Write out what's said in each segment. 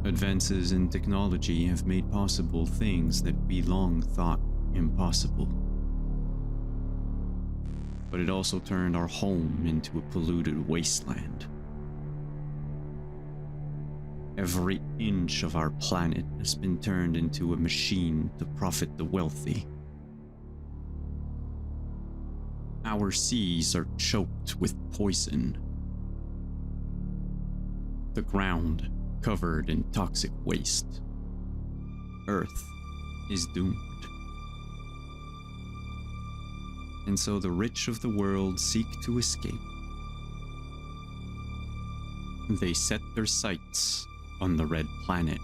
Advances in technology have made possible things that we long thought impossible. But it also turned our home into a polluted wasteland. Every inch of our planet has been turned into a machine to profit the wealthy. Our seas are choked with poison. The ground covered in toxic waste. Earth is doomed. And so the rich of the world seek to escape. They set their sights on the Red Planet.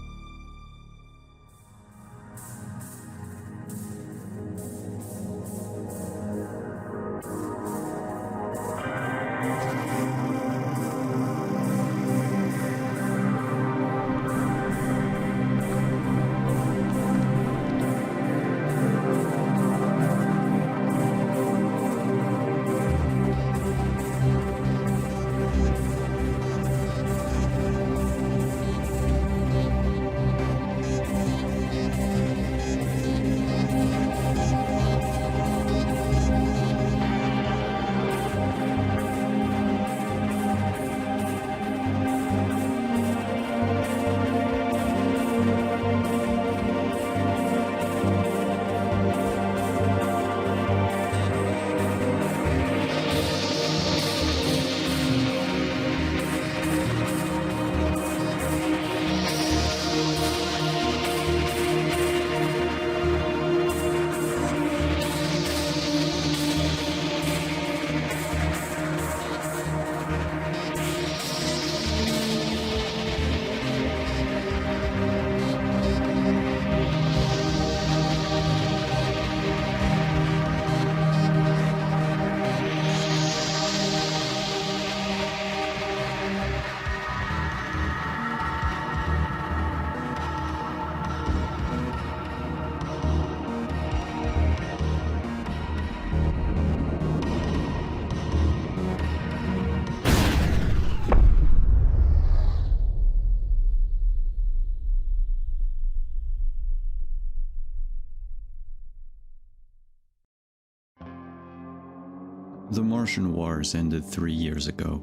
The Martian Wars ended 3 years ago.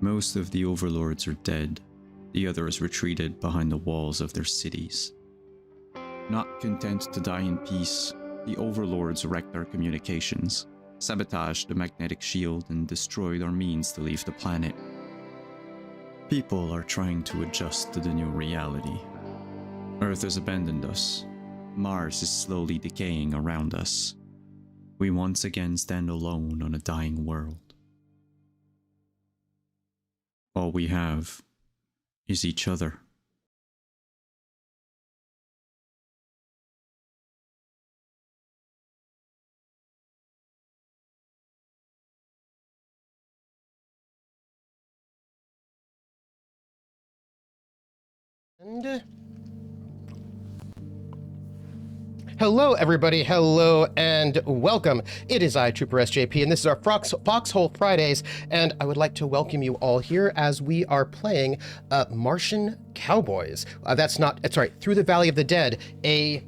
Most of the overlords are dead, the others retreated behind the walls of their cities. Not content to die in peace, the overlords wrecked our communications, sabotaged the magnetic shield, and destroyed our means to leave the planet. People are trying to adjust to the new reality. Earth has abandoned us. Mars is slowly decaying around us. We once again stand alone on a dying world. All we have is each other. Hello, everybody. Hello and welcome. It is I, troopersjp, and this is our Foxhole Fridays, and I would like to welcome you all here as we are playing Martian Cowboys. Through the Valley of the Dead, a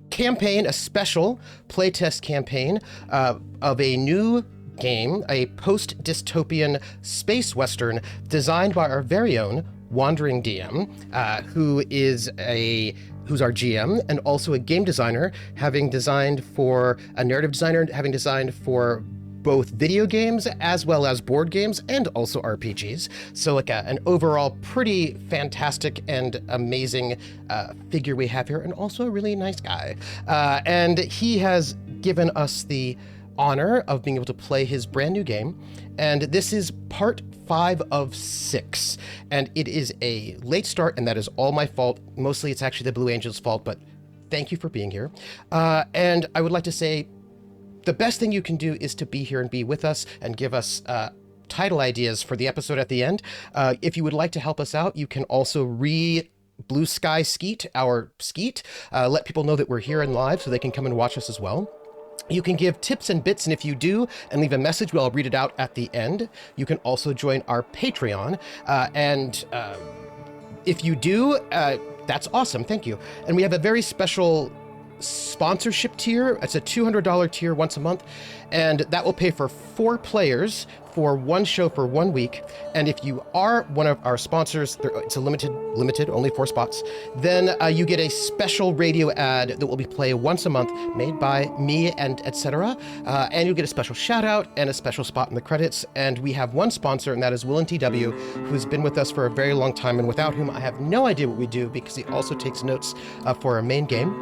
campaign, a special playtest campaign of a new game, a post-dystopian space western designed by our very own Wandering DM, who's our GM and also a game designer, having designed for a narrative designer, having designed for both video games as well as board games and also RPGs. So like an overall pretty fantastic and amazing figure we have here, and also a really nice guy. And he has given us the honor of being able to play his brand new game. And this is part 5 of 6, and it is a late start, and that is all my fault. Mostly it's actually the Blue Angels' fault, but thank you for being here. And I would like to say the best thing you can do is to be here and be with us and give us title ideas for the episode at the end. If you would like to help us out, you can also Bluesky Skeet, our Skeet. Let people know that we're here and live so they can come and watch us as well. You can give tips and bits, and if you do, and leave a message, I'll read it out at the end. You can also join our Patreon, and if you do, that's awesome, thank you. And we have a very special sponsorship tier. It's a $200 tier once a month, and that will pay for 4 players for one show for 1 week. And if you are one of our sponsors, it's a limited, only 4 spots, then you get a special radio ad that will be played once a month, made by me and etc. And you'll get a special shout out and a special spot in the credits. And we have one sponsor, and that is Will and TW, who's been with us for a very long time, and without whom I have no idea what we do, because he also takes notes for our main game.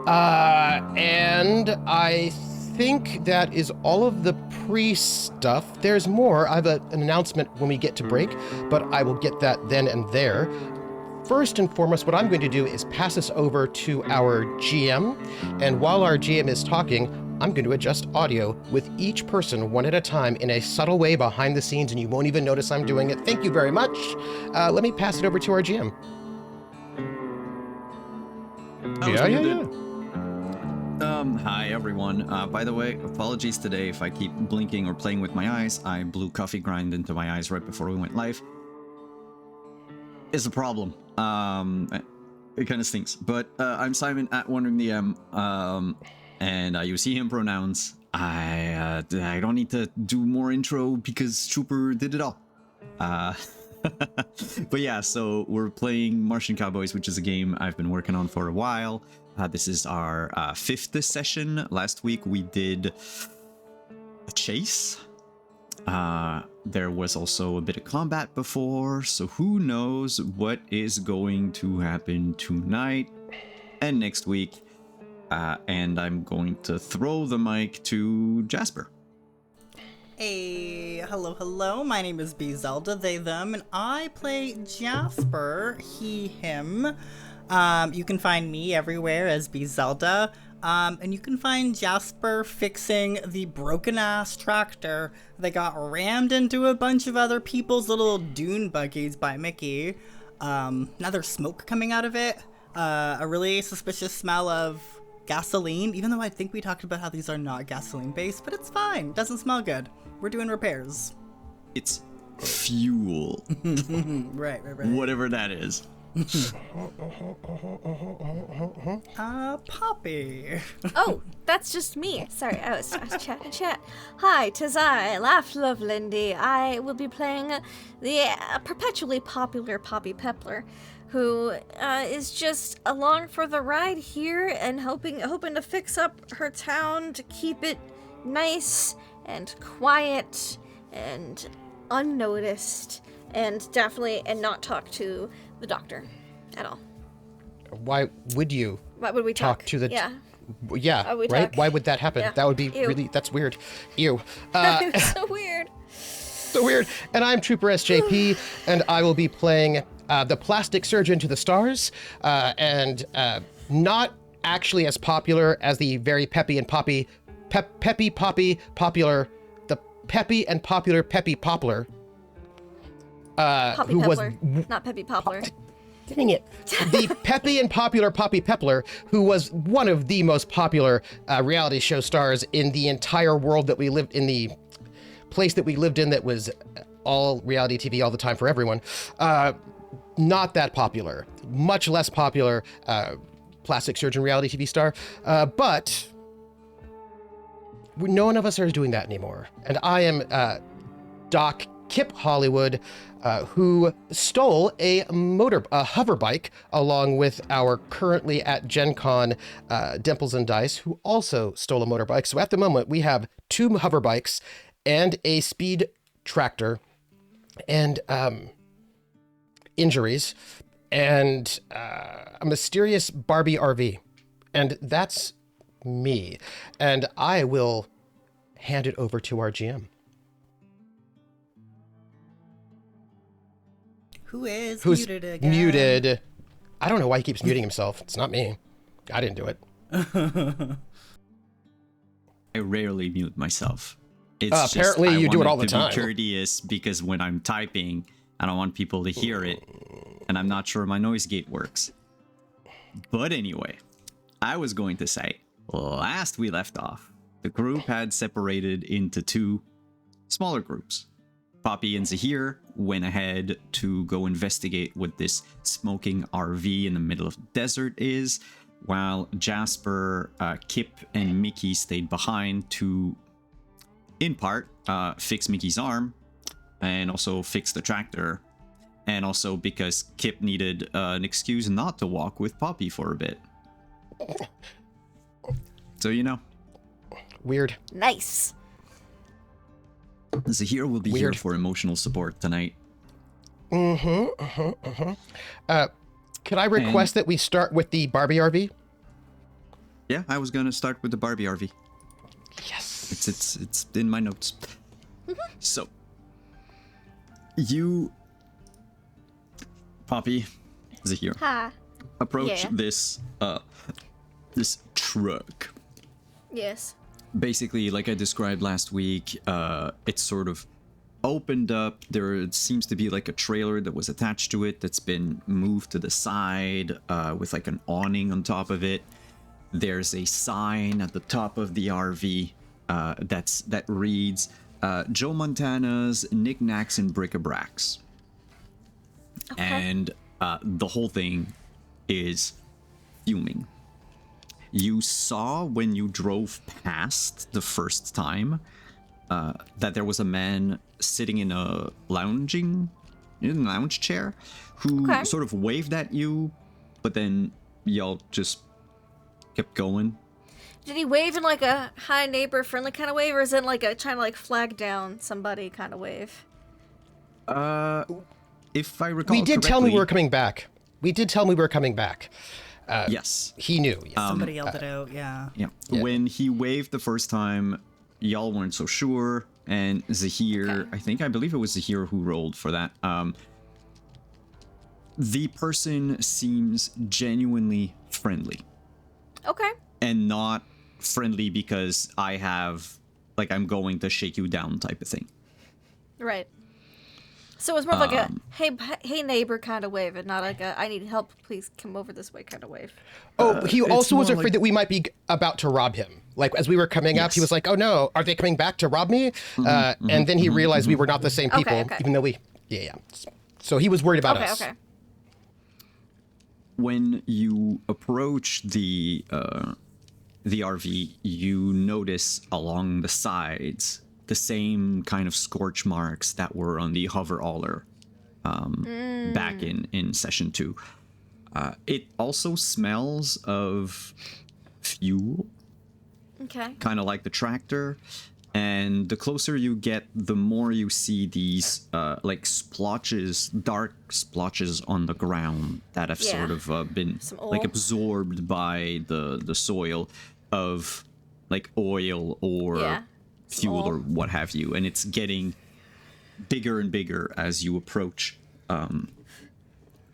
And I think that is all of the pre-stuff. There's more. I have an announcement when we get to break, but I will get that then and there. First and foremost, what I'm going to do is pass this over to our GM, and while our GM is talking, I'm going to adjust audio with each person one at a time in a subtle way behind the scenes, and you won't even notice I'm doing it. Thank you very much. Let me pass it over to our GM. Yeah. Hi everyone. By the way, apologies today if I keep blinking or playing with my eyes. I blew coffee grind into my eyes right before we went live. It's a problem. It kind of stinks. But I'm Simon at wanderingdm, and I use he him pronouns. I don't need to do more intro because Trooper did it all. But yeah, so we're playing Martian Cowboys, which is a game I've been working on for a while. This is our 5th session. Last week we did a chase. There was also a bit of combat before, so who knows what is going to happen tonight and next week. And I'm going to throw the mic to Jasper. Hey, hello, my name is Beezelda, they, them, and I play Jasper, he, him. You can find me everywhere as Beezelda, and you can find Jasper fixing the broken-ass tractor that got rammed into a bunch of other people's little dune buggies by Mickey. Now there's smoke coming out of it, a really suspicious smell of gasoline, even though I think we talked about how these are not gasoline-based, but it's fine, it doesn't smell good. We're doing repairs. It's fuel. Right. Whatever that is. Poppy. Oh, that's just me. Sorry, I was chat. Hi, 'tis I, laughlovelindy. I will be playing the perpetually popular Poppy Peppler, who is just along for the ride here and hoping to fix up her town to keep it nice and quiet and unnoticed, and not talk to the doctor at all. Why would you? Why would we talk to the? Yeah. Yeah. Right. Talk? Why would that happen? Yeah. That would be Ew. really. That's weird. Ew. So weird. So weird. And I'm troopersjp, and I will be playing the plastic surgeon to the stars, and not actually as popular as the very peppy and popular, the peppy and popular Peppy Poppler. Poppy who Peppler, was not Peppy Poppler. Dang it. The peppy and popular Poppy Peppler, who was one of the most popular reality show stars in the entire world that we lived in, the place that we lived in that was all reality TV all the time for everyone. Not that popular. Much less popular plastic surgeon reality TV star. But none of us are doing that anymore. And I am Doc Kip Hollywood, who stole a hoverbike along with our currently at Gen Con Dimples and Dice, who also stole a motorbike. So at the moment, we have 2 hoverbikes and a speed tractor and injuries and a mysterious Barbie RV. And that's me. And I will hand it over to our GM. Who's muted again? Muted. I don't know why he keeps muting himself. It's not me. I didn't do it. I rarely mute myself. It's just, apparently I you do it wanted all the to be time. courteous because when I'm typing, I don't want people to hear it, and I'm not sure my noise gate works. But anyway, I was going to say, last we left off, the group had separated into two smaller groups. Poppy and Zahir went ahead to go investigate what this smoking RV in the middle of the desert is, while Jasper, Kip, and Mickey stayed behind to, in part, fix Mickey's arm, and also fix the tractor, and also because Kip needed an excuse not to walk with Poppy for a bit. So, you know. Weird. Nice. Zahir will be here for emotional support tonight. Could I request that we start with the Barbie RV? Yeah, I was gonna start with the Barbie RV. Yes. It's in my notes. So, you, Poppy, Zahir, Hi. approach Yeah. this truck. Yes. Basically, like I described last week, it's sort of opened up. There seems to be like a trailer that was attached to it that's been moved to the side with like an awning on top of it. There's a sign at the top of the RV that reads Joe Montana's Knickknacks and Bric-a-Bracs. Okay. And the whole thing is fuming. You saw when you drove past the first time that there was a man sitting in a lounge chair who sort of waved at you, but then y'all just kept going. Did he wave in like a hi neighbor friendly kind of wave, or is it like a trying to like flag down somebody kind of wave? If I recall We did tell me correctly- we were coming back. We did tell me we were coming back. Yes. He knew. Yes. Somebody yelled it out, yeah. Yeah. When he waved the first time, y'all weren't so sure, and Zahir, I believe it was Zahir who rolled for that. The person seems genuinely friendly. Okay. And not friendly because I'm going to shake you down type of thing. Right. So it's more of like a hey neighbor kind of wave, and not like a I need help, please come over this way kind of wave. Oh, he also was more afraid like- that we might be about to rob him. Like as we were coming up, he Yes. was like, "Oh no, are they coming back to rob me?" And then he realized we were not the same people, Okay. even though yeah. So he was worried about us. Okay. When you approach the RV, you notice along the sides the same kind of scorch marks that were on the hover-aller back in session 2. It also smells of fuel, Okay. kind of like the tractor. And the closer you get, the more you see these like splotches, dark splotches on the ground that have Yeah. sort of been Some like oil. absorbed by the soil of like oil or Yeah. Some fuel or oil. what have you. And it's getting bigger and bigger as you approach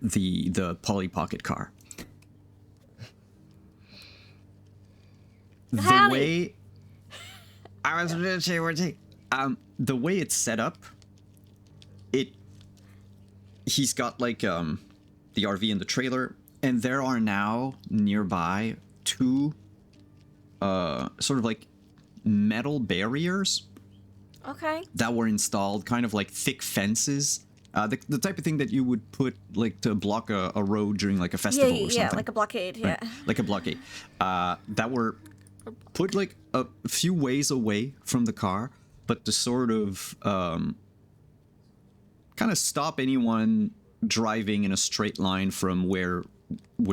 the Polly Pocket car. The Howdy. way I was gonna say one thing. The way it's set up, he's got like the RV and the trailer, and there are now nearby two sort of like metal barriers Okay. that were installed, kind of like thick fences. The type of thing that you would put like to block a road during like a festival or something. Yeah, like a blockade. Yeah. Like a blockade. That were put like a few ways away from the car, but to sort of kind of stop anyone driving in a straight line from where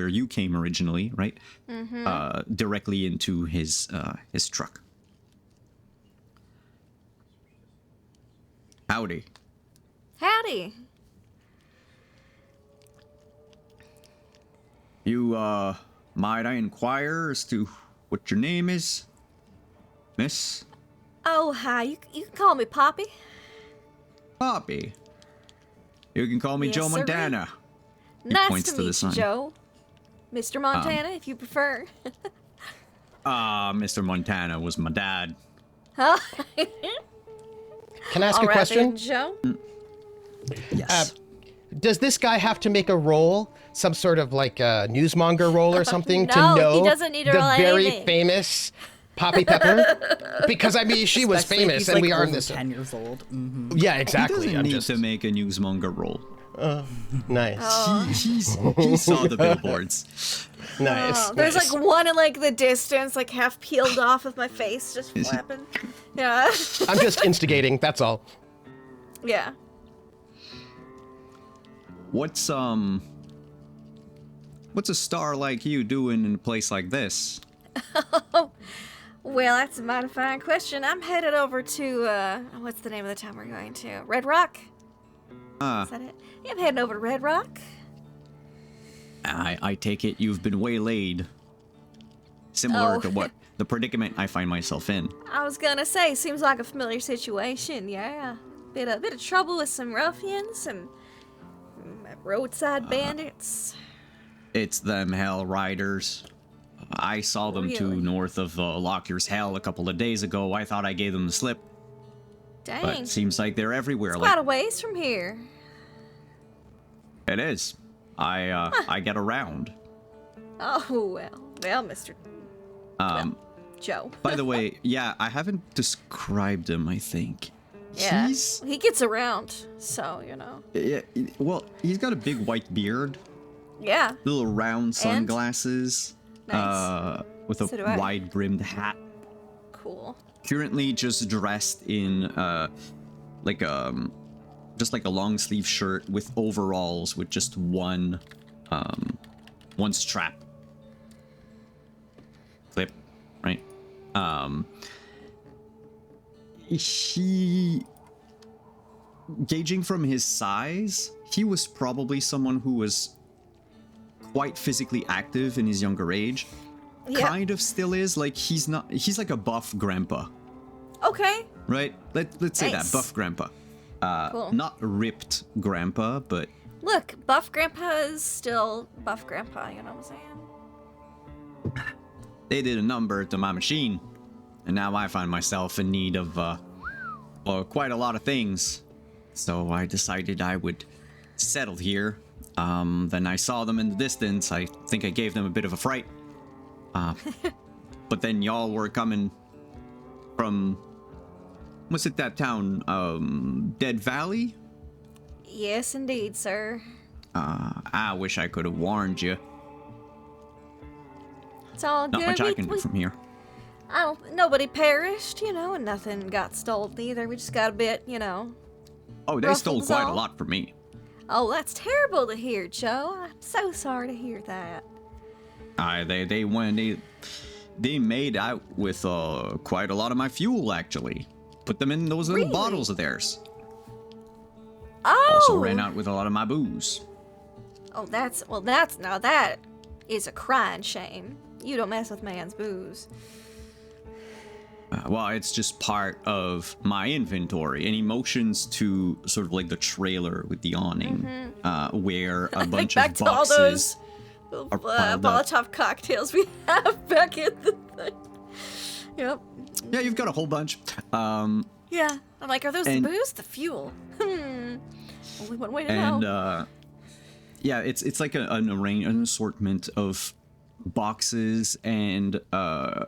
you came originally, right? Directly into his truck. Howdy. Howdy. You, might I inquire as to what your name is, miss? Oh, hi. You can call me Poppy. Poppy. You can call me Yes, Joe sirree. Montana. Nice points to to the meet you, sign. Joe. Mr. Montana, if you prefer. Mr. Montana was my dad. Huh? Can I ask All a right, question? then, Joe. Yes. Does this guy have to make a roll, some sort of like a newsmonger roll or something, to No, know he doesn't need to the roll very anything. famous Poppy Pepper? Because I mean, she was Especially if famous, he's, and like, we are in over this. 10 years old. Mm-hmm. Yeah, He exactly. doesn't I'm need just to make a newsmonger roll. nice, Oh. He saw the billboards. nice. Oh, there's nice. like one in like the distance, like half peeled off of my face, just flapping. Yeah. I'm just instigating. That's all. Yeah. What's a star like you doing in a place like this? Well, that's a mighty fine question. I'm headed over to, what's the name of the town we're going to? Red Rock? Is that it? Yeah, I'm heading over to Red Rock. I take it you've been waylaid. Similar Oh. to what the predicament I find myself in. I was gonna say, seems like a familiar situation, yeah. Bit of trouble with some ruffians, some roadside bandits. It's them Hellriders. I saw them too Really? north of Lockier's Hell a couple of days ago. I thought I gave them the slip, Dang. but it seems like they're everywhere. It's Like quite a ways from here. it is. I get around. Oh, well, Mr. Joe. By the way, yeah, I haven't described him. I think. Yeah, He's he gets around, so, yeah, well, he's got a big white beard, Yeah, little round sunglasses, Nice. with So do a I. wide-brimmed hat. cool. Currently, just dressed in just like a long sleeve shirt with overalls with just one strap clip, right? He, gauging from his size, he was probably someone who was quite physically active in his younger age. Yeah. Kind of still is. Like he's like a buff grandpa, Okay. right? Let's say Nice. that, buff grandpa. Cool. Not ripped grandpa, but Look, buff grandpa is still buff grandpa, you know what I'm saying? they did a number to my machine, and now I find myself in need of quite a lot of things. So I decided I would settle here. Then I saw them in the distance. I think I gave them a bit of a fright. But then y'all were coming from, what's it, that town, Dead Valley? Yes, indeed, sir. I wish I could have warned you. It's all Not good. much I can do from here. Nobody perished, and nothing got stolen either. We just got a bit, Oh, they stole Ruffles quite a all? lot from me. Oh, that's terrible to hear, Joe. I'm so sorry to hear that. They made out with quite a lot of my fuel, actually. Put them in those little Really? bottles of theirs. Oh! Also ran out with a lot of my booze. Oh, now that is a crying shame. You don't mess with man's booze. Well, it's just part of my inventory. And he motions to sort of like the trailer with the awning, where a bunch Back of to all boxes those are piled up. Molotov cocktails we have back in the thing. Yep. Yeah, you've got a whole bunch. Yeah. I'm like, are those the And- booze? The fuel? Only one way to And know. yeah, it's like an assortment of boxes and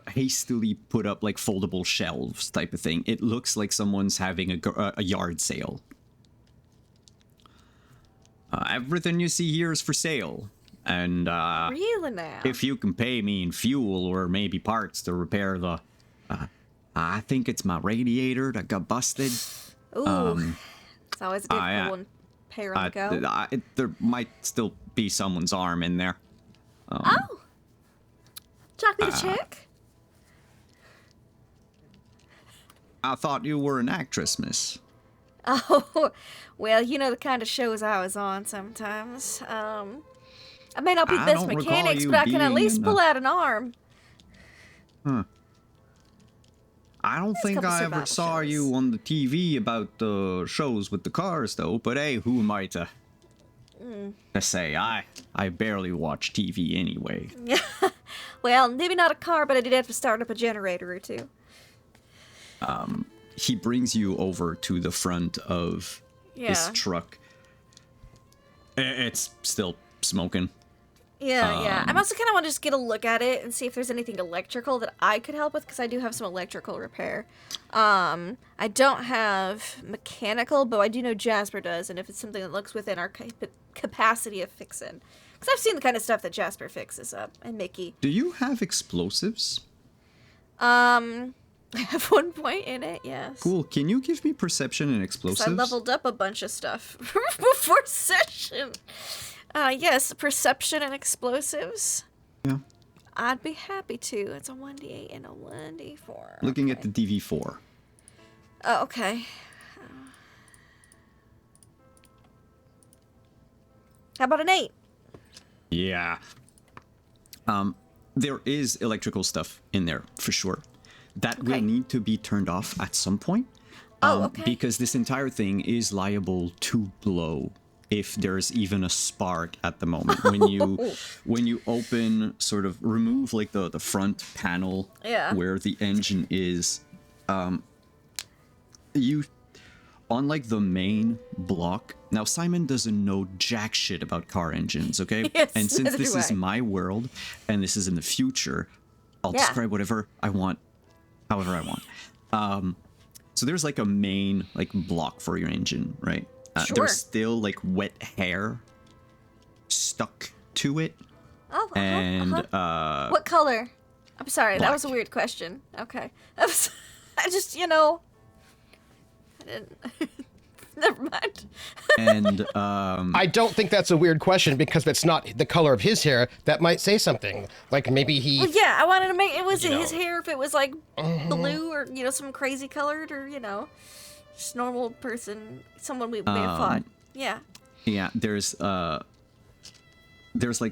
hastily put up like foldable shelves type of thing. It looks like someone's having a yard sale. Everything you see here is for sale, and Really now? if you can pay me in fuel or maybe parts to repair the I think it's my radiator that got busted. Ooh. It's always a good I, one. Pair on the go. There might still be someone's arm in there. Oh. Would you like me to check? I thought you were an actress, miss. Oh, well, the kind of shows I was on sometimes. I may not be the I best don't recall mechanics, you but I can at being least in pull out an arm. I don't think couple I ever survival saw shows. you on the TV about the shows with the cars, though. But hey, who am I to say? I barely watch TV anyway. Well, maybe not a car, but I did have to start up a generator or two. he brings you over to the front of his truck. It's still smoking. Yeah. I'm also kind of want to just get a look at it and see if there's anything electrical that I could help with, because I do have some electrical repair. I don't have mechanical, but I do know Jasper does, and if it's something that looks within our capacity of fixing. Because I've seen the kind of stuff that Jasper fixes up, and Mickey. Do you have explosives? I have 1 point in it, yes. Cool. Can you give me perception and explosives? I leveled up a bunch of stuff before session. Yes, perception and explosives. Yeah. I'd be happy to. It's a 1d8 and a 1d4. Looking at the DV4. Oh, okay. How about an 8? Yeah. There is electrical stuff in there for sure. That will need to be turned off at some point. Okay. Because this entire thing is liable to blow if there's even a spark at the moment. When you open, sort of remove like the front panel where the engine is, you, on like the main block. Now Simon doesn't know jack shit about car engines, okay? Yes, and since neither this do is I. my world and this is in the future, I'll describe whatever I want, however I want. So there's like a main like block for your engine, right? Sure. There's still like wet hair stuck to it. Oh, and what color? I'm sorry, that was a black. weird question. Okay. I just, I didn't. Never mind. And I don't think that's a weird question, because if it's not the color of his hair, that might say something. Like maybe he... Well, yeah, I wanted to make it was his hair, if it was like blue or, some crazy colored or, just normal person, someone we may have fought. Yeah. Yeah, there's like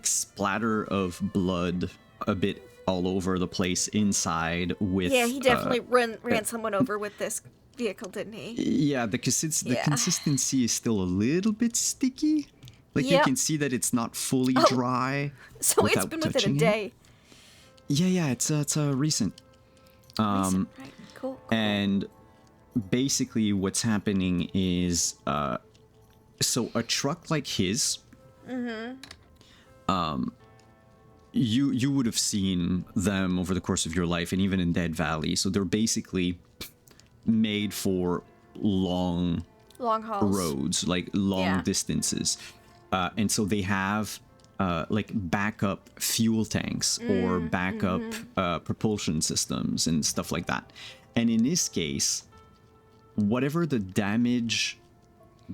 splatter of blood a bit all over the place inside with... Yeah, he definitely ran someone over with this vehicle, didn't he? Yeah, the consistency is still a little bit sticky. Like you can see that it's not fully dry. So it's been within a day. Yeah, it's recent. Recent, right. Cool. And basically what's happening is so a truck like his, you would have seen them over the course of your life, and even in Dead Valley. So they're basically made for long hauls, roads, like long distances, and so they have like backup fuel tanks or backup propulsion systems and stuff like that. And in this case, whatever the damage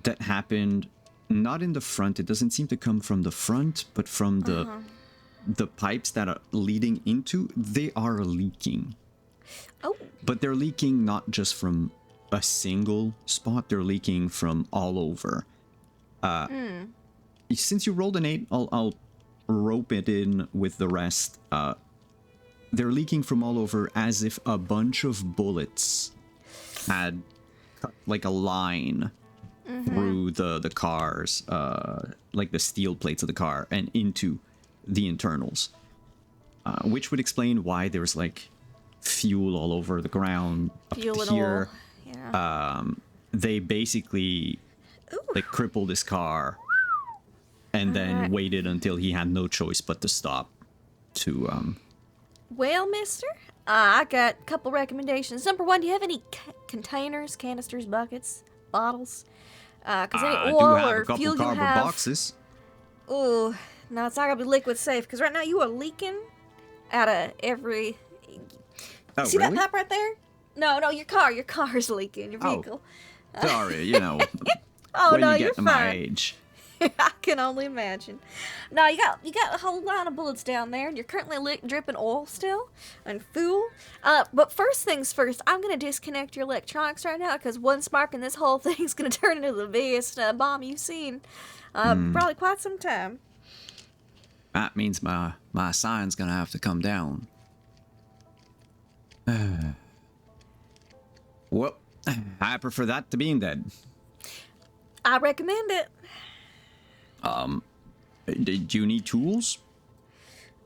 that happened, not in the front, it doesn't seem to come from the front, but from the pipes that are leading into, they are leaking. Oh. But they're leaking not just from a single spot, they're leaking from all over. Since you rolled an 8, I'll rope it in with the rest. They're leaking from all over, as if a bunch of bullets had cut like a line through the cars, like the steel plates of the car, and into the internals. Which would explain why there's like fuel all over the ground up here. Yeah. They basically like crippled his car and then waited until he had no choice but to stop to Well, mister, I got a couple recommendations. Number one, do you have any containers, canisters, buckets, bottles? Because any I oil do have or a couple fuel you cardboard have... boxes. Ooh, no, it's not going to be liquid safe, because right now you are leaking out of every... Oh, See really? that pipe right there? No, your car's leaking, your vehicle. Sorry, Oh, when no, you you're get to my fine. age. I can only imagine. No, you got a whole line of bullets down there, and you're currently dripping oil still and fuel. But first things first, I'm gonna disconnect your electronics right now, because one spark and this whole thing's gonna turn into the biggest bomb you've seen, probably quite some time. That means my sign's gonna have to come down. Well, I prefer that to being dead. I recommend it. Do you need tools?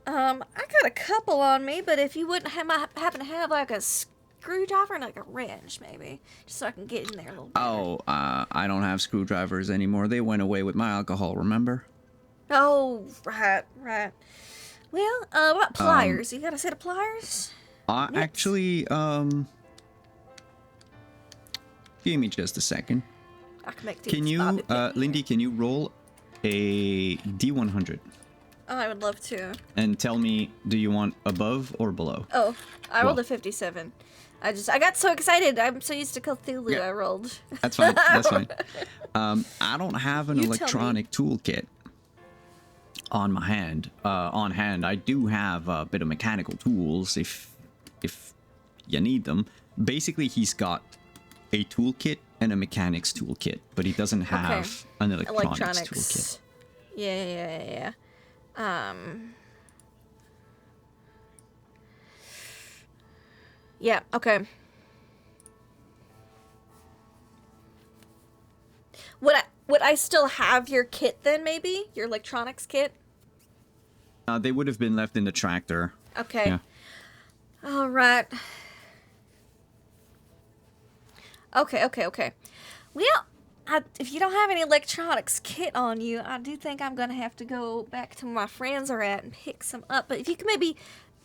I got a couple on me, but if you wouldn't happen to have like a screwdriver and like a wrench, maybe, just so I can get in there a little bit. Oh, I don't have screwdrivers anymore. They went away with my alcohol, remember? Oh, right. Well, what about pliers? You got a set of pliers? Actually, give me just a second. I can make Can you, Lindy, can you roll a D100? Oh, I would love to. And tell me, do you want above or below? Oh, I rolled a 57. I got so excited. I'm so used to Cthulhu. Yeah. I rolled. That's fine. That's fine. I don't have an You tell electronic toolkit on my hand. On hand, I do have a bit of mechanical tools if you need them. Basically, he's got a toolkit and a mechanics toolkit, but he doesn't have an electronics toolkit. Yeah. Yeah, okay. Would I still have your kit then, maybe? Your electronics kit? They would have been left in the tractor. Okay. Yeah. All right. Okay. Well, if you don't have any electronics kit on you, I do think I'm going to have to go back to where my friends are at and pick some up. But if you can maybe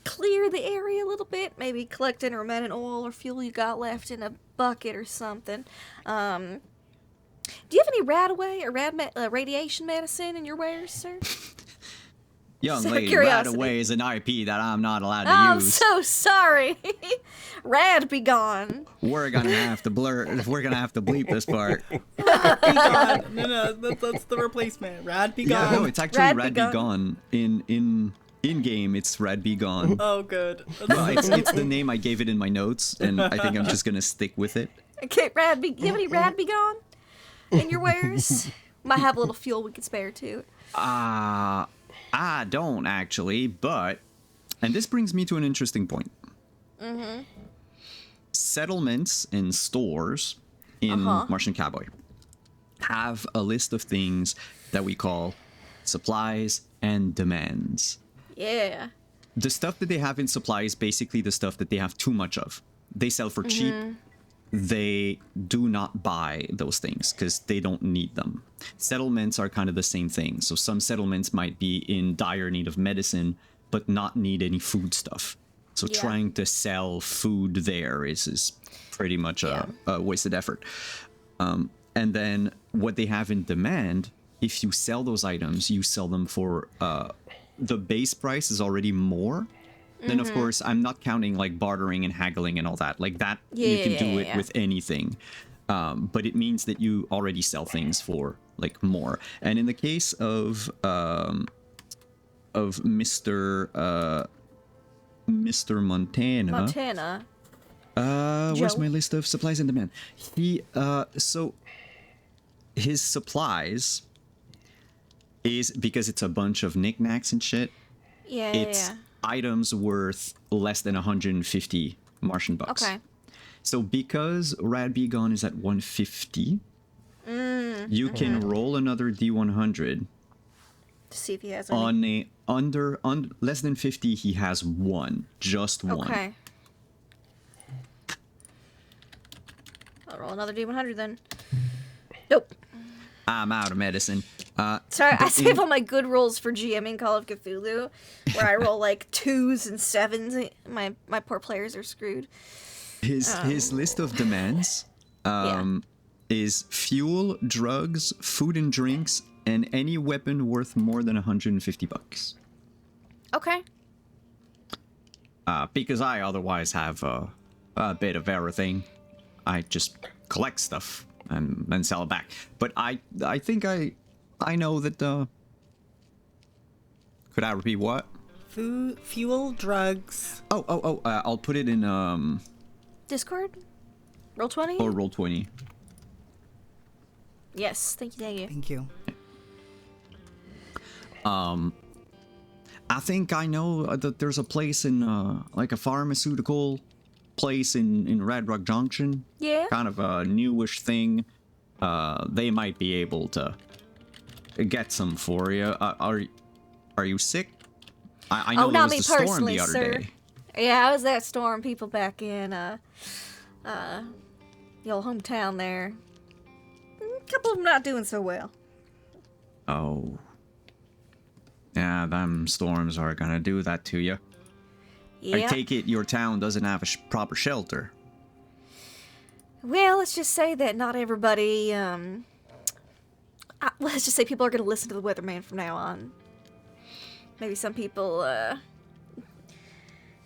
clear the area a little bit, maybe collect any remaining oil or fuel you got left in a bucket or something. Do you have any radaway or radiation medicine in your wares, sir? Young Out of lady, curiosity. radaway is an IP that I'm not allowed to I'm use. so sorry. Rad be gone. We're gonna have to We're gonna have to bleep this part. Be gone. No, that's the replacement. Rad be gone. Yeah, no, it's actually Rad Rad be Be Gone. In game, it's Rad Be Gone. Oh, good. Well, it's the name I gave it in my notes, and I think I'm just gonna stick with it. Okay, you have any rad be gone in your wares? Might have a little fuel we could spare too. I don't actually, but, and this brings me to an interesting point. Mm-hmm. Settlements and stores in Martian Cowboy have a list of things that we call supplies and demands. Yeah. The stuff that they have in supply is basically the stuff that they have too much of. They sell for cheap. They do not buy those things because they don't need them. Settlements are kind of the same thing. So some settlements might be in dire need of medicine, but not need any food stuff. So trying to sell food there is pretty much a wasted effort. And then what they have in demand, if you sell those items, you sell them for the base price is already more. Then, of course, I'm not counting like bartering and haggling and all that. Like that, you can do it with anything. But it means that you already sell things for like more. And in the case of Mr. Montana. Where's my list of supplies and demand? He so his supplies is because it's a bunch of knickknacks and shit. It's items worth less than 150 Martian bucks. Okay. So because Rad Be Gone is at 150, you can roll another D100. To see if he has any. On a under less than 50, he has one, just one. Okay. I'll roll another D100 then. Nope. I'm out of medicine. Sorry, I save all my good rolls for GMing Call of Cthulhu, where I roll like 2s and 7s. My poor players are screwed. His list of demands is fuel, drugs, food and drinks, and any weapon worth more than 150 bucks. Okay. Because I otherwise have a bit of everything. I just collect stuff and then sell it back. But I think I know that. Could I repeat what? Food, fuel, drugs. I'll put it in Discord? Roll20? or Roll20. Yes, thank you. Thank you. I think I know that there's a place in like a pharmaceutical place in Red Rock Junction. Yeah. Kind of a newish thing. They might be able to get some for you. Are you sick? I know there not was me the storm personally, the other sir. day. Yeah, I was that storm people back in your hometown there. A couple of them not doing so well. Oh. Yeah, them storms are gonna do that to you. I Yeah. take it your town doesn't have a proper shelter. Well, let's just say that not everybody, let's just say people are going to listen to the weatherman from now on. Maybe some people,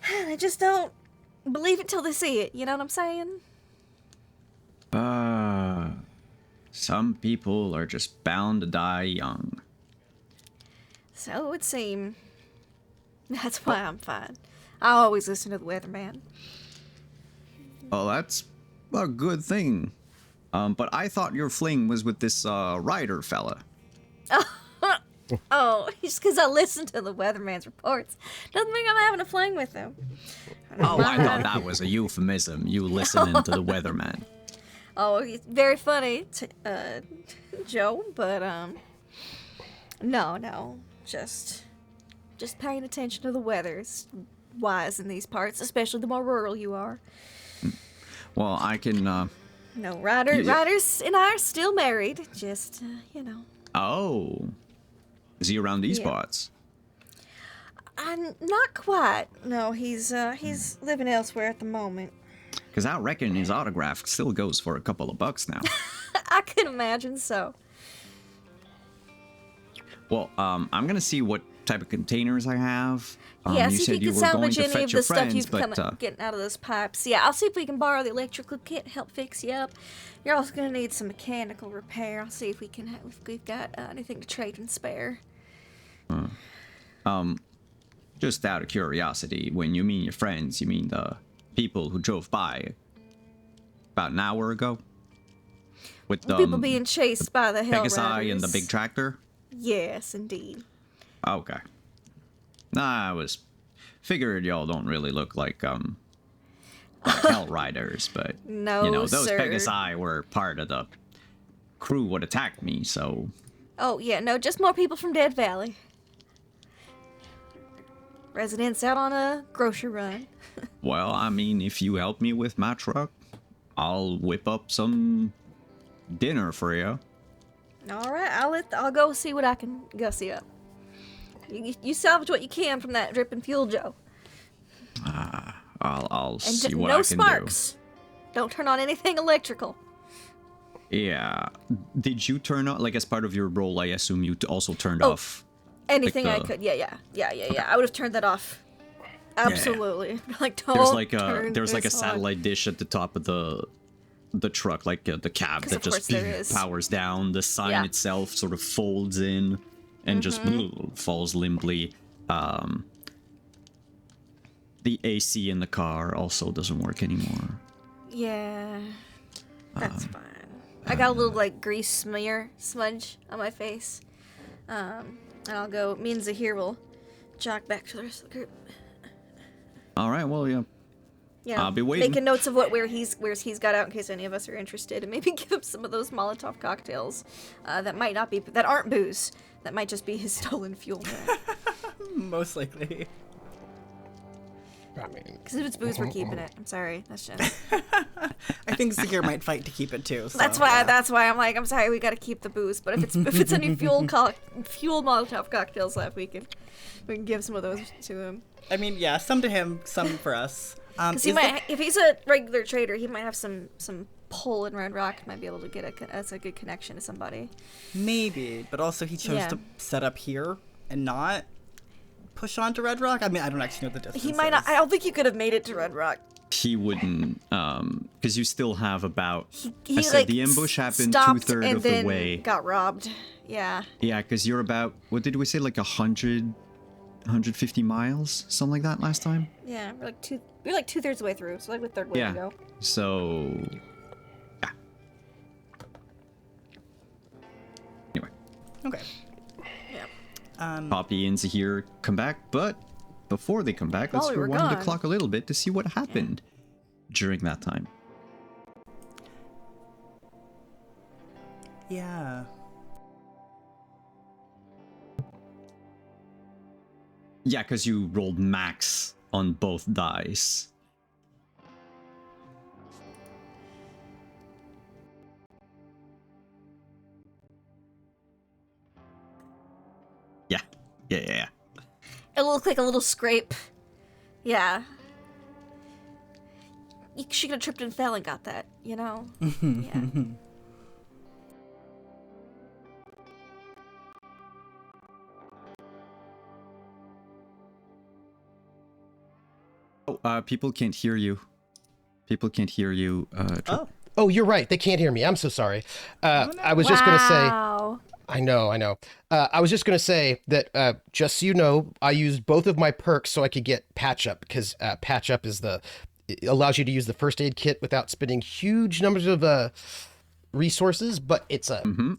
they just don't believe it till they see it, you know what I'm saying? Some people are just bound to die young. So it would seem. That's why I'm fine. I always listen to the weatherman. Well, that's a good thing. But I thought your fling was with this rider fella. Oh, just because I listen to the weatherman's reports doesn't mean I'm having a fling with him. Oh, I thought that was a euphemism. You listening to the weatherman. Oh, it's very funny, Joe, but, no, just paying attention to the weather is wise in these parts, especially the more rural you are. Well, I can, No, Riders and I are still married, just, Oh. Is he around these Yeah. parts? Not quite. No, he's living elsewhere at the moment. Because I reckon his autograph still goes for a couple of bucks now. I can imagine so. Well, I'm gonna see what type of containers I have. Yeah, You see said if you you can were going salvage to any fetch of your the stuff friends, you've but getting out of those pipes. Yeah, I'll see if we can borrow the electrical kit, help fix you up. You're also gonna need some mechanical repair. I'll see if we can if we've got anything to trade and spare. just out of curiosity, when you mean your friends, you mean the people who drove by about an hour ago? With People being chased by the Pegasi and the Hellriders. big tractor? Yes, indeed. Okay. Nah, I was figured y'all don't really look like Hellriders, but No, you know, those sir. Pegasi were part of the crew what attacked me, so Oh, yeah, no, just more people from Dead Valley. Residents out on a grocery run. well, I mean, if you help me with my truck, I'll whip up some dinner for you. All right, I'll go see what I can gussy up. You salvage what you can from that dripping fuel, Joe. I'll And see what no I can sparks. Don't turn on anything electrical. do. Yeah. Did you turn on, like, as part of your role, I assume you also turned Oh. off? Anything I the- could. Yeah. I would have turned that off. Absolutely. Like, don't There's like a this on. satellite dish at the top of the truck, like the cab 'Cause that of course just there is. powers down. The sign Yeah. itself sort of folds in and just falls limply. The AC in the car also doesn't work anymore. Yeah. That's fine. I got a little, like, grease smudge on my face. And I'll go, me and Zahir will jog back to the rest of the group. All right, well, yeah. Yeah, I'll be waiting. making notes of where he's got out in case any of us are interested, and maybe give him some of those Molotov cocktails that aren't booze. That might just be his stolen fuel. Most likely. I mean, Because if it's booze, we're keeping it. I'm sorry, that's just. I think Zahir might fight to keep it too. So, That's why. yeah. That's why I'm like, I'm sorry, we gotta keep the booze. But if it's any fuel Molotov cocktails left, we can give some of those to him. I mean, yeah, some to him, some for us. Because he might, if he's a regular trader, he might have some pull in Red Rock. Might be able to get that's a good connection to somebody. Maybe, but also he chose Yeah. to set up here and not push on to Red Rock. I mean, I don't actually know the distance. He might not. I don't think you could have made it to Red Rock. He wouldn't, because you still have about. He I said like the ambush happened stopped 2/3 and of the then way. got robbed. Yeah. Yeah, because you're about, what did we say, like 150 miles, something like that last time. Yeah. We're like 2/3 of the way through, so like the third way to Yeah. go. So, yeah. Anyway, Okay. Yeah. Poppy and Zahir come back, but before they come back, let's While we were rewind the gone. clock a little bit to see what happened during that time. Yeah. Yeah, because you rolled max on both dice. Yeah. Yeah. It'll look like a little scrape. Yeah. She could have tripped and fell and got that, you know? Yeah. Oh, people can't hear you. People can't hear you. Oh, you're right. They can't hear me. I'm so sorry. I was just going to say... Wow. I know. I was just going to say that, just so you know, I used both of my perks so I could get patch up, because patch up is it allows you to use the first aid kit without spending huge numbers of resources, but it's on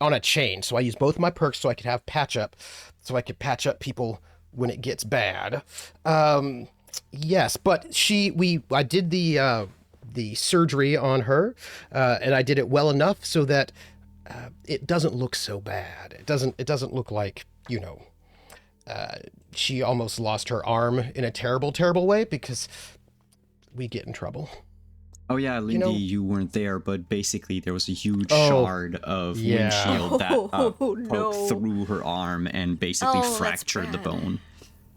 a chain. So I used both my perks so I could have patch up, so I could patch up people when it gets bad. Yes, but I did the surgery on her, and I did it well enough so that it doesn't look so bad. It doesn't look like, she almost lost her arm in a terrible, terrible way, because we get in trouble. Oh yeah, Lindy, you weren't there, but basically there was a huge shard of windshield that poked through her arm and basically fractured the bone.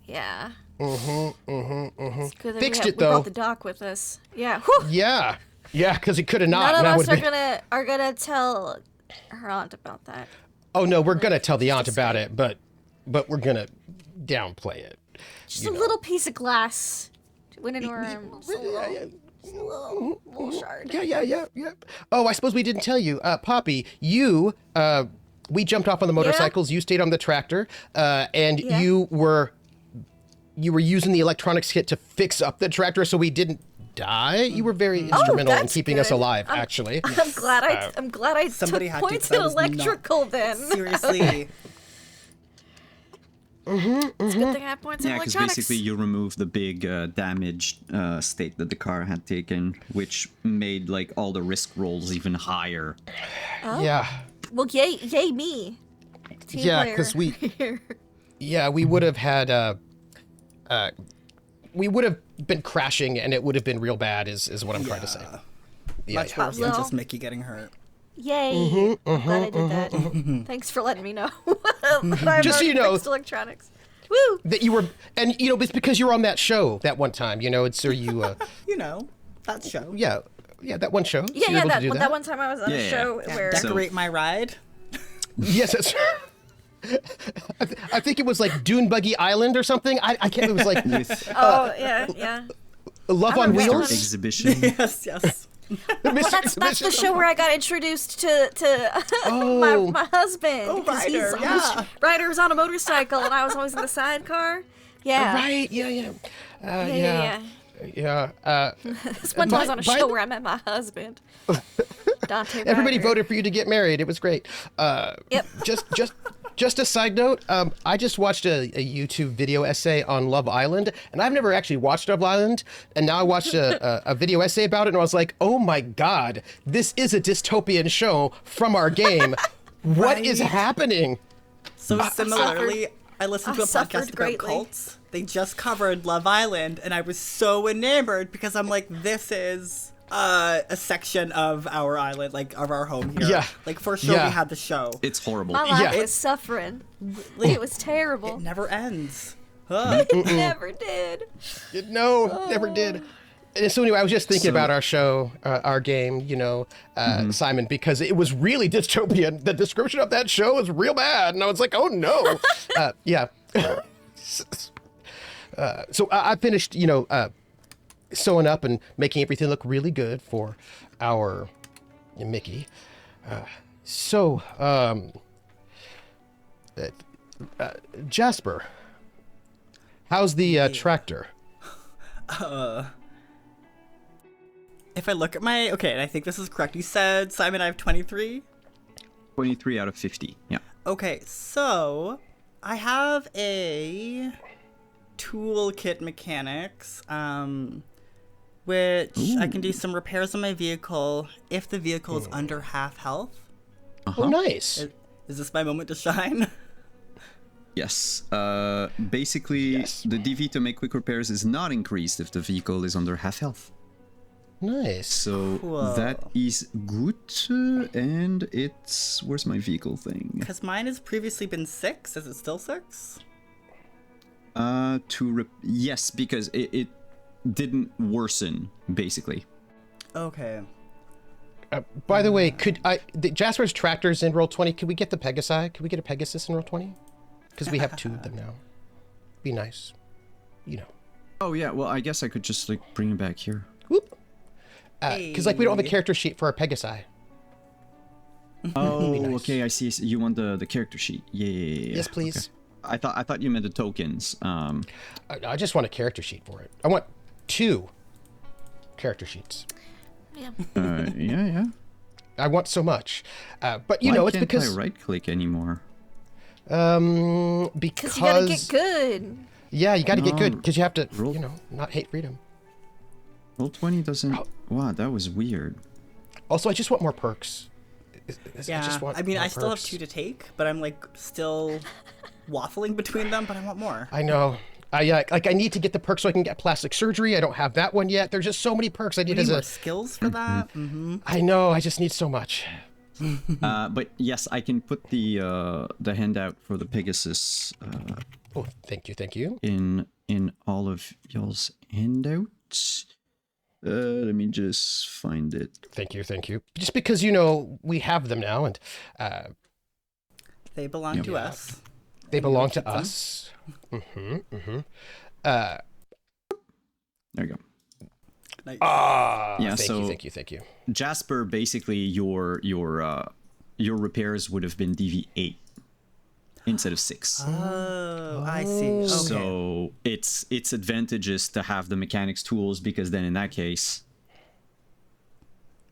Yeah. It's good that Fixed we it though. brought the doc with us. Yeah. Whew. Yeah, because it could have not. None of us are gonna tell her aunt about that. Oh no, we're gonna tell the aunt about it, but we're gonna downplay it. Just a little piece of glass went into her arm. Just a little shard. Yeah. Oh, I suppose we didn't tell you, Poppy. We jumped off on the motorcycles. You stayed on the tractor, and you were using the electronics kit to fix up the tractor so we didn't die. You were very instrumental in keeping us alive, actually. I'm glad I somebody took had to, points 'cause in I was electrical not- then. Seriously. It's a good thing I have points in Yeah, because electronics. basically you removed the big damaged state that the car had taken, which made like all the risk rolls even higher. Oh. Yeah. Well, yay me. Team Yeah, player. because we would have had we would have been crashing and it would have been real bad is what I'm trying to say. Much worse than Well. just Mickey getting hurt. Yay. I'm glad I did that. Thanks for letting me know. that I've Just so you already know- fixed electronics. Woo! That you were, and it's because you were on that show that one time, it's so you, That show. yeah, that one show. So Yeah, you're able to do that one time I was on a Yeah. show Yeah, where decorate my ride. Yes, that's. I think it was like Dune Buggy Island or something. I can't. It was like yeah. Love on remember Wheels. Exhibition. Yes. Well, That's the show where I got introduced to my husband. Oh, 'cause Ryder, yeah. Ryder was on a motorcycle and I was always in the sidecar. Yeah. Right. Yeah. This one time I was on a by show the- where I met my husband. Dante Everybody Ryder. voted for you to get married. It was great. Yep. Just a side note. I just watched a YouTube video essay on Love Island, and I've never actually watched Love Island. And now I watched a video essay about it, and I was like, oh my god, this is a dystopian show from our game. What is Right. happening? So similarly, I listened to a suffered podcast about greatly. cults. They just covered Love Island, and I was so enamored because I'm like, this is a section of our island, like of our home here. Yeah. Like for sure, Yeah. we had the show. It's horrible. My life Yeah. was suffering. It was terrible. It never ends. It never did. No, never did. And so anyway, I was just thinking about our show, our game, Simon, because it was really dystopian. The description of that show was real bad, and I was like, oh no. Yeah. So I finished, sewing up and making everything look really good for our Mickey. Jasper, how's the tractor? If I look at my and I think this is correct. You said, Simon, I have 23. 23 out of 50. Yeah. Okay, so I have a toolkit mechanics, which I can do some repairs on my vehicle if the vehicle is under half health. Oh, nice. Is this my moment to shine? Yes. Basically, Yes. the DV to make quick repairs is not increased if the vehicle is under half health. Nice. So Cool. that is good. And it's... Where's my vehicle thing? Because mine has previously been 6. Is it still 6? Yes, because it didn't worsen, basically. Okay. By the way, Jasper's tractor's in roll 20. Could we get the Pegasi? Could we get a Pegasus in roll 20? Because we have 2 of them now. Be nice. You know. Oh, yeah. Well, I guess I could just, like, bring it back here. Whoop. Because, like, we don't have a Hey. character sheet for our Pegasi. Oh, nice. okay. I see. You want the character sheet. Yeah. Yes, please. Okay. I thought you meant the tokens. I just want a character sheet for it. I want 2 character sheets. Yeah. Yeah. I want so much. But, you Why know, it's can't because... I right-click anymore? Because... Because you gotta get good. Yeah, you got to get good. No, Because you have to, roll- you know, not hate freedom. Roll20 doesn't... Oh. Wow, that was weird. Also, I just want more perks. Yeah. I just want I mean, more I still have perks. 2 to take, but I'm like still waffling between them, but I want more. I know. I need to get the perks so I can get plastic surgery. I don't have that one yet. There's just so many perks I We need need as more a... skills for that. Mm-hmm. I know. I just need so much. But yes, I can put the handout for the Pegasus Oh, thank you. in all of y'all's handouts. Let me just find it. Thank you. Just because, you know, we have them now and They belong to us. they belong to keep them. us. There you go. Nice. Yeah, Thank you. Jasper, basically your repairs would have been DV8 instead of 6. Oh, I see. Okay. So it's advantageous to have the mechanics tools, because then in that case,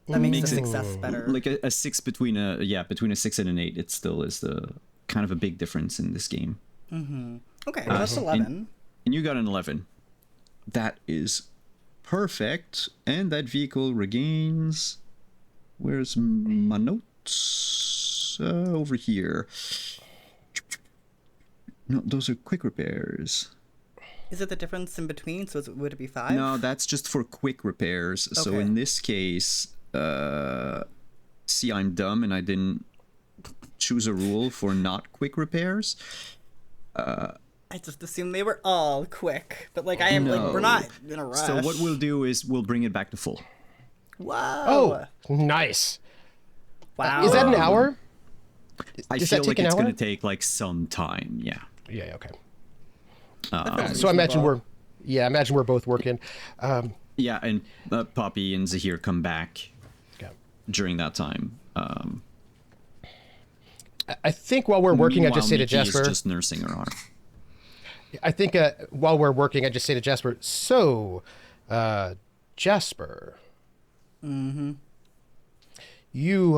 that makes makes the it success better. like a 6 between a 6 and an 8, it still is the kind of a big difference in this game. Okay, that's 11. And you got an 11. That is perfect. And that vehicle regains... Where's my notes? Over here. No, those are quick repairs. Is it the difference in between? So would it be 5? No, that's just for quick repairs. So Okay. in this case, see, I'm dumb and I didn't choose a rule for not quick repairs. I just assumed they were all quick, but like I am like we're not in a rush. So what we'll do is we'll bring it back to full. Whoa! Oh, nice. wow! Is that an hour? I Does that feel take like an it's hour? going to take like some time. Yeah. Yeah, okay. That's So I imagine reasonable. we're both working. Yeah, and Poppy and Zahir come back Okay. during that time. I think while we're working, I just say to Meanwhile, Mickey Jasper. is just nursing her arm. I think while we're working, I just say to Jasper. So, Jasper. You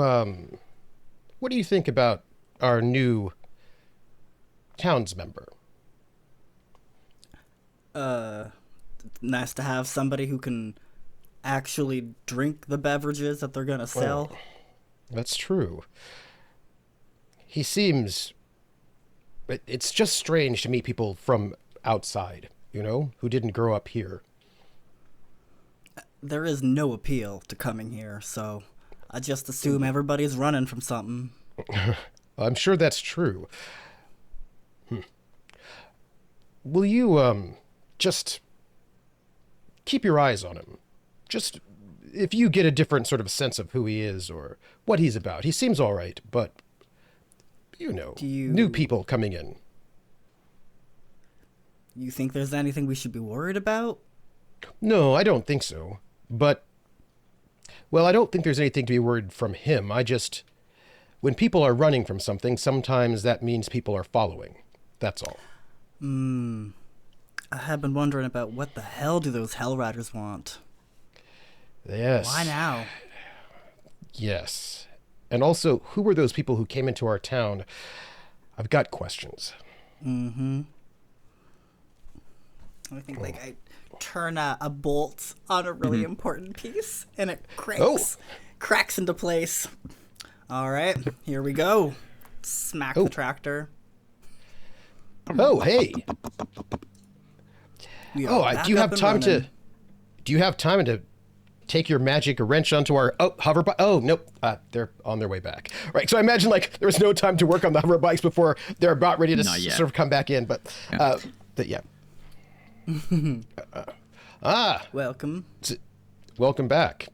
what do you think about our new towns member? Nice to have somebody who can actually drink the beverages that they're gonna sell. That's true. He seems. It's just strange to meet people from outside, you know, who didn't grow up here. There is no appeal to coming here, so I just assume everybody's running from something. I'm sure that's true. Will you, just keep your eyes on him? Just if you get a different sort of sense of who he is or what he's about. He seems all right, but, you know, new people coming in. You think there's anything we should be worried about? No, I don't think so. But, well, I don't think there's anything to be worried from him. When people are running from something, sometimes that means people are following. That's all. I have been wondering about what the hell do those Hellriders want? Yes. Why now? Yes. And also, who were those people who came into our town? I've got questions. I think like I turn a bolt on a really important piece and it cracks into place. All right, here we go. Smack the tractor. Oh, hey. We Oh, are back do you up have and time running. to? Do you have time to take your magic wrench onto our hover bike? Oh, nope. They're on their way back. Right. So I imagine like there was no time to work on the hover bikes before they're about ready to Not yet. sort of come back in. But yeah. Welcome. Welcome back,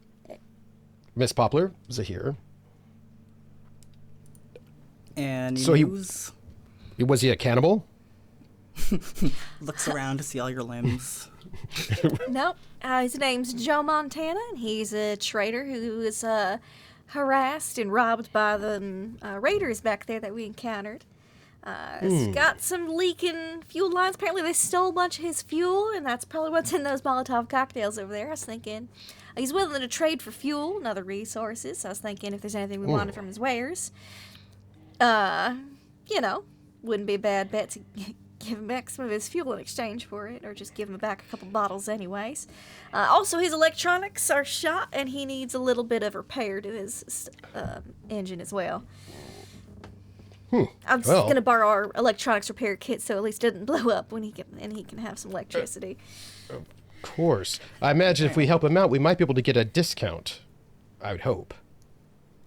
Miss Poppler, Zahir. And So he- news Was he a cannibal? looks around to see all your limbs. Nope. His name's Joe Montana, and he's a trader who was harassed and robbed by the raiders back there that we encountered. He's got some leaking fuel lines. Apparently, they stole a bunch of his fuel, and that's probably what's in those Molotov cocktails over there. I was thinking he's willing to trade for fuel and other resources. So I was thinking if there's anything we wanted from his wares, wouldn't be a bad bet to give him back some of his fuel in exchange for it, or just give him back a couple bottles anyways. Also, his electronics are shot, and he needs a little bit of repair to his engine as well. I'm just Well. gonna borrow our electronics repair kit so at least it doesn't blow up when he can have some electricity. Of course. I imagine if we help him out, we might be able to get a discount. I would hope.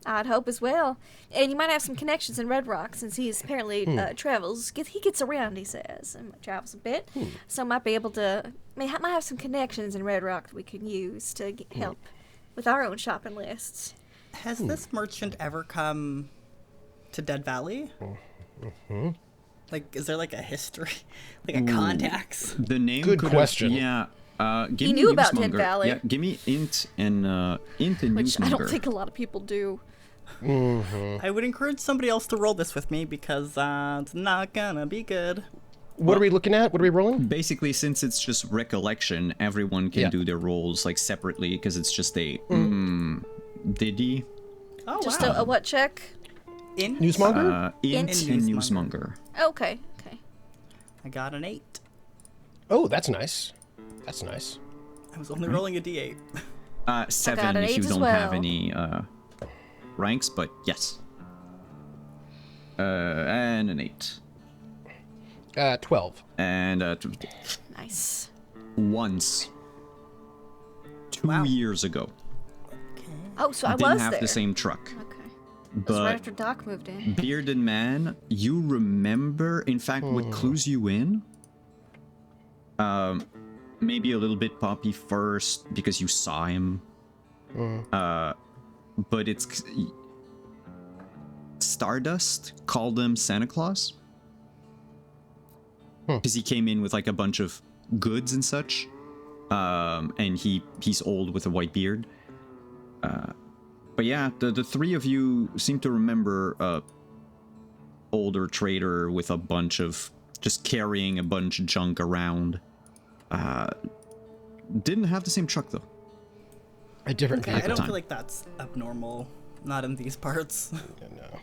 I'd hope as well. And you might have some connections in Red Rock since he's apparently travels. He gets around, he says, and travels a bit. So might be able to, might have some connections in Red Rock that we can use to help with our own shopping lists. Has this merchant ever come to Dead Valley? Like, is there like a history, like a contacts? The name. Good could've- question. Yeah. Give He me knew about Dead Newsmonger. Valley. Yeah, give me int and Which I Newsmonger. don't think a lot of people do. I would encourage somebody else to roll this with me because it's not gonna be good. What are we looking at? What are we rolling? Basically, since it's just recollection, everyone can Yeah. do their rolls like separately because it's just a Diddy, Oh Just wow! a what check? In Newsmonger? int Int. and Newsmonger. Newsmonger. Okay. I got an 8. Oh, that's nice. That's nice. I was only rolling a D8. 7 an if you 8 as don't have well. any ranks, but yes. And an 8. 12. And Nice. once 2 years ago, Oh, so I didn't was have there. the same truck. Okay. That's right But after Doc moved in. Bearded Man, you remember, in fact, what clues you in? Maybe a little bit Poppy first because you saw him. But it's Stardust called him Santa Claus because he came in with like a bunch of goods and such. And he's old with a white beard. But yeah, the three of you seem to remember a older trader with a bunch of just carrying a bunch of junk around. Didn't have the same truck though. A different I vehicle. don't time. feel like that's abnormal. Not in these parts. No.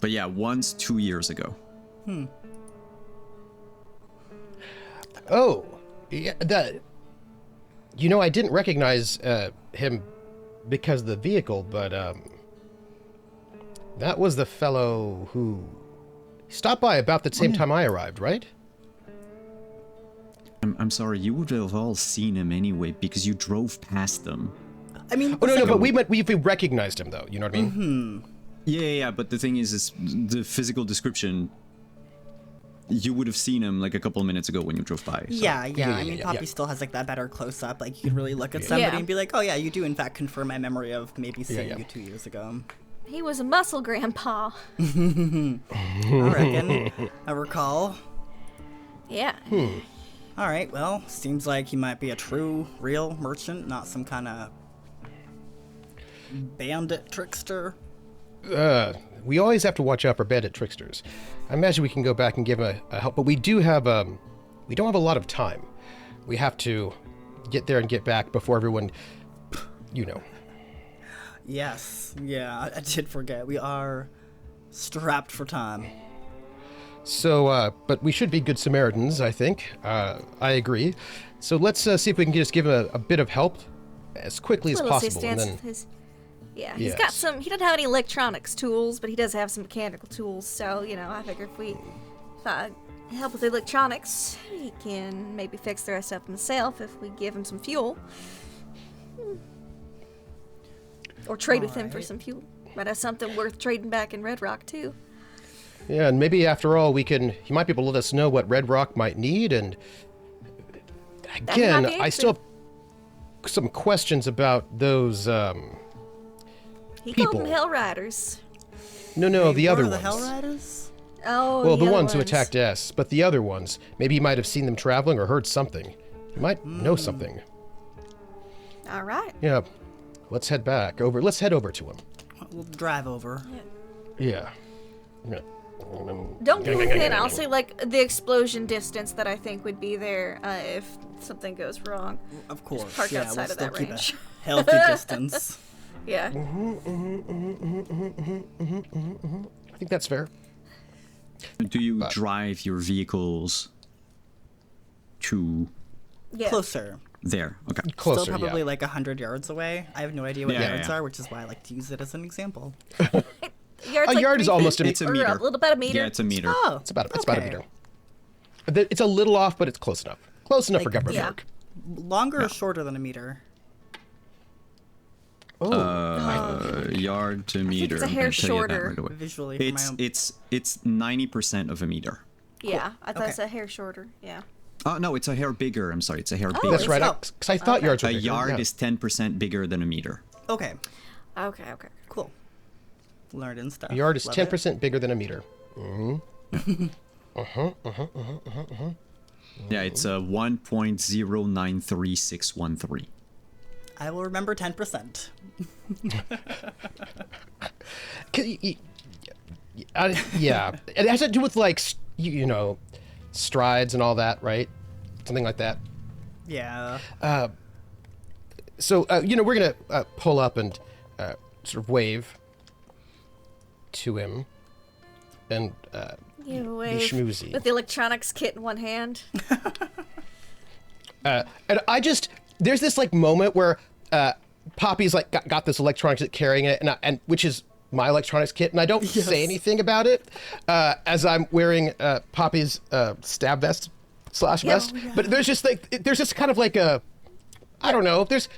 But yeah, once 2 years ago. Oh, yeah, that. You know, I didn't recognize him because of the vehicle, but that was the fellow who stopped by about the same time I arrived, right? I'm sorry, you would have all seen him anyway because you drove past them. I mean, Oh no, but we recognized him though. You know what I mean? Yeah, but the thing is the physical description. You would have seen him like a couple of minutes ago when you drove by. So. yeah. I mean, yeah, Poppy yeah. still has like that better close up. Like you could really look at somebody Yeah. and be like, "Oh yeah, you do in fact confirm my memory of maybe seeing yeah. you 2 years ago." He was a muscle grandpa. I reckon. I recall. Yeah. All right. Well, seems like he might be a true, real merchant, not some kind of bandit trickster. We always have to watch out for bandit tricksters. I imagine we can go back and give him a help, but we don't have a lot of time. We have to get there and get back before everyone, you know. Yes. Yeah, I did forget. We are strapped for time. So, but we should be good Samaritans, I think. I agree. So let's see if we can just give him a bit of help as quickly as Little possible. And assistance then, with his. Yeah, he's got Yes. some. He doesn't have any electronics tools, but he does have some mechanical tools. So I figure if I help with the electronics. He can maybe fix the rest of them himself if we give him some fuel. Or trade with him for some fuel. Might have something worth trading back in Red Rock, too. Yeah, and maybe after all, he might be able to let us know what Red Rock might need, and again, might be I still have some questions about those, He people. called them Hellriders. No, the other the ones. Hellriders? Oh, Well, the other ones who attacked us, but the other ones, maybe he might have seen them traveling or heard something. He might know something. All right. Yeah, let's head over to him. We'll drive over. Yeah. Don't go within. I'll say, like, the explosion distance that I think would be there if something goes wrong. Of course. park yeah, outside we'll of that still keep range. a healthy distance. Yeah. I think that's fair. Do you drive your vehicles to Yeah. Closer. there? Okay. Closer, Still probably yeah. like 100 yards away. I have no idea what Yeah, yards yeah. are, which is why I like to use it as an example. Yard's A like yard is 3 almost feet, It's a or meter. a little bit of meter. Yeah, it's a meter. Oh, It's about a okay. meter. It's a little off, but it's close enough. Close enough for government yeah. work. Longer or shorter than a meter? Yard to meter. it's a I'm hair gonna tell you that shorter. right away. Visually, for my It's own. it's 90% of a meter. Yeah, I thought Okay. it's a hair shorter. Yeah. Oh no, it's a hair bigger. I'm sorry, it's a hair bigger. That's right. Oh. Because I thought yards were A bigger, yard yeah. is 10% bigger than a meter. Okay, Okay. cool. Learned and stuff. A yard is Love 10% bigger than a meter. Yeah, it's a 1.093613. it. I will remember 10%. Yeah. It has to do with, like, strides and all that, right? Something like that. Yeah. So, we're going to pull up and sort of wave to him and You be wave schmoozy. with the electronics kit in one hand. And there's this, like, moment where Poppy's, like, got this electronics kit carrying it, and which is my electronics kit, and I don't say anything about it as I'm wearing Poppy's stab vest / vest. Yeah. But there's just kind of like a, I don't know. There's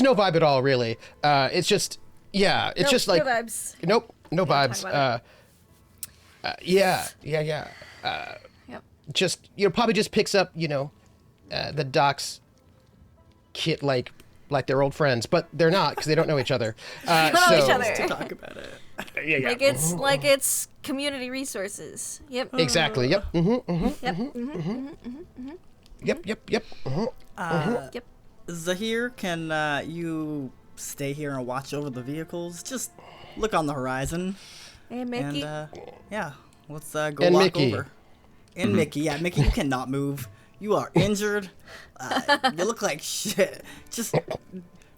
no vibe at all, really. It's just, yeah. It's Nope, just like no vibes. Nope, no Talk vibes. about Yeah. Yep. Just Poppy just picks up the Doc's kit like they're old friends, but they're not because they don't know each other. Don't know each other. To talk about it. Yeah. Like it's community resources. Yep. Exactly. Yep. Yep. Yep. Yep. Zahir, can you stay here and watch over the vehicles? Just look on the horizon. Hey, Mickey. And, yeah, let's go And walk Mickey. over. And Mickey, yeah, Mickey, you cannot move. You are injured. You look like shit. Just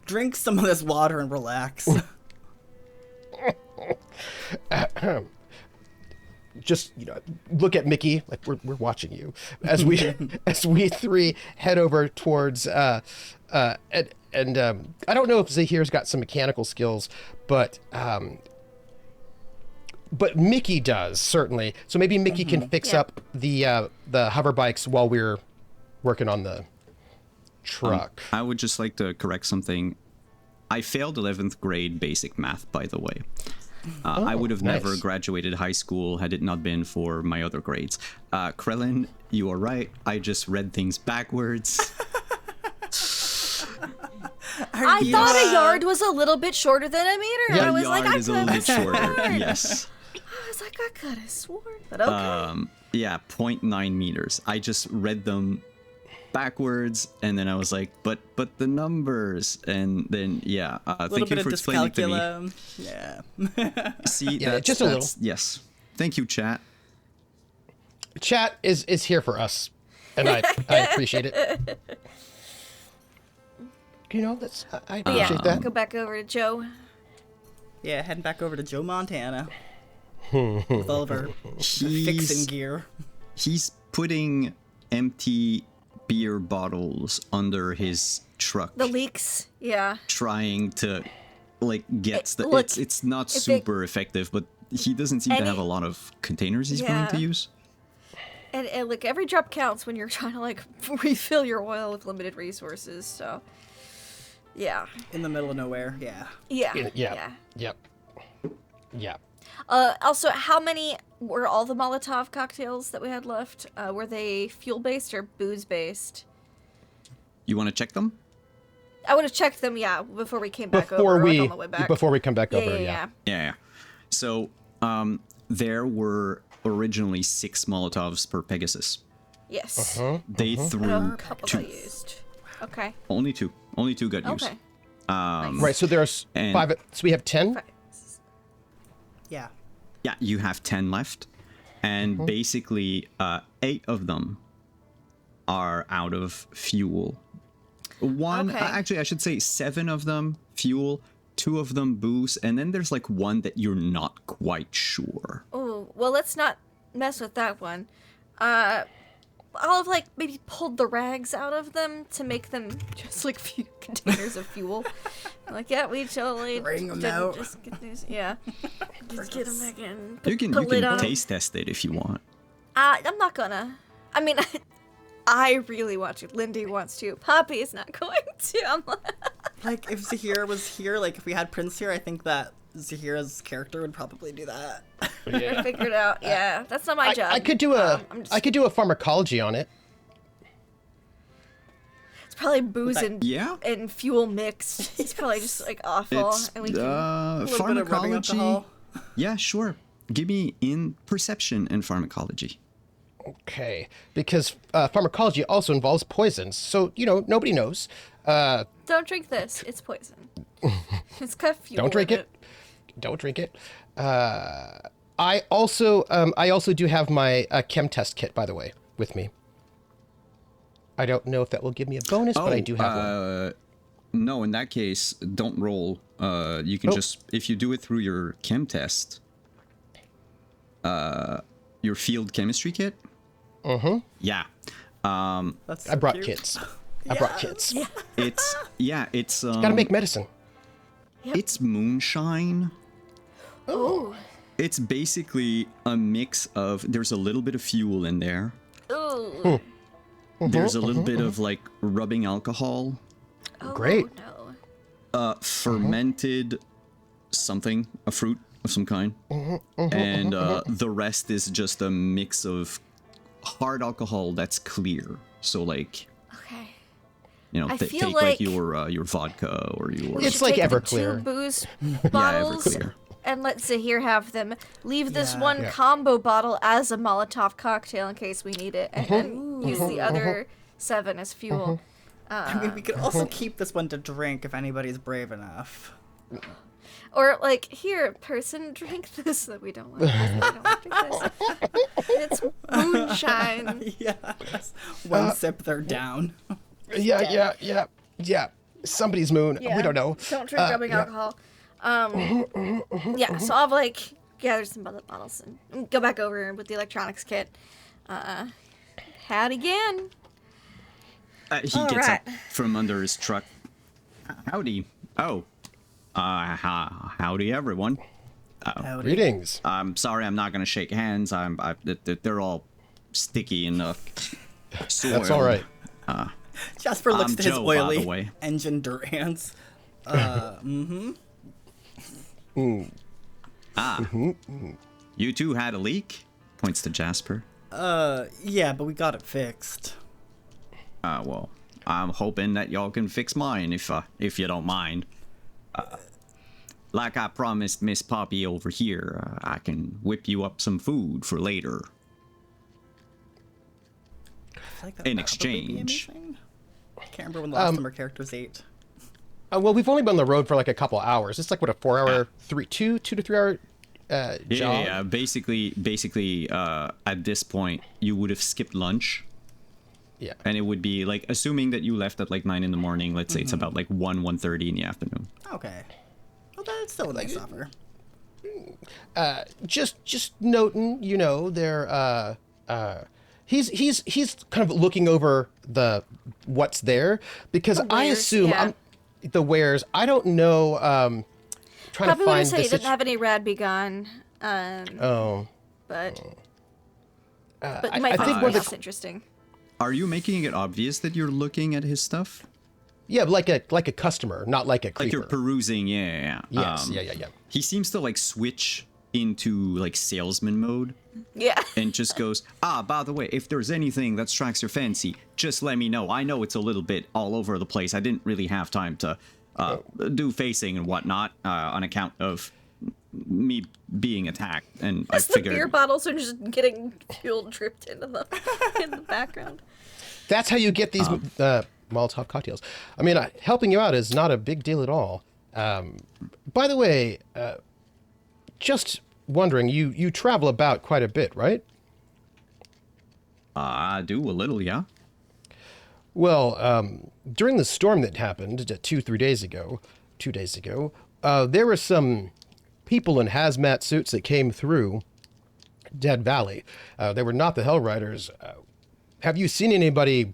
drink some of this water and relax. Just look at Mickey like we're watching you as we as we three head over towards and I don't know if Zahir's got some mechanical skills, but Mickey does certainly. So maybe Mickey can fix Yeah. up the hover bikes while we're working on the truck. I would just like to correct something. I failed 11th grade basic math, by the way. I would have never nice. graduated high school had it not been for my other grades. Krellin, you are right. I just read things backwards. I thought a yard was a little bit shorter than a meter. Yeah, I was Yard like, is a little bit shorter. Yes. I was like, I could have sworn, but okay. Yeah, 0.9 meters. I just read them backwards, and then I was like, but the numbers, and then yeah. A little Thank bit you of for explaining to me. dyscalculum. Yeah. See, Yeah, that's, just a little. that's- Yes. Thank you, chat. Chat is here for us, and I appreciate it. That's I appreciate that. Go back over to Joe. Yeah, heading back over to Joe Montana. With all of our fixing gear. He's putting empty beer bottles under his truck, The leaks. Yeah. trying to get the. Look, it's not if super effective, but he doesn't seem to have a lot of containers he's willing to Yeah. use. And like every drop counts when you're trying to like refill your oil with limited resources. So, yeah. In the middle of nowhere, yeah. Yep. Also, how many were all the Molotov cocktails that we had left? Were they fuel-based or booze-based? You want to check them? I would have checked them, yeah, before we came back over. Like on the way back. Before we come back over, Yeah. Yeah. So, there were originally 6 Molotovs per Pegasus. Yes. They threw A couple 2. got used. Okay. Only 2. Only 2 got used. Okay. Right, so there's And- 5. So we have 10? Yeah. Yeah, you have 10 left. And basically, 8 of them are out of fuel. Okay. Actually, I should say 7 of them fuel, 2 of them booze, and then there's like 1 that you're not quite sure. Oh, well, let's not mess with that one. I'll have, like, maybe pulled the rags out of them to make them just, like, few containers of fuel. Like, yeah, we totally Bring 'em didn't out. just get these, yeah. Just get them back in. You can put lid on 'em. taste test it if you want. I'm not gonna. I mean, I really want to. Lindy wants to. Poppy is not going to. I'm Like, if Zahir was here, like, if we had Prince here, I think that Zahira's character would probably do that. I figured out. Yeah, that's not my job. I could do a I'm just- I could do a pharmacology on it. It's probably booze and Yeah. and fuel mixed. It's probably just like awful. It's and we can, A little bit of rubbing pharmacology. alcohol. Yeah, sure. Give me in perception and pharmacology. Okay, because pharmacology also involves poisons, so nobody knows. don't drink this. It's poison. It's got fuel. Don't drink in it. Don't drink it. I also do have my chem test kit, by the way, with me. I don't know if that will give me a bonus, but I do have one. No, in that case, don't roll. You can just, if you do it through your chem test, your field chemistry kit. Yeah. That's so I brought cute. kits. I brought kits. It's Gotta make medicine. it's moonshine. Ooh. It's basically a mix of, there's a little bit of fuel in there. Ooh. There's a little bit of like rubbing alcohol, Oh, Great. No. fermented something, a fruit of some kind, and the rest is just a mix of hard alcohol that's clear. So like, Okay. I feel take like- your vodka or your We It's should like take the Everclear. 2 booze bottles Everclear. and let Zahir have them. Leave this Yeah. one Yeah. combo bottle as a Molotov cocktail in case we need it, and then use the other 7 as fuel. I mean, we could also keep this one to drink if anybody's brave enough. Or like, here, person, drink this. So that we don't want this. We don't want to drink this. It's moonshine. Yes. One sip, they're down. Yeah. Somebody's moon. Yeah. We don't know. Don't drink rubbing alcohol. Yeah, so I'll like gather some other bottles and go back over with the electronics kit. Had again. He gets up from under his truck. Howdy. Oh. Howdy, everyone. Howdy. Greetings. I'm sorry, I'm not gonna shake hands. They're all sticky and soiled. That's all right. Jasper looks I'm to his Joe, by the oily way. engine Durans. You two had a leak? Points to Jasper. Yeah, but we got it fixed. Well, I'm hoping that y'all can fix mine if you don't mind. Like I promised Miss Poppy over here, I can whip you up some food for later. I feel like that In would probably be exchange. amazing. I can't remember when the last time our characters ate. Well, we've only been on the road for like a couple hours. It's like what, a 4-hour, 2 to 3 hour job. Yeah. Basically, at this point, you would have skipped lunch. Yeah. And it would be like, assuming that you left at like 9 in the morning, let's say it's about like 1:30 in the afternoon. Okay. Well, that's still a nice offer. Just noting, they're he's kind of looking over what's there because The I wares, assume yeah. the wares. I don't know. Trying Probably to would find have said he this. didn't have any rad be gone. Oh, But But you might I find think something one of else the interesting. Are you making it obvious that you're looking at his stuff? yeah, like a customer, not like a creeper. Like you're perusing, yeah. Yes, yeah. He seems to like switch into like salesman mode Yeah. and just goes, by the way, if there's anything that strikes your fancy, just let me know. I know it's a little bit all over the place. I didn't really have time to do facing and whatnot on account of me being attacked, and I The figured beer bottles are just getting fuel dripped into the in the background. That's how you get these Molotov cocktails. I mean, helping you out is not a big deal at all. By the way, just wondering, you travel about quite a bit, right? I do a little, yeah. Well, during the storm that happened 2 days ago, there were some people in hazmat suits that came through Dead Valley. They were not the Hellriders. Have you seen anybody,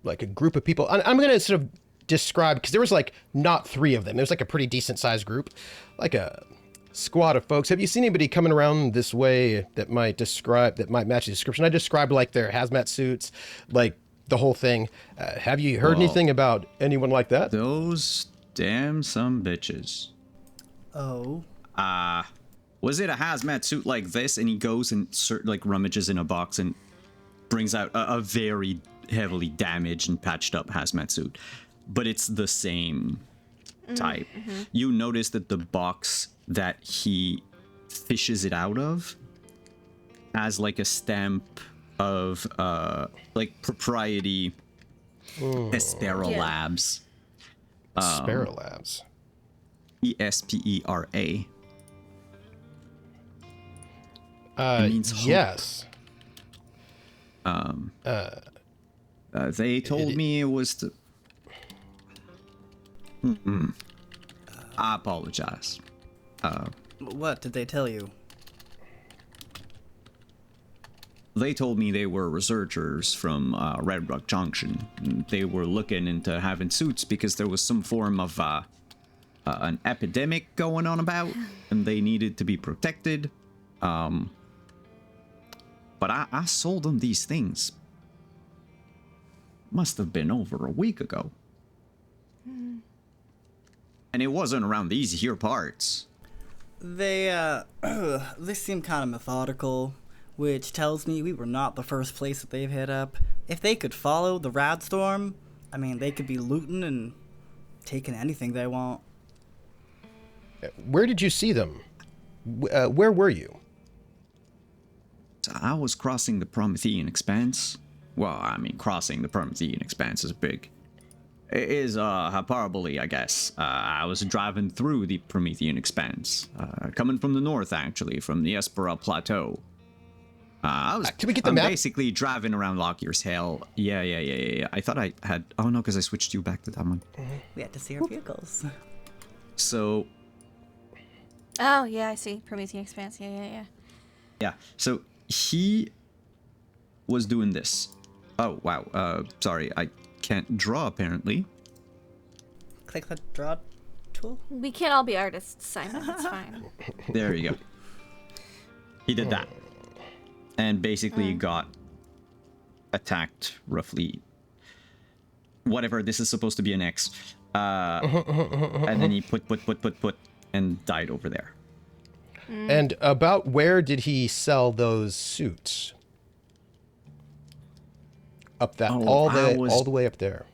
like a group of people? I'm going to sort of describe, because there was like not 3 of them. It was like a pretty decent sized group, like a squad of folks. Have you seen anybody coming around this way that might match the description? I described like their hazmat suits, like the whole thing. Have you heard anything about anyone like that? Those damn some bitches. Oh. Was it a hazmat suit like this? And he goes and like rummages in a box and brings out a very heavily damaged and patched up hazmat suit. But it's the same type. Mm-hmm. You notice that the box that he fishes it out of has like a stamp of like propriety Espera Labs. Espera Labs. ESPERA. It means hope. Yes. They told me it was to... I apologize. What did they tell you? They told me they were researchers from Red Rock Junction. And they were looking into having suits because there was some form of an epidemic going on about, and they needed to be protected. But I sold them these things. Must have been over a week ago. And it wasn't around these here parts. They seem kind of methodical, which tells me we were not the first place that they've hit up. If they could follow the rad storm, I mean, they could be looting and taking anything they want. Where did you see them? Where were you? I was crossing the Promethean Expanse. Well, I mean, crossing the Promethean Expanse is big. It is hyperbole, I guess. I was driving through the Promethean Expanse, coming from the north, actually, from the Espera Plateau. Can we get the map? Basically driving around Lockyer's Hill. Yeah. I thought I had... Oh, no, because I switched you back to that one. We had to see our vehicles. So... Oh, yeah, I see. Promethean Expanse. Yeah. Yeah, so he was doing this. Oh, wow. Sorry, I can't draw, apparently. Click the draw tool. We can't all be artists, Simon. It's fine. There you go. He did that. And basically got attacked roughly. Whatever, this is supposed to be an X. And then he put, and died over there. And about where did he sell those suits? Up that, all the way up there.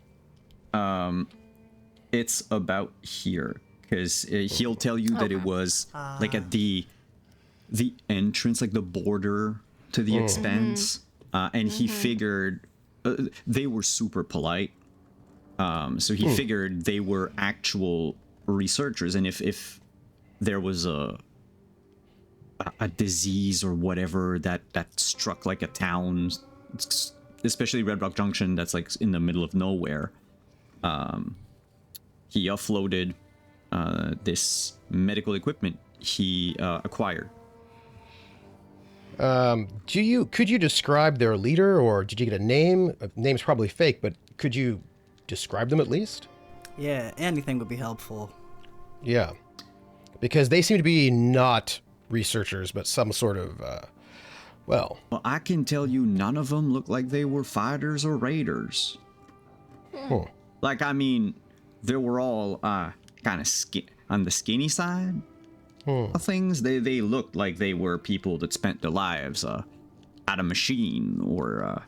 It's about here, because he'll tell you that it was like at the entrance, like the border to the expanse, and he figured they were super polite, so he figured they were actual researchers, and if there was a disease or whatever that struck like a town, especially Red Rock Junction, that's like in the middle of nowhere, he offloaded this medical equipment he acquired. Could you describe their leader, or did you get a name? A name's probably fake, but could you describe them at least? Yeah, anything would be helpful. Well, I can tell you none of them look like they were fighters or raiders. Like, I mean, they were all kind of on the skinny side of things. They looked like they were people that spent their lives at a machine or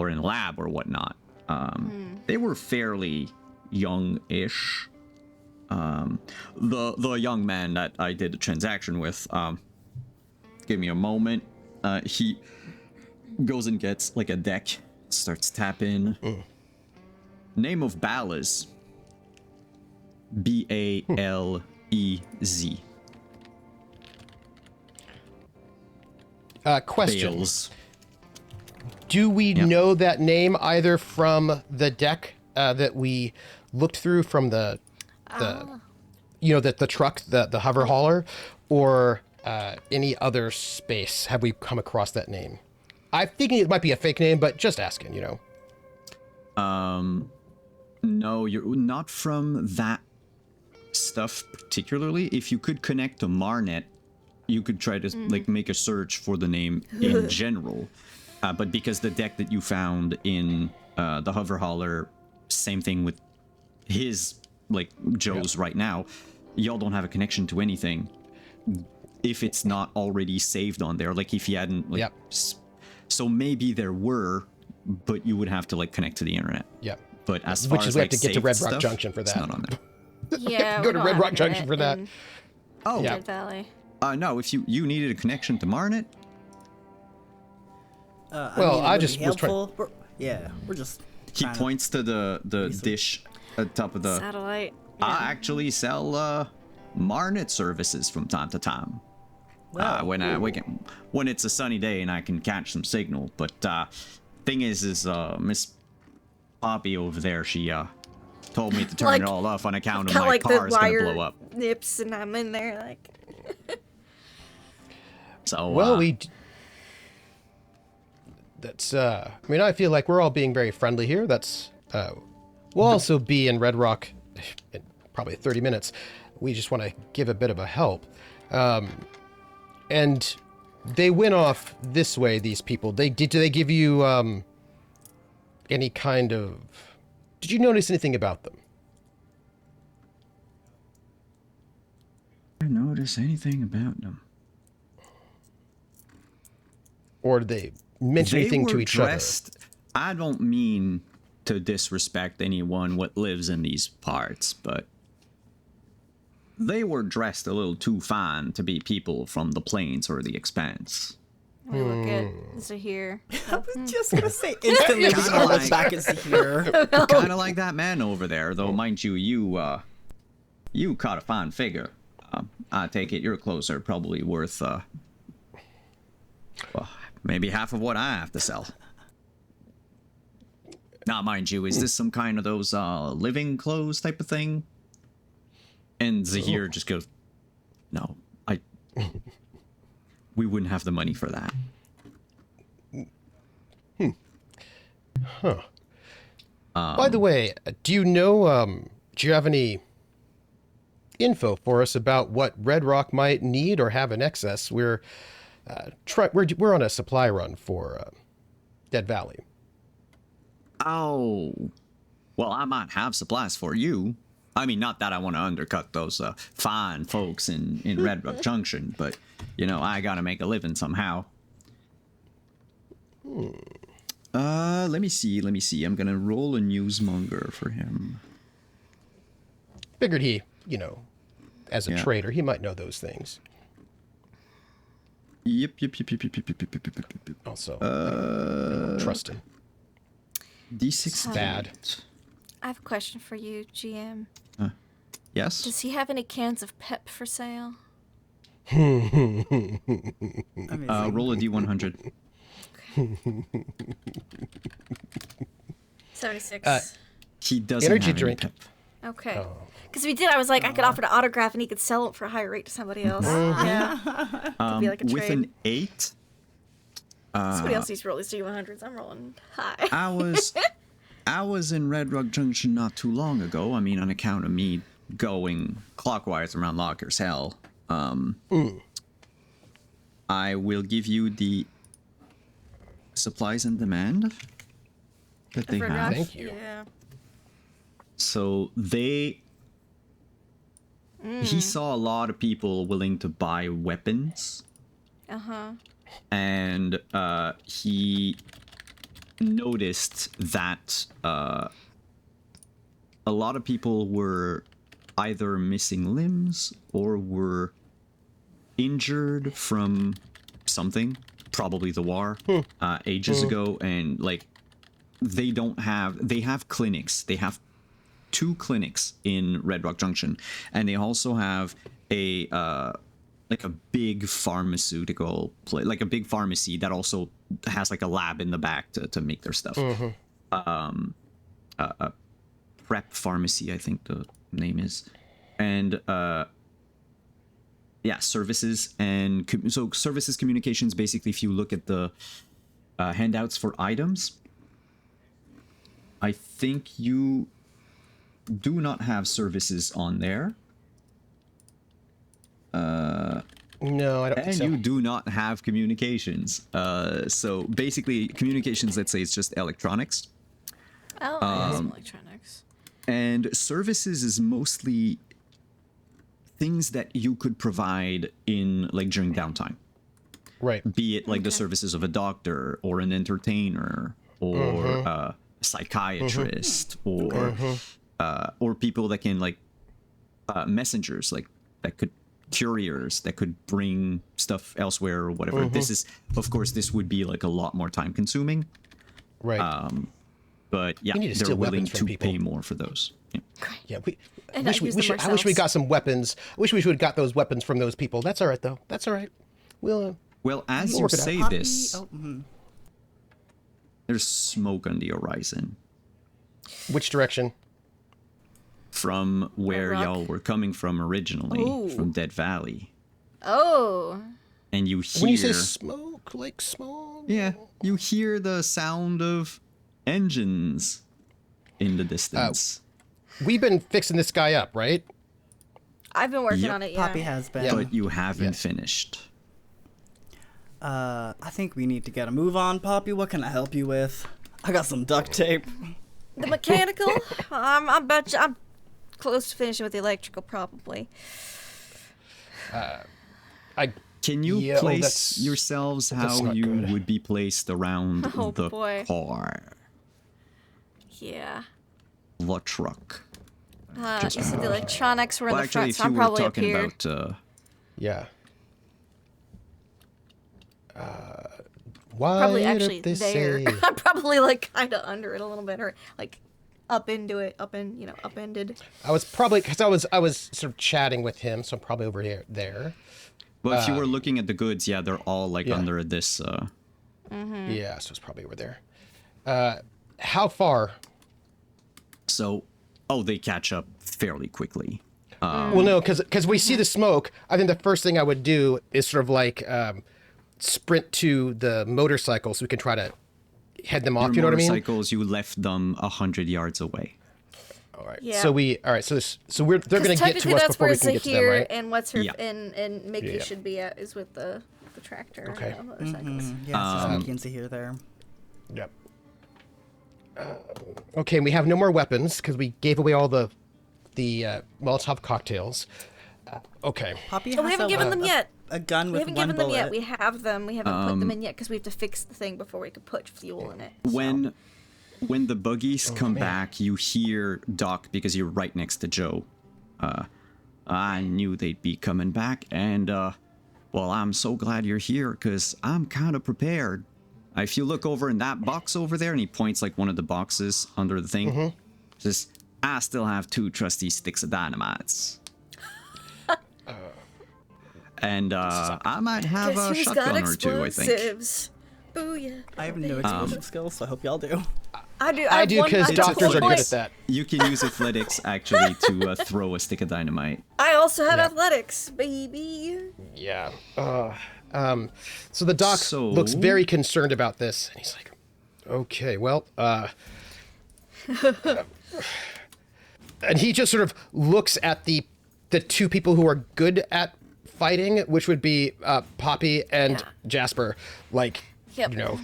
in a lab or whatnot. They were fairly young-ish. The young man that I did the transaction with, give me a moment. He goes and gets like a deck, starts tapping. Name of Balez. B-A-L-E-Z. Question. Bales. Do we know that name either from the deck that we looked through from the truck, the hover hauler, or any other space? Have we come across that name? I'm thinking it might be a fake name, but just asking, No, you're not from that stuff particularly. If you could connect to Marnet, you could try to like make a search for the name in general. But because the deck that you found in the hover hauler, same thing with his, like Joe's right now, y'all don't have a connection to anything. If it's not already saved on there, like if you hadn't, like, so maybe there were, but you would have to like connect to the internet. Yep. But as far as we like have to get to Red Rock stuff, Junction for it's that. not on there. Yeah, Go to Red Rock Junction for that. Oh, Yeah. Dead Valley. No, if you needed a connection to Marnet, Well, I just was trying- We're just. he trying to- points to the dish at the top of the. Satellite. I actually sell Marnet services from time to time. When it's a sunny day and I can catch some signal. But thing is Miss Poppy over there, she told me to turn Like- it all off on account of Kind of my like the car's gonna wire blow up. nips, and I'm in there like. So Well, that's I mean, I feel like we're all being very friendly here. That's we'll also be in Red Rock in probably 30 minutes. We just want to give a bit of a help. And they went off this way, these people. Do they give you any kind of, did you notice anything about them? I didn't notice anything about them. Or did they mention anything to each other? I don't mean to disrespect anyone what lives in these parts, but they were dressed a little too fine to be people from the plains or the expanse. We look at Zahir. I was just gonna say instantly we Kinda are like- back at here. Kind of like that man over there, though, mind you, you caught a fine figure. I take it your clothes are probably worth, well, maybe half of what I have to sell. Now, mind you, is this some kind of those living clothes type of thing? And Zahir just goes, no, we wouldn't have the money for that. By the way, do you have any info for us about what Red Rock might need or have in excess? We're on a supply run for Dead Valley. Oh, well, I might have supplies for you. I mean, not that I want to undercut those fine folks in Red Rock Junction, but, you know, I gotta make a living somehow. Let me see. I'm gonna roll a newsmonger for him. Figured he, as a Yeah. trader, he might know those things. Yep. Also, I don't trust him. D6 Bad. I have a question for you, GM. Yes? Does he have any cans of Pep for sale? Amazing. Roll a D100. 76. He doesn't Energy have drink. any pep. Okay. Because if he did, I was like, I could offer to autograph and he could sell it for a higher rate to somebody else. Yeah. Could be like a With trade. an 8, Somebody else needs to roll these D100s. I'm rolling high. I was in Red Rock Junction not too long ago. I mean, on account of me going clockwise around Locker's Hell. I will give you the supplies and demand that they For have. Josh? Thank you. Yeah. So he saw a lot of people willing to buy weapons, and he noticed that a lot of people were either missing limbs or were injured from something, probably the war, ages ago, and like they have clinics. They have 2 clinics in Red Rock Junction, and they also have a like a big pharmaceutical like a big pharmacy that also has like a lab in the back to make their stuff. A prep pharmacy, I think the name is, and yeah, services and so services communications. Basically, if you look at the handouts for items, I think you do not have services on there. No, I don't think And so. you do not have communications. So basically, communications, let's say, it's just electronics. Oh, I have some electronics. And services is mostly things that you could provide in, like, during downtime. Right. Be it, like, the services of a doctor or an entertainer or a psychiatrist or people that can, like, messengers, like, that could couriers that could bring stuff elsewhere or whatever. This is, of course, this would be like a lot more time consuming. Right. But yeah, We need to they're steal willing weapons to from people. pay more for those. Yeah. Yeah, And I not use them I wish we ourselves. got some weapons. I wish we would have got those weapons from those people. That's all right, though. That's all right. We'll. Well, as We'll you work it out. say Poppy- this, oh, there's smoke on the horizon Which direction? from where rock? y'all were coming from originally, Ooh. from Dead Valley. Oh. And you hear... When you say smoke, like smoke. Yeah, you hear the sound of engines in the distance. We've been fixing this guy up, right? I've been working Yep. on it, yeah. Poppy has been. Yeah. But you haven't finished. I think we need to get a move on, Poppy. What can I help you with? I got some duct tape. The mechanical, I bet you I'm close to finishing with the electrical, probably. Can you Yeah, oh, place that's- yourselves that's how not you good. would be placed around Oh, the boy. car, Yeah. the truck? You said the electronics were in Well, the actually, front, if so you I'm were probably up talking here. about, Yeah. Why Probably did actually they there. say- I'm probably like kind of under it a little bit, or like up into it, upended. I was probably because I was sort of chatting with him, so I'm probably over here there. well, if you were looking at the goods, yeah, they're all like yeah. under this. Yeah, so it's probably over there. How far? So, they catch up fairly quickly. Well, no, because we see the smoke. I think the first thing I would do is sort of like sprint to the motorcycle so we can try to head them off. Your You know what I mean? motorcycles, you left them 100 yards away. All right. Yeah. So they're going to get Technically, to us that's before where we can get to them, Zahir right? and what's her Yeah. and Mickey Yeah. should be at is with the tractor. Okay. And the motorcycles. Yeah, so Mickey and Zahir there. Yep. Okay, and we have no more weapons because we gave away all the Molotov cocktails. Okay. Poppy Oh, we has haven't given them yet. a gun We with haven't one given them bullet. yet. We have them. We haven't put them in yet because we have to fix the thing before we could put fuel in it. so. When the buggies come man. back, you hear Doc, because you're right next to Joe. I knew they'd be coming back, and well, I'm so glad you're here because I'm kind of prepared. If you look over in that box over there, and he points like one of the boxes under the thing, says, "I still have 2 trusty sticks of dynamites." And I might have Guess a who's got shotgun or 2, I think. explosives? Booyah. I have no explosive skills, so I hope y'all do. I do. I do because doctors are good at that. that. You can use athletics actually to throw a stick of dynamite. I also have athletics, baby. Yeah. So the doc So- looks very concerned about this, and he's like, "Okay, well, and he just sort of looks at the 2 people who are good at fighting, which would be Poppy and Yeah. Jasper. Like, Yep. you know,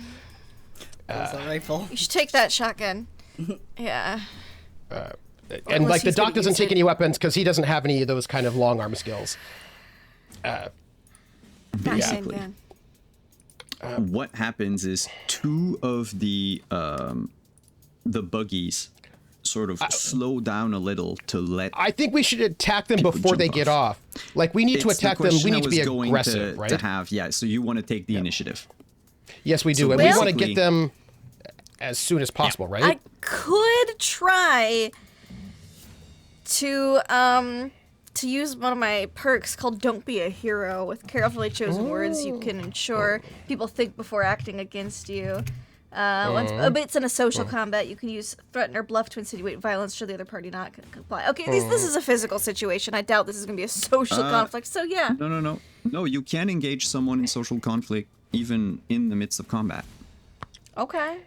There's a rifle. You should take that shotgun. Yeah. And Unless like the he's gonna doc doesn't use take it. any weapons because he doesn't have any of those kind of long arm skills. Basically, Gun. what happens is two of the buggies sort of slow down a little to let. I think we should attack them People before they jump get off. off. Like we need to It's the attack them. We question I need to was be going aggressive, to right? have, yeah. So you want to take the initiative. Yes, we do, So and we want to basically- get them as soon as possible, right? I could try to use one of my perks called Don't Be a Hero. With carefully chosen words, you can ensure people think before acting against you. But it's in a social combat. You can use threaten or bluff to insinuate violence should the other party not comply. Okay, this is a physical situation. I doubt this is going to be a social conflict. So yeah. No, you can engage someone in social conflict even in the midst of combat. Okay.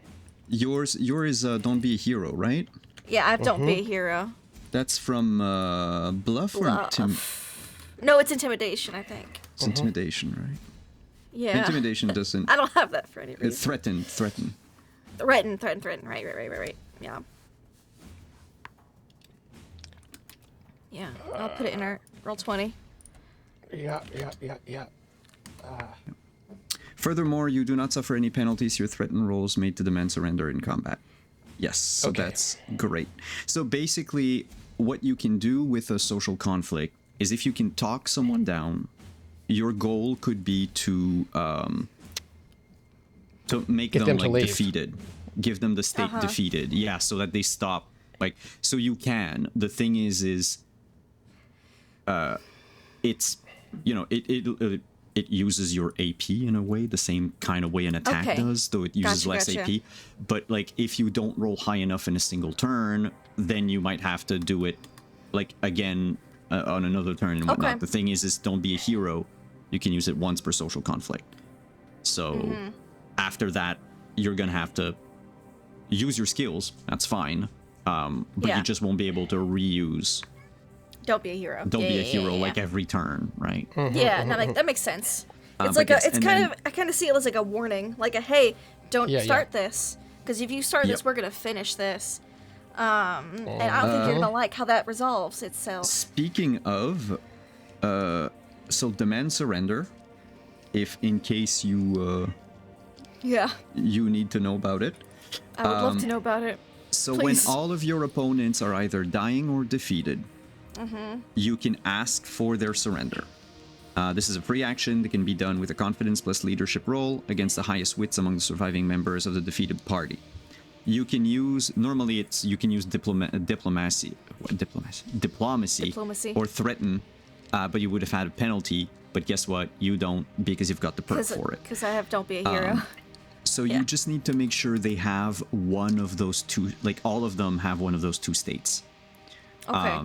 Yours is Don't Be a Hero, right? Yeah, I Don't Be a Hero. That's from Bluff or No, it's Intimidation, I think. It's Intimidation, right? Yeah. Intimidation doesn't. I don't have that for any reason. Threaten. Threaten. Right. Yeah. Yeah, I'll put it in our roll 20. Yeah. Furthermore, you do not suffer any penalties to your threatened rolls made to demand surrender in combat. Yes, so Okay. that's great. So basically, what you can do with a social conflict is if you can talk someone down, your goal could be to make them them to like leave. defeated, give them the state defeated. Yeah, so that they stop. Like, so you can. The thing is it's it uses your AP in a way, the same kind of way an attack Okay. does, though it uses less Gotcha. AP. But like, if you don't roll high enough in a single turn, then you might have to do it like again on another turn and whatnot. Okay. The thing is Don't Be a Hero. You can use it once per social conflict. So after that, you're gonna have to use your skills. That's fine, but Yeah. you just won't be able to reuse Don't be a hero. Don't Be a Hero yeah. like every turn, right? Yeah, no, that makes sense. It's but like yes, it's and kind then- of I kind of see it as like a warning, like a hey, don't Yeah, start this, because if you start this, Yep. we're gonna finish this. And I don't think you're gonna like how that resolves itself. Speaking of, so demand surrender, if in case you Yeah, you need to know about it. I would love to know about it. So Please. when all of your opponents are either dying or defeated, you can ask for their surrender. This is a free action that can be done with a confidence plus leadership roll against the highest wits among the surviving members of the defeated party. You can use diplomacy or threaten, but you would have had a penalty. But guess what? You don't, because you've got the perk for it. Because I have Don't Be a Hero. So Yeah. you just need to make sure they have one of those two, like all of them have one of those two states. Okay.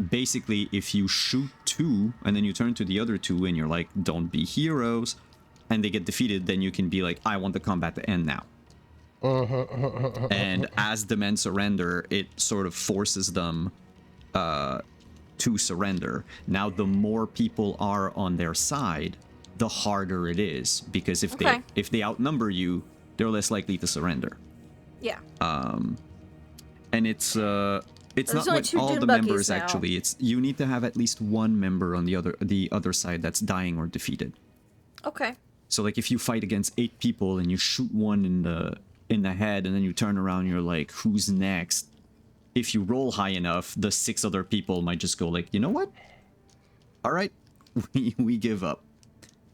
Basically, if you shoot two and then you turn to the other two and you're like, don't be heroes, and they get defeated, then you can be like, I want the combat to end now. And as the men surrender, it sort of forces them to surrender. Now, the more people are on their side, the harder it is, because if Okay. they outnumber you, they're less likely to surrender. Yeah. And it's not only with two all the Dune buggies members now. actually. It's you need to have at least one member on the other side that's dying or defeated. Okay. So like if you fight against 8 people and you shoot one in the head and then you turn around and you're like, who's next? If you roll high enough, the 6 other people might just go like, you know what? All right, we give up.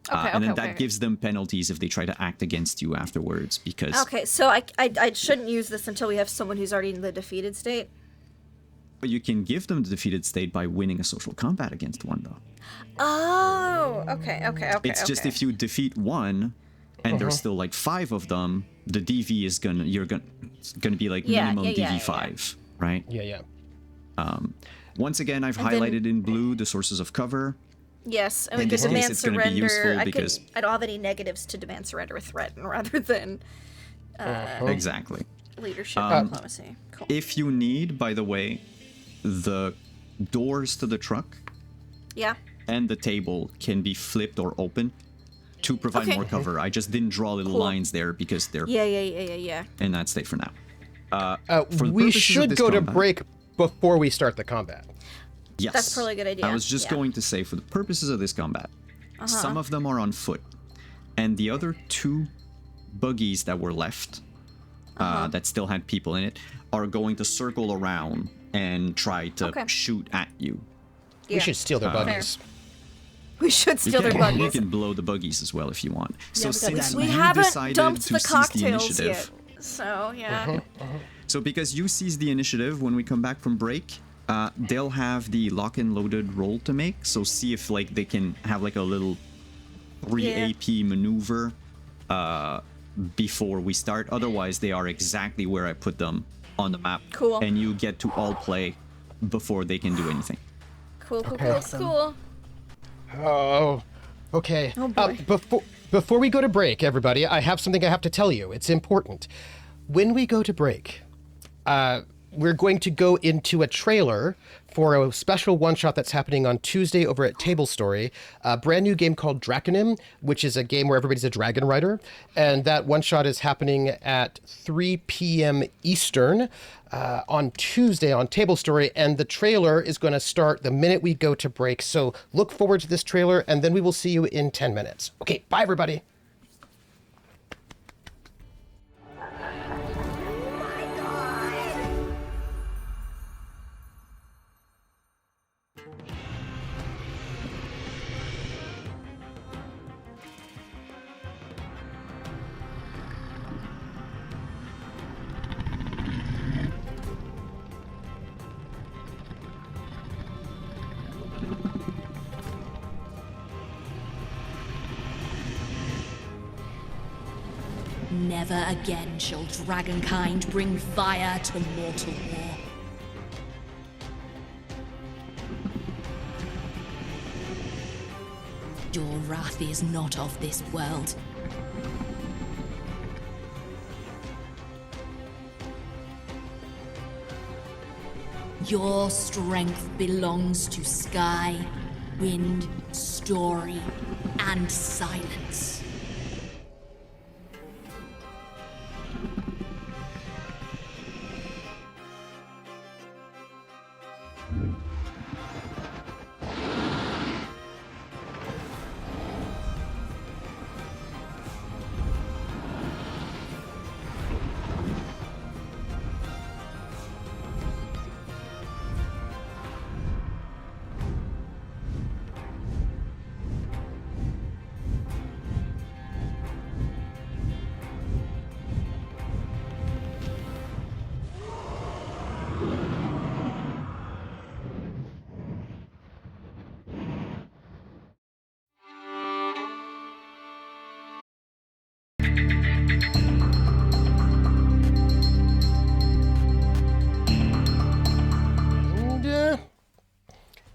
And then that gives them penalties if they try to act against you afterwards, because Okay, so I shouldn't use this until we have someone who's already in the defeated state. but you can give them the defeated state by winning a social combat against one, though. Oh, okay. It's just if you defeat one, and there's still like 5 of them, the DV is it's gonna be like Yeah, minimum yeah, DV5, right? Yeah. Once again, I've And then- highlighted in blue the sources of cover. Yes, and we In could this case, demand it's gonna be surrender. useful because- I don't have any negatives to demand surrender or threaten rather than Exactly. leadership and diplomacy. Cool. If you need, by the way, the doors to the truck Yeah. and the table can be flipped or open to provide more cover. I just didn't draw little lines there because they're... Yeah. And that's it for now. We should go to break before we start the combat. Yes. That's probably a good idea. I was just going to say, for the purposes of this combat, some of them are on foot. And the other 2 buggies that were left, that still had people in it, are going to circle around and try to shoot at you. We should steal their buggies. We should steal their You buggies. can blow the buggies as well if you want. So since We you haven't decided dumped to the seize cocktails the yet. initiative, So, yeah. so because you seize the initiative, when we come back from break, they'll have the lock and loaded roll to make. So see if like they can have like a little 3 AP maneuver before we start. Otherwise, they are exactly where I put them on the map. Cool. And you get to all play before they can do anything. Cool. Oh, okay. Oh, boy. Before we go to break, everybody, I have something I have to tell you. It's important. When we go to break, we're going to go into a trailer for a special one-shot that's happening on Tuesday over at Table Story, a brand new game called Draconim, which is a game where everybody's a dragon rider. And that one-shot is happening at 3 p.m. Eastern on Tuesday on Table Story. And the trailer is going to start the minute we go to break. So look forward to this trailer, and then we will see you in 10 minutes. Okay, bye, everybody. Never again shall dragonkind bring fire to mortal war. Your wrath is not of this world. Your strength belongs to sky, wind, story, and silence.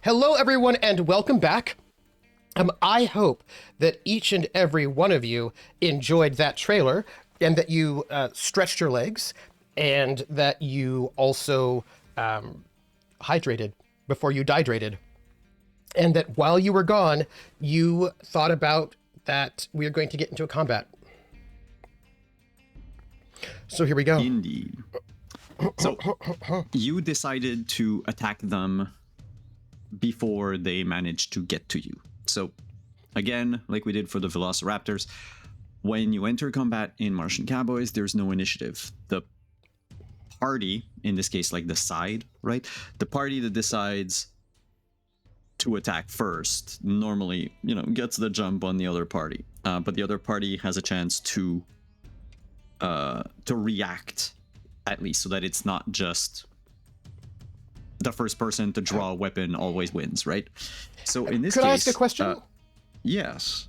Hello, everyone, and welcome back. I hope that each and every one of you enjoyed that trailer and that you stretched your legs and that you also hydrated before you dehydrated. And that while you were gone, you thought about that we are going to get into a combat. So here we go. Indeed. So you decided to attack them before they managed to get to you. So again, like we did for the Velociraptors, when you enter combat in Martian Cowboys, there's no initiative. The party, in this case, like the side, right? The party that decides to attack first normally, gets the jump on the other party. But the other party has a chance to react, at least, so that it's not just the first person to draw a weapon always wins, right? So in this case... Could I ask a question? Yes.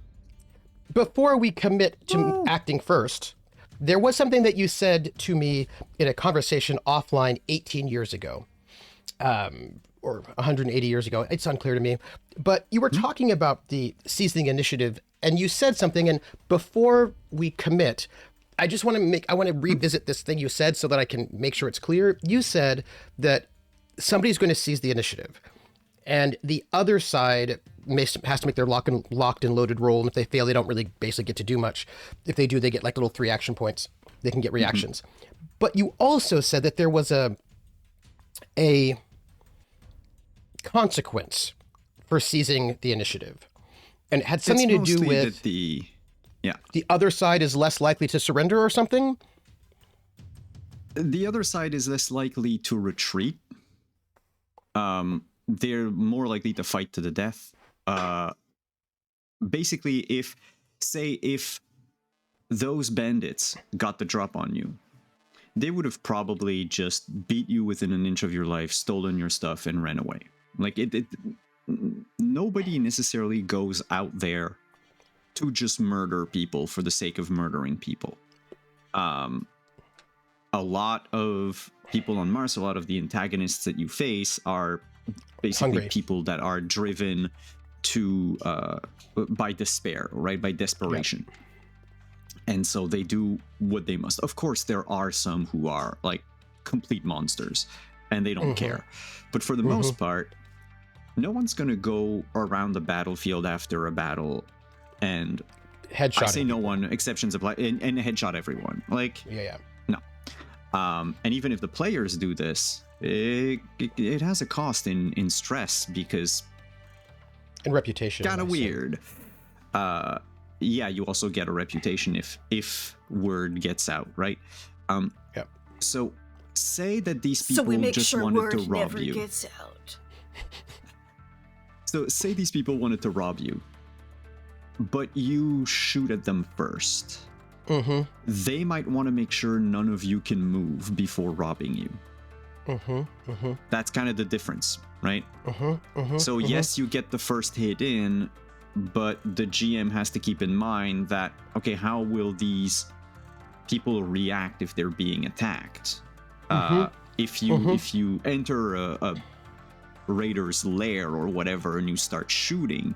Before we commit to acting first, there was something that you said to me in a conversation offline 18 years ago, or 180 years ago. It's unclear to me. But you were talking about the seizing initiative, and you said something, and before we commit, I want to revisit this thing you said so that I can make sure it's clear. You said that somebody's going to seize the initiative. and the other side has to make their locked and loaded roll, and if they fail, they don't really basically get to do much. If they do, they get like little 3 action points. They can get reactions. But you also said that there was a consequence for seizing the initiative, and it had something to do with the other side is less likely to surrender or something. The other side is less likely to retreat. They're more likely to fight to the death. Basically, if those bandits got the drop on you, they would have probably just beat you within an inch of your life, stolen your stuff, and ran away. Like nobody necessarily goes out there to just murder people for the sake of murdering people. A lot of people on Mars, a lot of the antagonists that you face are basically Hungry. people that are driven to by despair, right? By desperation. Yeah. And so they do what they must. Of course, there are some who are like complete monsters and they don't care. But for the most part, no one's going to go around the battlefield after a battle and Headshot. I say no one, exceptions apply, and headshot everyone. Like, yeah. No. And even if the players do this, it has a cost in stress because and reputation. Kind of weird. Yeah, you also get a reputation if word gets out, right? Yep. So say that these people just sure wanted word to rob never you. Gets out. So say these people wanted to rob you, but you shoot at them first. They might want to make sure none of you can move before robbing you. That's kind of the difference, right? So yes, you get the first hit in, but the GM has to keep in mind that, okay, how will these people react if they're being attacked? If you enter a raider's lair or whatever and you start shooting,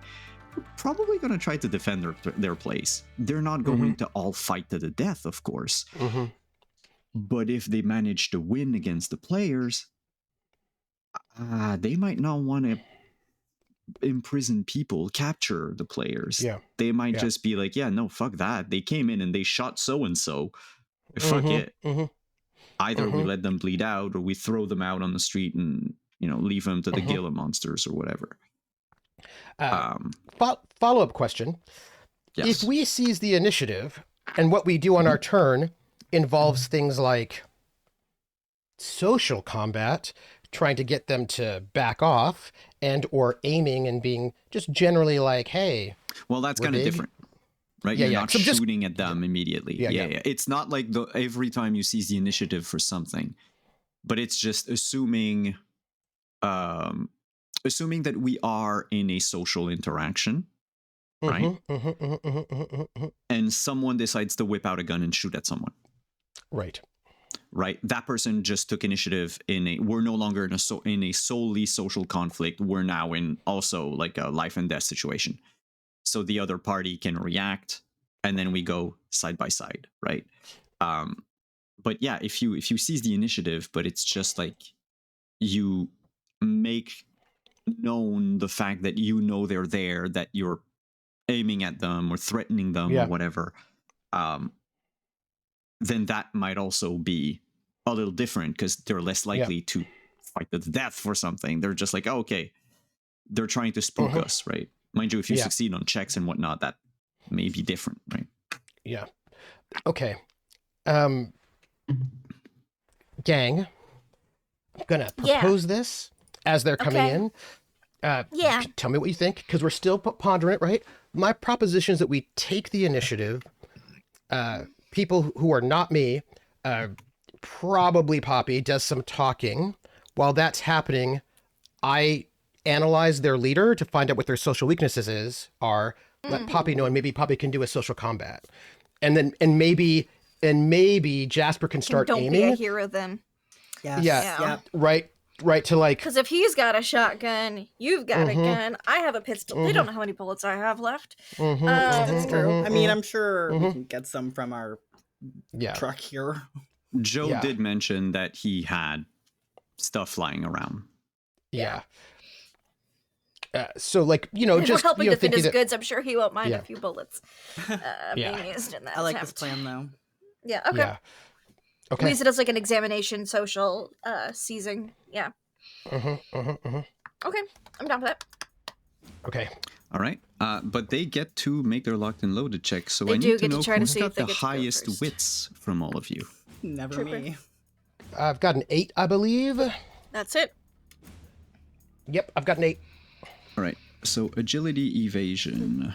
you're probably going to try to defend their place. They're not going to all fight to the death, of course. But if they manage to win against the players, they might not want to imprison people, capture the players. They might just be like, yeah, no, fuck that. They came in and they shot so-and-so. Fuck it. Either we let them bleed out or we throw them out on the street and, leave them to the Gila monsters or whatever. Follow-up question. Yes. If we seize the initiative and what we do on our turn involves things like social combat, trying to get them to back off, and or aiming and being just generally like, hey, well, that's kind of different, right? You're not so shooting at them immediately. Yeah. It's not like every time you seize the initiative for something, but it's just assuming that we are in a social interaction, right? And someone decides to whip out a gun and shoot at someone. Right. That person just took initiative we're no longer in a solely social conflict. We're now in also like a life and death situation. So the other party can react and then we go side by side. Right. But yeah, if you seize the initiative, but it's just like you make known the fact that they're there, that you're aiming at them or threatening them or whatever, then that might also be a little different because they're less likely to fight to the death for something. They're just like, oh, okay, they're trying to spook us, right? Mind you, if you succeed on checks and whatnot, that may be different, right? Yeah. Okay. Gang, I'm gonna propose this as they're coming in. Tell me what you think, because we're still pondering it, right? My proposition is that we take the initiative. People who are not me, probably Poppy, does some talking. While that's happening, I analyze their leader to find out what their social weaknesses are. Let Poppy know, and maybe Poppy can do a social combat. And maybe Jasper can start aiming. Don't be a hero then. Yeah. Right to like. Because if he's got a shotgun, you've got a gun. I have a pistol. They don't know how many bullets I have left. That's true. I mean, I'm sure we can get some from our truck here. Joe did mention that he had stuff lying around. Yeah. So like, If just we're helping defend thinking his that, goods, I'm sure he won't mind Yeah. a few bullets Yeah. being used in that I like this attempt. plan though. Yeah, okay. Yeah. We Okay. use it as like an examination social seizing. Yeah. Mm-hmm. Okay, I'm down for that. Okay. All right. But they get to make their locked and loaded check. So They I do need to get to know try to who's see if got they the get to go highest first. wits from all of you. Never Trooper. me. I've got an 8, I believe. That's it. Yep, I've got an 8. All right. So agility, evasion.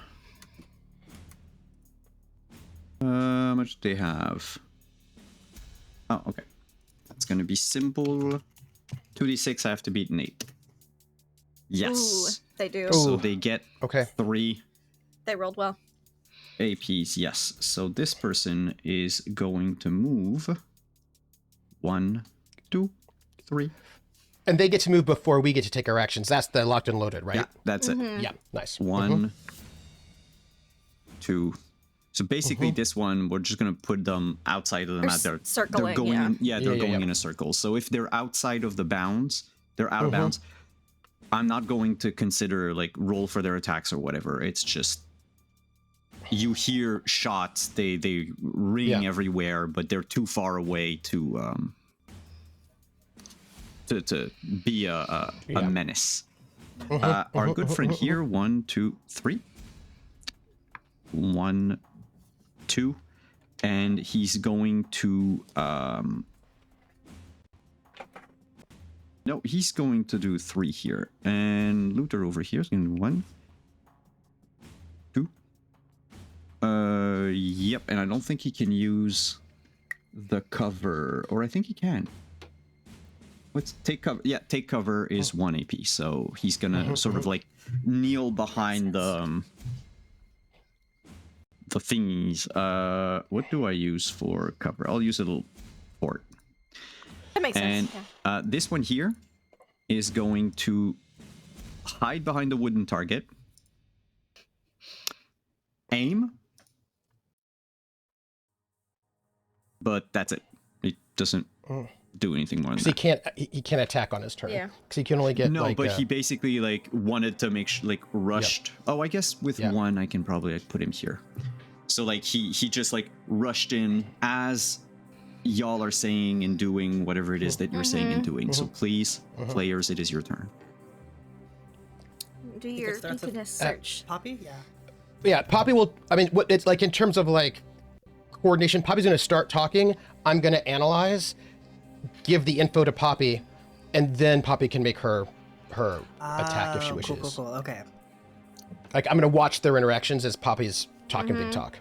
How much do they have? Oh, okay. It's gonna be simple. 2d6. I have to beat an 8. Yes. Ooh, they do. So Ooh. they get Okay. 3 They rolled well. APs. Yes. So this person is going to move. 1, 2, 3. And they get to move before we get to take our actions. That's the locked and loaded, right? Yeah, that's it. Yeah, nice. 1, 2. So basically, this one we're just gonna put them outside of the map. They're circling, going yeah. in. Yeah, they're Yeah, going yeah. in a circle. So if they're outside of the bounds, they're out of bounds. I'm not going to consider like roll for their attacks or whatever. It's just you hear shots. They ring Yeah. everywhere, but they're too far away to be a menace. Our good friend here, 1, 2, 3. 1, 2, and he's going to no, he's going to do 3 here, and Luther over here is going to do 1, 2. Yep, and I don't think he can use the cover, or I think he can. Let's take cover. Yeah, take cover is 1 AP, so he's gonna sort of like kneel behind the thingies. What do I use for cover? I'll use a little fort. That makes And sense. Yeah. this one here is going to hide behind the wooden target, aim, but that's it. It doesn't do anything more than Because that. he can't attack on his turn. Yeah. Because he can only get No, like, but he basically like wanted to make like rushed. Oh, I guess with Yeah. 1 I can probably like, put him here. So like he just like rushed in as y'all are saying and doing whatever it is that you're saying and doing. So please, players, it is your turn. Do Think it your starts with- deaconess search. Poppy? Yeah. Yeah, Poppy will. I mean, what it's like in terms of like coordination. Poppy's going to start talking. I'm going to analyze, give the info to Poppy, and then Poppy can make her attack if she wishes. Cool. Okay. Like I'm going to watch their interactions as Poppy's talking big talk.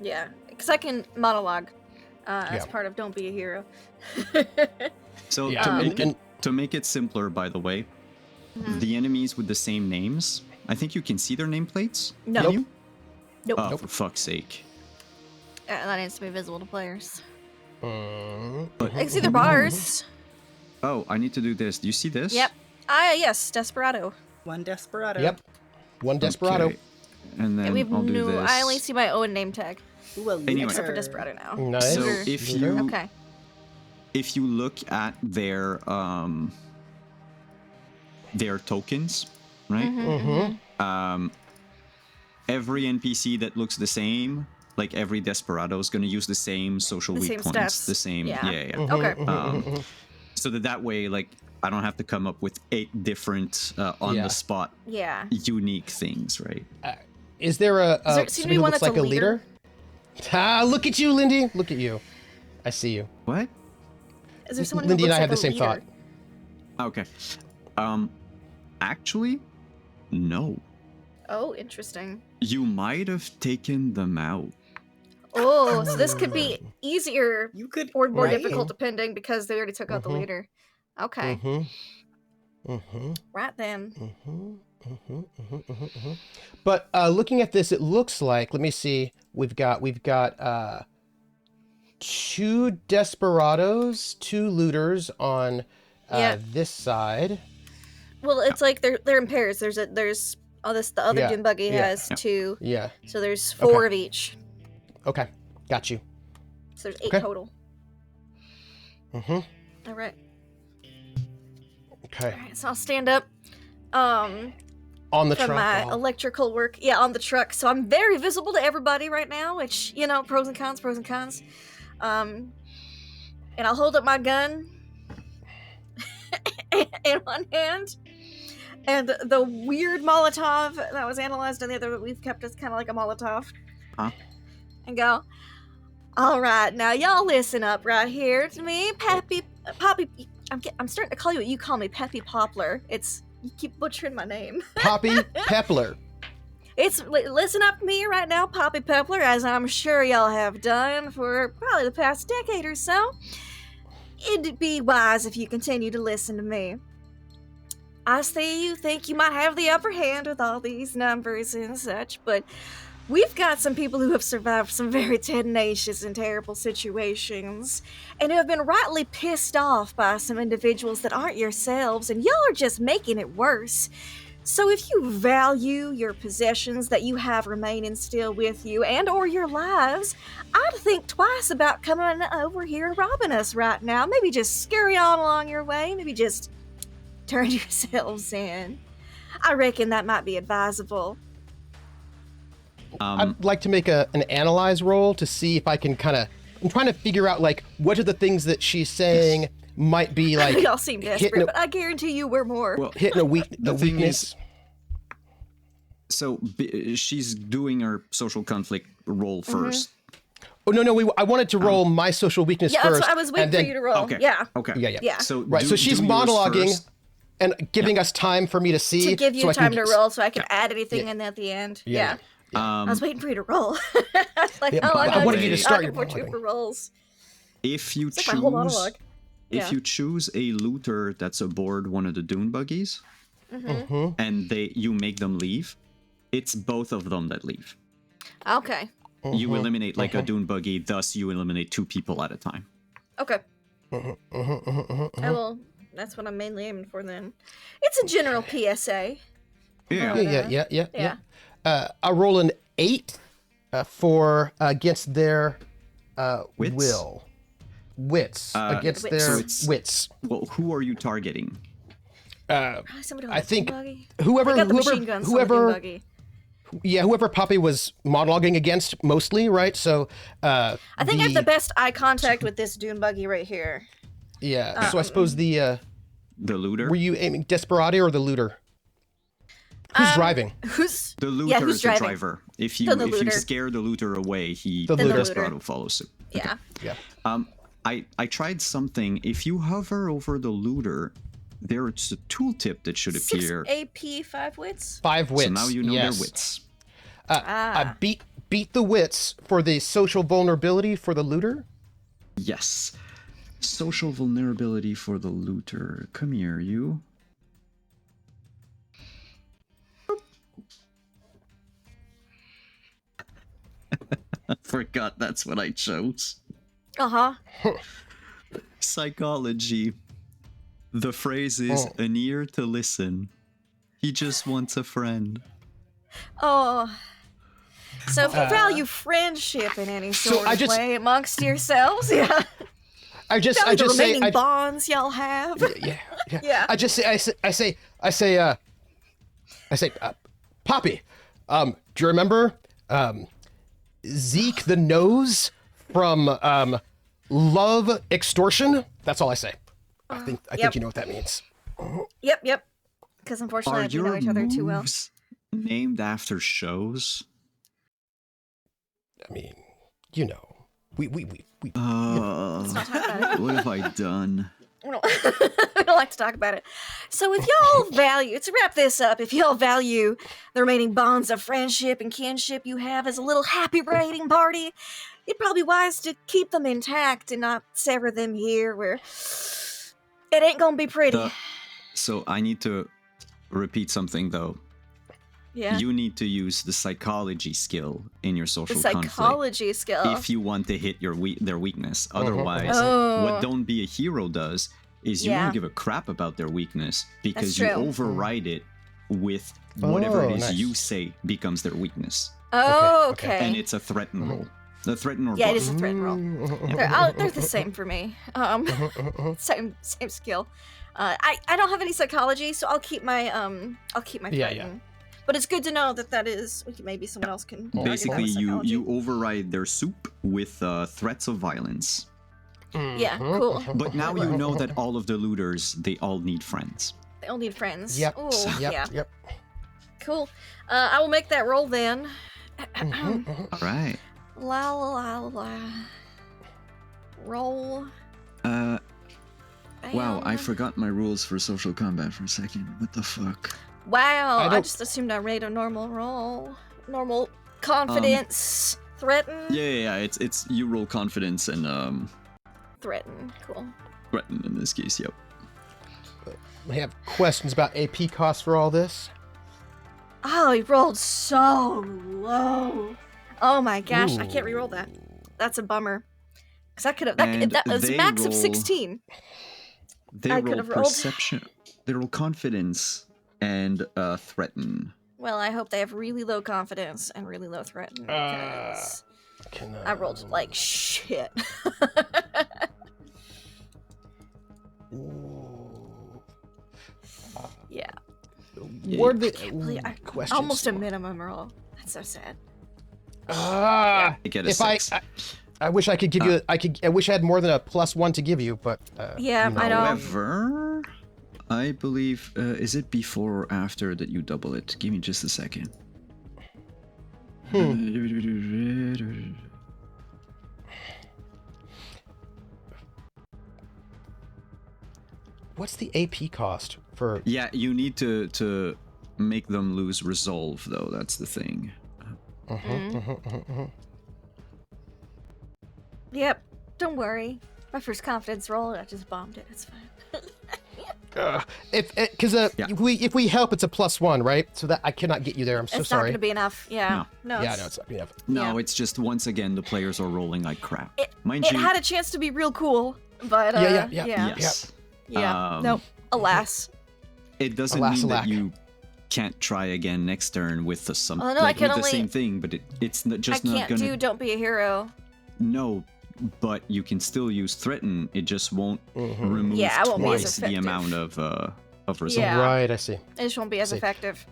Yeah, because I can monologue as Yeah. part of Don't Be a Hero. So Yeah, to make it simpler, by the way, the enemies with the same names, I think you can see their nameplates. No. Can you? Nope. Oh, for fuck's sake. That needs to be visible to players. Mm, I can see their bars. Oh, I need to do this. Do you see this? Yep. Yes, Desperado. One Desperado. Yep. One Desperado. Okay. And then And we have I'll do no. this. I only see my own name tag, Ooh, a Anyway. except for looter. Desperado now. Nice. So Looter. if you Okay. if you look at their tokens, right? Mm-hmm. Every NPC that looks the same, like every Desperado, is going to use the same social The weak same points. stats. The same, Yeah. yeah. Okay. So that way, like, I don't have to come up with 8 different on Yeah. the spot Yeah. unique things, right? Is there a Does there seem to somebody be who one looks that's like a a leader? Ah, look at you, Lindy. Look at you. I see you. What? Is there someone Lindy who and looks I like had a the same leader? thought. Okay. Actually, no. Oh, interesting. You might have taken them out. Oh, so this could be easier You could. or more right? difficult depending because they already took out the leader. Okay. Right then. But looking at this, it looks like. Let me see. We've got 2 Desperados, 2 looters on Yeah. this side. Well, it's like they're in pairs. The other Yeah, Dune buggy yeah, has 2, Yeah. so there's 4 Okay. of each. Okay. Got you. So there's 8 Okay. total. Mm-hmm. All right. Okay. All right. So I'll stand up. On the from truck. my Oh. electrical work. Yeah, on the truck. So I'm very visible to everybody right now, which, you know, pros and cons, pros and cons. And I'll hold up my gun in one hand, and the weird Molotov that was analyzed in the other that we've kept as kind of like a Molotov. Huh? And go, all right, now y'all listen up right here to me, Poppy. I'm starting to call you what you call me, Peppy Poppler. You keep butchering my name. Poppy Peppler. Listen up to me right now, Poppy Peppler, as I'm sure y'all have done for probably the past decade or so. It'd be wise if you continue to listen to me. I see you think you might have the upper hand with all these numbers and such, but we've got some people who have survived some very tenacious and terrible situations, and who have been rightly pissed off by some individuals that aren't yourselves, and y'all are just making it worse. So if you value your possessions that you have remaining still with you, and or your lives, I'd think twice about coming over here and robbing us right now. Maybe just scurry on along your way, maybe just turn yourselves in. I reckon that might be advisable. I'd like to make an analyze roll to see if I can I'm trying to figure out, like, what are the things that she's saying might be, like... Y'all seem desperate, but I guarantee you we're more. Well, hitting a the thing weakness. is, so she's doing her social conflict roll first. Oh, no, I wanted to roll my social weakness Yeah, first. that's what I was waiting and for then, you to roll. Okay. Yeah. Okay. Yeah. So Right, so she's do yours monologuing first. and giving us time for me to see. To give you so I time can, to roll so I can add anything in at the end. Yeah. I was waiting for you to roll. Like, Yeah, how long I wanted you to start your for monologuing. trooper rolls. If you It's like my whole choose, monologue. if Yeah. you choose a looter that's aboard one of the dune buggies, and you make them leave, it's both of them that leave. Okay. You eliminate like a dune buggy, thus you eliminate 2 people at a time. Okay. Well, that's what I'm mainly aiming for then. It's a general PSA. Yeah. Yeah. I roll an 8 for against their Wits? will. Wits. Against Wits. their So it's- wits. Well, who are you targeting? Probably somebody on I the think dune buggy. whoever I got the machine guns on the dune whoever buggy. whoever Poppy was monologuing against mostly, right? So I think I have the best eye contact with this dune buggy right here. yeah. So I suppose the The looter? were you aiming Desperado or the looter? Who's driving? Who's The looter who's is the driving? driver. If you The if you looter. scare the looter away, The the looter. desperado follows suit. Yeah. Yeah. I tried something. If you hover over the looter, there's a tooltip that should 6 appear. AP, 5 wits. 5 wits. So now you know yes. their wits. I beat the wits for the social vulnerability for the looter. Yes. Social vulnerability for the looter. Come here, you. I forgot that's what I chose. Uh-huh. Psychology. The phrase is an ear to listen. He just wants a friend. Oh. So if you value friendship in any sort I of just- way amongst yourselves, yeah. I just Value the say remaining bonds y'all have. yeah. Yeah. I say, Poppy, do you remember Zeke the Nose from Love Extortion? That's all I say. I think you know what that means. Yep. Because unfortunately, Are we know your each other too well. moves named after shows? I mean, you know, we Let's not talk about it. What have I done? We don't like to talk about it. So if y'all value, to wrap this up, if y'all value the remaining bonds of friendship and kinship you have as a little happy raiding party, it'd probably be wise to keep them intact and not sever them here where it ain't gonna be pretty. So I need to repeat something though. Yeah. You need to use the psychology skill in your The social conflict psychology skill. if you want to hit their weakness. Otherwise, Oh. what Don't Be a Hero does is you Yeah. don't give a crap about their weakness because That's you true. override it with whatever it is nice. you say becomes their weakness. Oh, okay. okay. And it's a threaten roll. The threaten or Yeah, it bluff. is a threat roll. They're the same for me. Same skill. I don't have any psychology, so I'll keep my Yeah. fighting. But it's good to know that is maybe someone else can. argue that Basically, with psychology. you override their soup with threats of violence. Yeah, cool. But now you know that all of the looters, they all need friends. They all need friends. Yep. Ooh, Yep. yeah. Yep. Cool. I will make that roll then. All right. La la la la. Roll. Wow, I Bam. forgot my rules for social combat for a second. What the fuck? Wow, I don't- just assumed I made a normal roll. Normal confidence. Threaten. Yeah. It's you roll confidence and Threaten. Cool. threaten in this case. Yep. We have questions about AP costs for all this. Oh, he rolled so low. Oh my gosh, I can't re-roll that. That's a bummer. Cause I could have. And That was they max of roll- 16. They I roll could've rolled. perception. They roll confidence and threaten. Well, I hope they have really low confidence and really low threaten. Because I rolled like shit. Yeah. What the Please, almost a minimum roll. That's so sad. I get a if 6. I wish I could give you. I wish I had more than a +1 to give you, but Yeah, I know. However, I believe is it before or after that you double it? Give me just a second. What's the AP cost for? Yeah, you need to make them lose resolve though. That's the thing. Yep. Don't worry. My first confidence roll, I just bombed it. It's fine. If we help, it's a +1, right? So that I cannot get you there. I'm so It's not sorry. going to be enough. Yeah. No. Yeah, no, it's not enough. No, Yeah. it's just once again the players are rolling like crap. It Mind you, had a chance to be real cool, but Yeah. yes. Yeah. Nope. Alas. It doesn't Alas, mean that alack. you can't try again next turn with the some Oh, no, I can with the only- same thing, but it's I just not can't gonna. do Don't Be a Hero. No, but you can still use threaten. It just won't remove Yeah, it won't be as twice the effective. amount of resolve. Yeah. Right, I see. It just won't be as See. effective.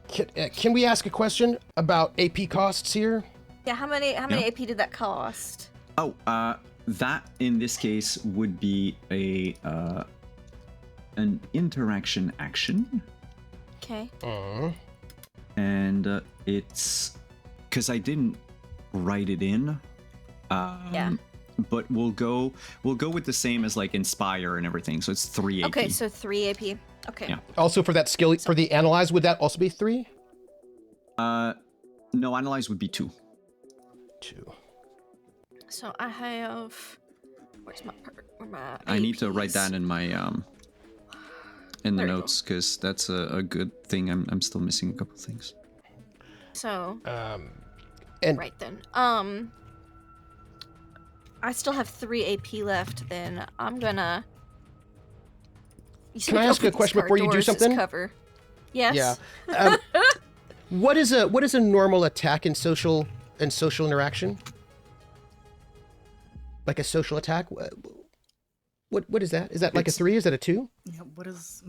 Can we ask a question about AP costs here? Yeah, how many AP did that cost? Oh, that in this case would be an interaction action, Okay. and it's because I didn't write it in. Yeah. But we'll go with the same as like inspire and everything. So it's 3 AP. Okay, so 3 AP. Okay. Yeah. Also, for that skill, for the analyze, would that also be 3? No, analyze would be 2. 2. So I have. Where's my I need to write APs? that in my in the There you go. notes because that's a good thing. I'm still missing a couple things. So And right then. I still have 3 AP left. Then I'm gonna. You said Can I we ask open a question these before you do doors as something? Cover. Yes. yeah, what is a normal attack in social interaction? Like a social attack? What is that? Is that like a It's- 3? Is that a 2? Yeah, what is?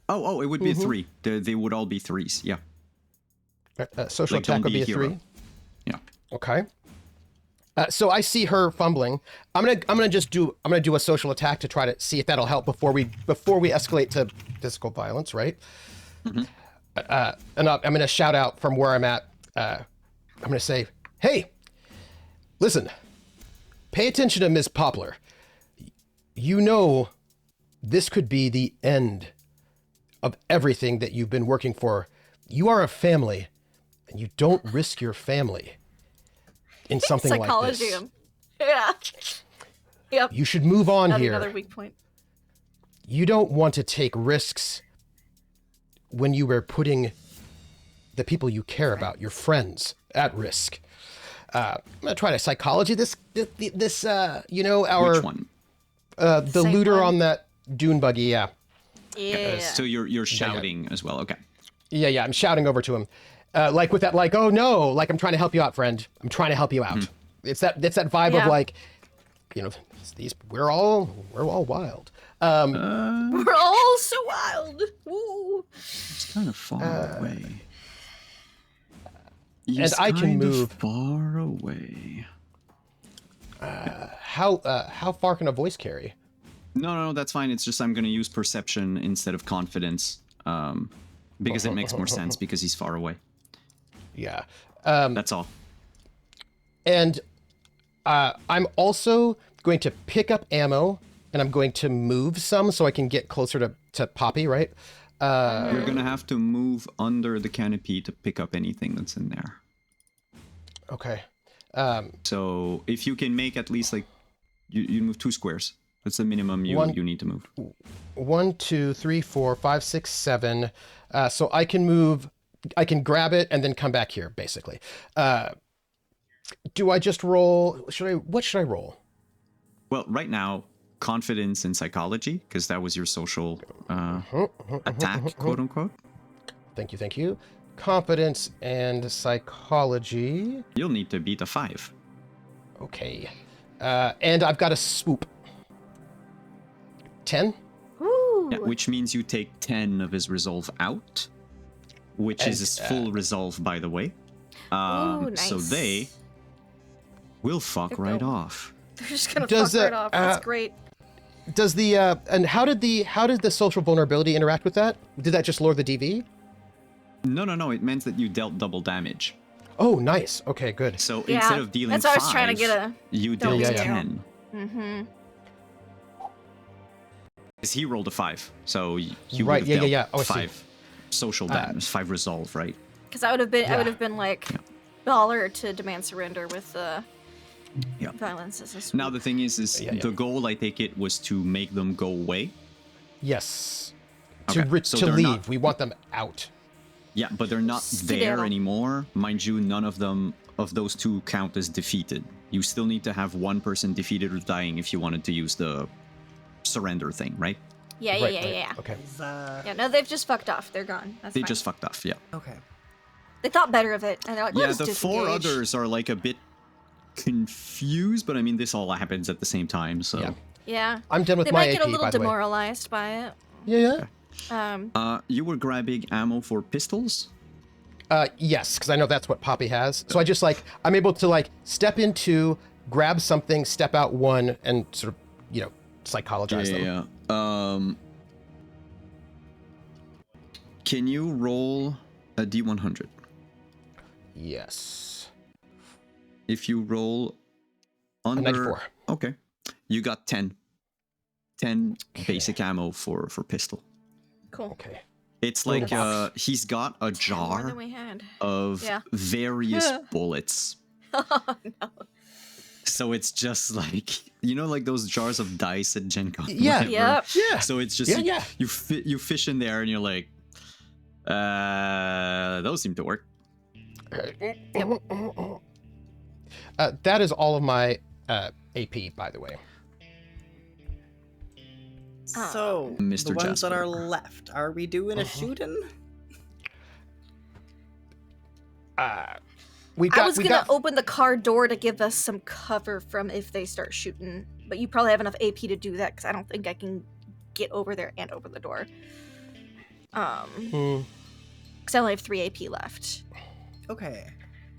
Oh, it would be a 3. They would all be 3s. Yeah. Social Like, attack don't would be be a a hero. 3. Yeah. Okay. So I see her fumbling. I'm gonna do a social attack to try to see if that'll help before we escalate to physical violence, right? And I'm gonna shout out from where I'm at. I'm gonna say, "Hey, listen, pay attention to Miss Peppler. You know, this could be the end of everything that you've been working for. You are a family, and you don't risk your family in something like Psychology. this. Yeah. Yep. You should move on here. Another weak point. You don't want to take risks when you were putting the people you care about, your friends, at risk. I'm gonna try to psychology this. Our Which one? the Same looter one? on that dune buggy. Yeah. Yeah. So you're shouting as well. Okay. Yeah. I'm shouting over to him, like with that, like, oh no, like I'm trying to help you out, friend. I'm trying to help you out. It's that vibe Yeah. of like, we're all wild. We're all so wild. Woo. It's kind of far away. And I can move far away. How far can a voice carry? No, that's fine. It's just I'm going to use perception instead of confidence, because it makes more sense because he's far away. Yeah. That's all. And I'm also going to pick up ammo, and I'm going to move some so I can get closer to Poppy, right? You're going to have to move under the canopy to pick up anything that's in there. Okay. So if you can make at least like, you move 2 squares. That's the minimum you need to move. 1, 2, 3, 4, 5, 6, 7. So I can move, I can grab it and then come back here, basically. Do I just roll? What should I roll? Well, right now, confidence and psychology, because that was your social attack, quote unquote. Thank you. Confidence and psychology. You'll need to beat a 5. Okay. And I've got a swoop. 10? Woo. Yeah, which means you take 10 of his resolve out, which is his full resolve, by the way. Ooh, nice. So they will fuck right off. They're just gonna fuck right off. That's great. Does the and how did the social vulnerability interact with that? Did that just lower the DV? No. It meant that you dealt double damage. Oh, nice. Okay, good. So Yeah, instead of dealing that's what 5, I was trying to get you double dealt damage. 10. Mm-hmm. Because he rolled a 5, so you Right, would have dealt Oh, I see. 5 social damage, 5 resolve, right? Because I would have been like baller to demand surrender with violence as a swoop. Now the thing is the goal, I take it, was to make them go away. Yes. Okay, so to they're leave. not- We want them out. Yeah, but they're not there Skedaddle. anymore. Mind you, none of them, of those 2 count as defeated. You still need to have 1 person defeated or dying if you wanted to use the surrender thing, right? Yeah. Okay. Yeah, no, they've just fucked off. They're gone. That's They fine. just fucked off, yeah. Okay. They thought better of it, and they're like, Yeah, let's the 4 disengage. others are like a bit confused, but I mean, this all happens at the same time, so... Yeah. Yeah. I'm done with They my might AP, get a little by the way. demoralized by it. Yeah. You were grabbing ammo for pistols? Yes, because I know that's what Poppy has. So I just I'm able to step into, grab something, step out 1, and sort of, psychologize them. Yeah. Can you roll a D100? Yes. If you roll under... 94. Okay. You got 10. 10 basic ammo for pistol. Cool. Okay. It's like box. he's got a More jar than we had. of various bullets. Oh no. So it's just like, like those jars of dice at Gen Con. Yeah. whatever. Yep. Yeah. So it's just you fish in there and you're like, those seem to work. That is all of my AP, by the way. So, Mr. the ones that Jasper. are left, are we doing a shooting? I was gonna open the car door to give us some cover from if they start shooting, but you probably have enough AP to do that because I don't think I can get over there and open the door. Because I only have 3 AP left. Okay.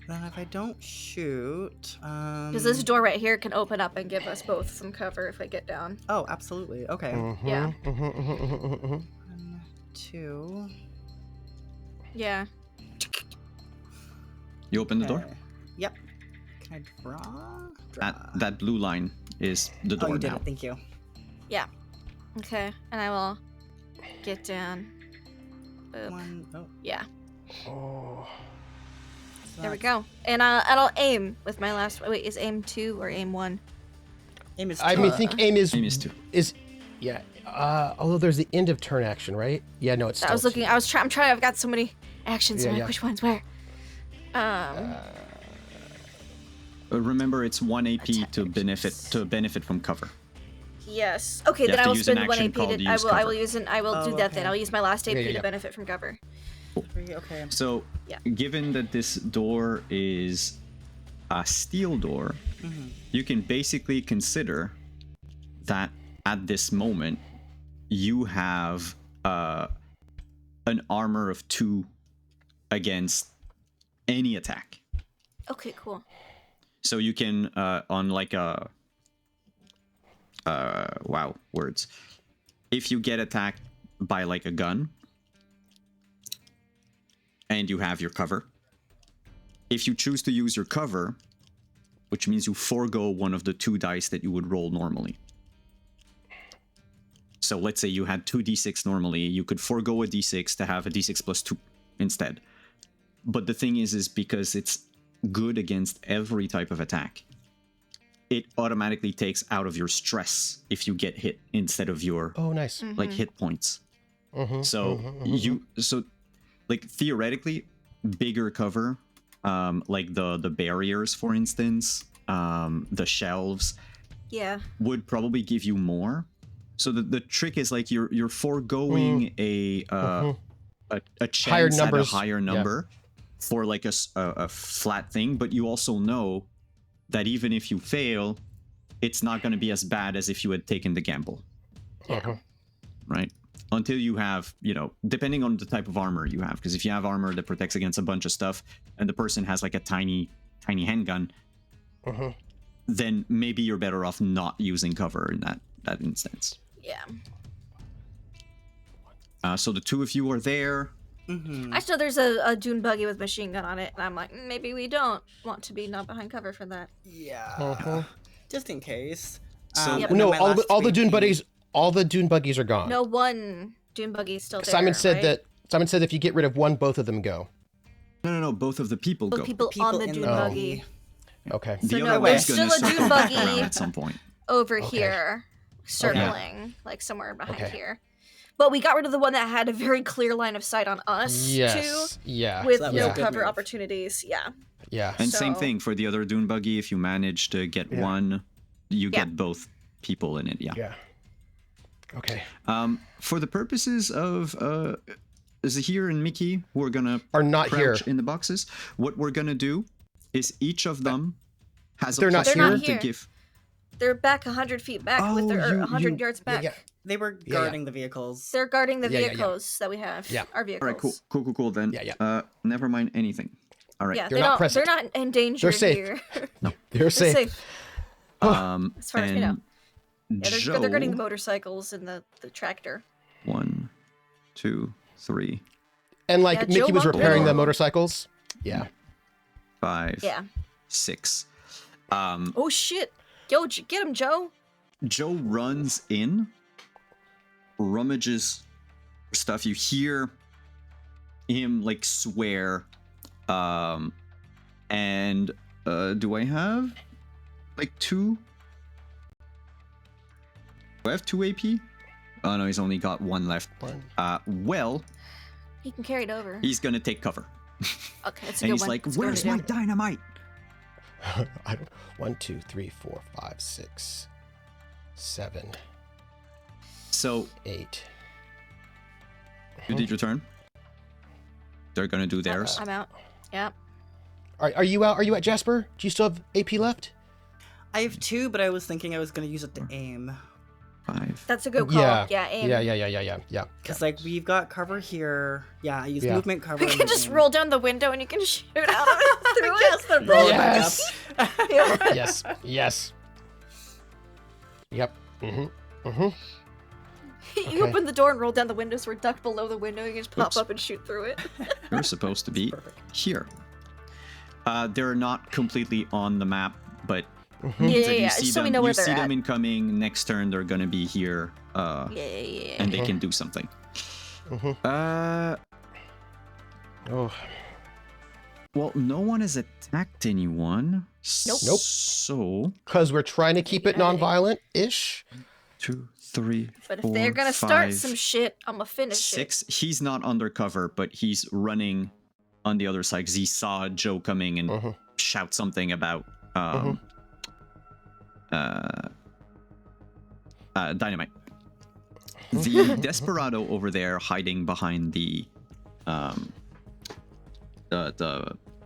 Then if I don't shoot, Because this door right here can open up and give us both some cover if I get down. Oh, absolutely. Okay. Yeah. 1, 2. Yeah. You open the door? Okay. Yep. Can I draw? That blue line is the door Oh, you did now. it. Thank you. Yeah. Okay. And I will get down. Boop. 1. Oh. Yeah. Oh. So There we that's- go. And I'll aim with my last. Wait, is aim 2 or aim 1? Aim is I think aim is... Aim is 2. Yeah. Although there's the end of turn action, right? Yeah, no, it's I was still looking. I'm trying. I've got so many actions. Yeah, I'm like, yeah. which one's where? Remember, it's 1 AP Attack to benefit from cover. Yes. Okay, You then have I to will use an spend 1 action AP. called I use will cover. use an. I will do Oh, that then. okay. I'll use my last AP Yeah, yeah. to benefit from cover. 3. Okay. So, Yeah. given that this door is a steel door, you can basically consider that at this moment you have an armor of 2 against any attack. Okay, cool. So you can on like a wow, words. If you get attacked by like a gun and you have your cover, if you choose to use your cover, which means you forego one of the 2 dice that you would roll normally. So let's say you had 2d6 normally, you could forego a d6 to have a d6 plus 2 instead. But the thing is because it's good against every type of attack, it automatically takes out of your stress if you get hit instead of your Oh, nice. like hit points. Mhm, So so like theoretically, bigger cover, like the barriers, for instance, the shelves, Yeah. would probably give you more. So the trick is like you're foregoing a chance Higher at a numbers, higher yeah. number for like a flat thing, but you also know that even if you fail, it's not going to be as bad as if you had taken the gamble. Yeah. Right? Until you have, you know, depending on the type of armor you have, because if you have armor that protects against a bunch of stuff and the person has like a tiny handgun, then maybe you're better off not using cover in that instance. Yeah. So the 2 of you are there. I know there's a dune buggy with machine gun on it, and I'm like, maybe we don't want to be not behind cover for that. Yeah. Just in case. So- Yep. and No, then my all the last all the dune VP buddies, all the dune buggies are gone. No, one dune buggy is still there. Simon said right? that. Simon said if you get rid of one, both of them go. No, both of the people Both go. people, people on the in dune the buggy Okay. The So other no, one's there's gonna still a circle dune back buggy. around at some point. over Okay. here, circling, like somewhere behind Okay. here. But we got rid of the one that had a very clear line of sight on us, Yes. too, Yeah. with So that was no a good cover move. opportunities. Yeah. Yeah. And same So- thing for the other dune buggy. If you manage to get one, you Yeah. get both people in it. Yeah. Yeah. Okay. For the purposes of Zahir and Mickey, who are gonna Are not crouch here. in the boxes, what we're gonna do is each of them has They're a not plus here? one They're not to here. give. They're back 100 feet back with Oh, their you- 100 yards back. Yeah. They were Yeah, yeah. guarding the vehicles. They're guarding the Yeah, yeah, yeah. vehicles that we have. Yeah. Our vehicles. All right, cool. Then, Yeah. never mind anything. All right. Yeah, They're they not don't. present. They're not in danger They're safe. here. They're They're safe. safe. As far as we know. and Yeah, Joe, they're guarding the motorcycles and the tractor. 1, 2, 3, And like Yeah, Mickey Joe was Monk repairing the Middle. motorcycles. Yeah. 5, Yeah. 6. Oh shit! Yo, get him, Joe. Joe runs in, rummages stuff. You hear him like swear, and do I have like 2? Do I have 2 AP? Oh no, he's only got 1 left. One. Well, He can carry it over. he's gonna take cover, Okay, that's a and good he's one. like, That's a good "Where's one my to do. dynamite?" I don't. 1, 2, 3, 4, 5, 6, 7, So 8. you did your turn. They're gonna do theirs. I'm out. Yeah. Are you out? Are you at Jasper? Do you still have AP left? I have 2, but I was thinking I was going to use it to aim. 5. That's a good call. Yeah. Yeah, aim. Yeah. Because, like, we've got cover here. Yeah, I use Yeah. movement cover. We and can just aim. roll down the window and you can shoot out of it through Yes, it. they're rolling back Yes. up. Yeah. Yes. Yep. You Okay. open the door and roll down the window, so we're ducked below the window. You can just pop Oops. up and shoot through it. You're supposed to be here. They're not completely on the map, but Yeah. see So we them, know where you they're see at. them incoming. Next turn, they're gonna be here, Yeah. and they can do something. Oh. Well, no one has attacked anyone. Nope. Nope. So Because we're trying to keep it non-violent-ish. 2, 3, But if 4, they're gonna start 5, some shit, I'm gonna finish 6. He's not undercover, but he's running on the other side because he saw Joe coming and shout something about dynamite. The desperado over there, hiding behind the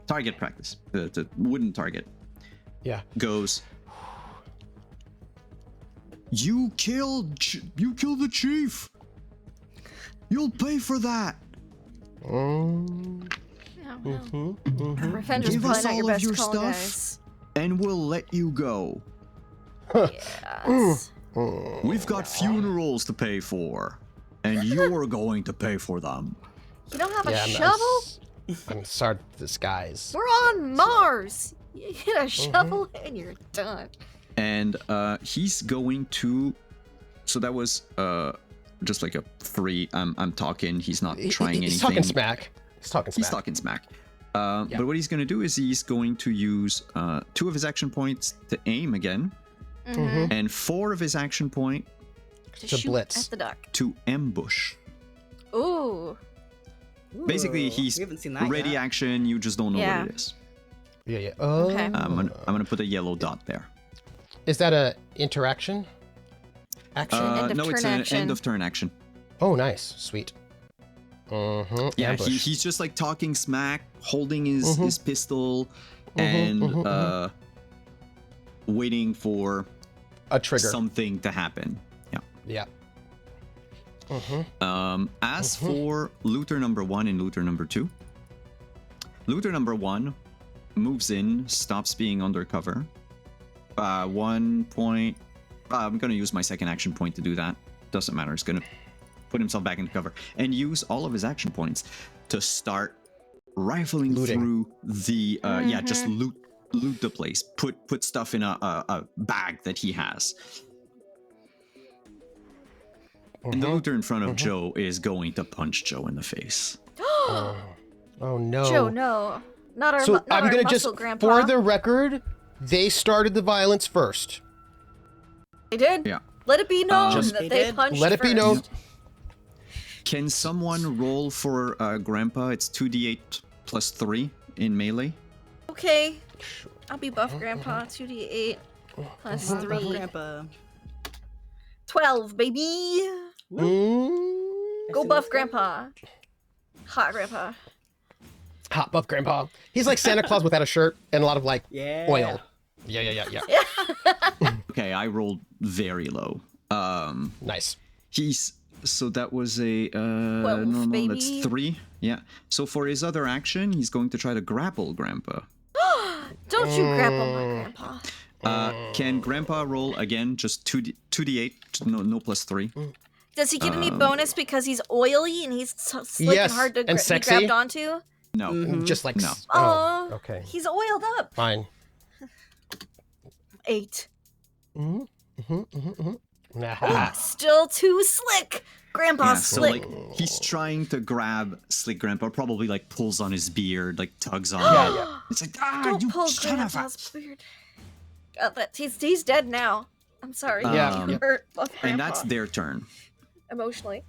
target practice, the wooden target, Yeah. goes, You killed the chief. You'll pay for that. Oh, no. Revenge is Give probably us not your all of best your call, stuff, guys. and we'll let you go. Yes. We've got funerals to pay for, and you're going to pay for them. You don't have a Yeah, shovel? I'm sorry to disguise. We're on Mars. You get a shovel and you're done. And he's going to. So that was just like a free. I'm talking. He's not trying anything. He's talking smack. He's talking smack. He's talking smack. But what he's going to do is he's going to use 2 of his action points to aim again, and 4 of his action point To To shoot blitz. at the duck. to ambush. Ooh. Basically, Ooh, he's we haven't seen that ready yet. action. You just don't know Yeah. what it is. Yeah, yeah. Oh. Okay. I'm gonna put a yellow dot there. Is that a interaction? Action? End of No, it's turn an action. end of turn action. Oh, nice. Sweet. Yeah, Ambush. he's just like talking smack, holding his pistol, and waiting for a trigger. something to happen. Yeah. Yeah. As for looter number 1 and looter number 2, looter number 1 moves in, stops being undercover. 1 point. I'm gonna use my second action point to do that. Doesn't matter. He's gonna put himself back into cover and use all of his action points to start rifling Looting. through the just loot the place. Put stuff in a bag that he has. And the looter in front of Joe is going to punch Joe in the face. Oh no. Joe, no. Not our, So not I'm our gonna muscle just, grandpa. for the record, they started the violence first. They did? Yeah. Let it be known Just- that They they did. punched Let it be first. known. Can someone roll for Grandpa? It's 2d8 plus 3 in melee. Okay. I'll be buff grandpa. 2d8 plus 3. Grandpa. 12, baby. Go buff grandpa. Hot grandpa. Hot buff grandpa. He's like Santa Claus without a shirt and a lot of like Yeah. oil. Yeah. Okay, I rolled very low. Nice. So that was a 12, no, baby. that's 3. Yeah. So for his other action, he's going to try to grapple Grandpa. Don't you grapple my grandpa. Can Grandpa roll again? Just 2d8, no plus 3. Does he get any bonus because he's oily and he's slick Yes, and hard to and be sexy. grabbed onto? No. Just like No. Oh, okay. He's oiled up. Fine. 8. Nah. Still too slick. Grandpa's Yeah, so slick. like he's trying to grab Slick Grandpa, probably like pulls on his beard, like tugs on it. It's like, Don't you pull son of a... grandpa's beard. He's dead now. I'm sorry. Yeah, You yeah. hurt buff grandpa. And that's their turn. Emotionally.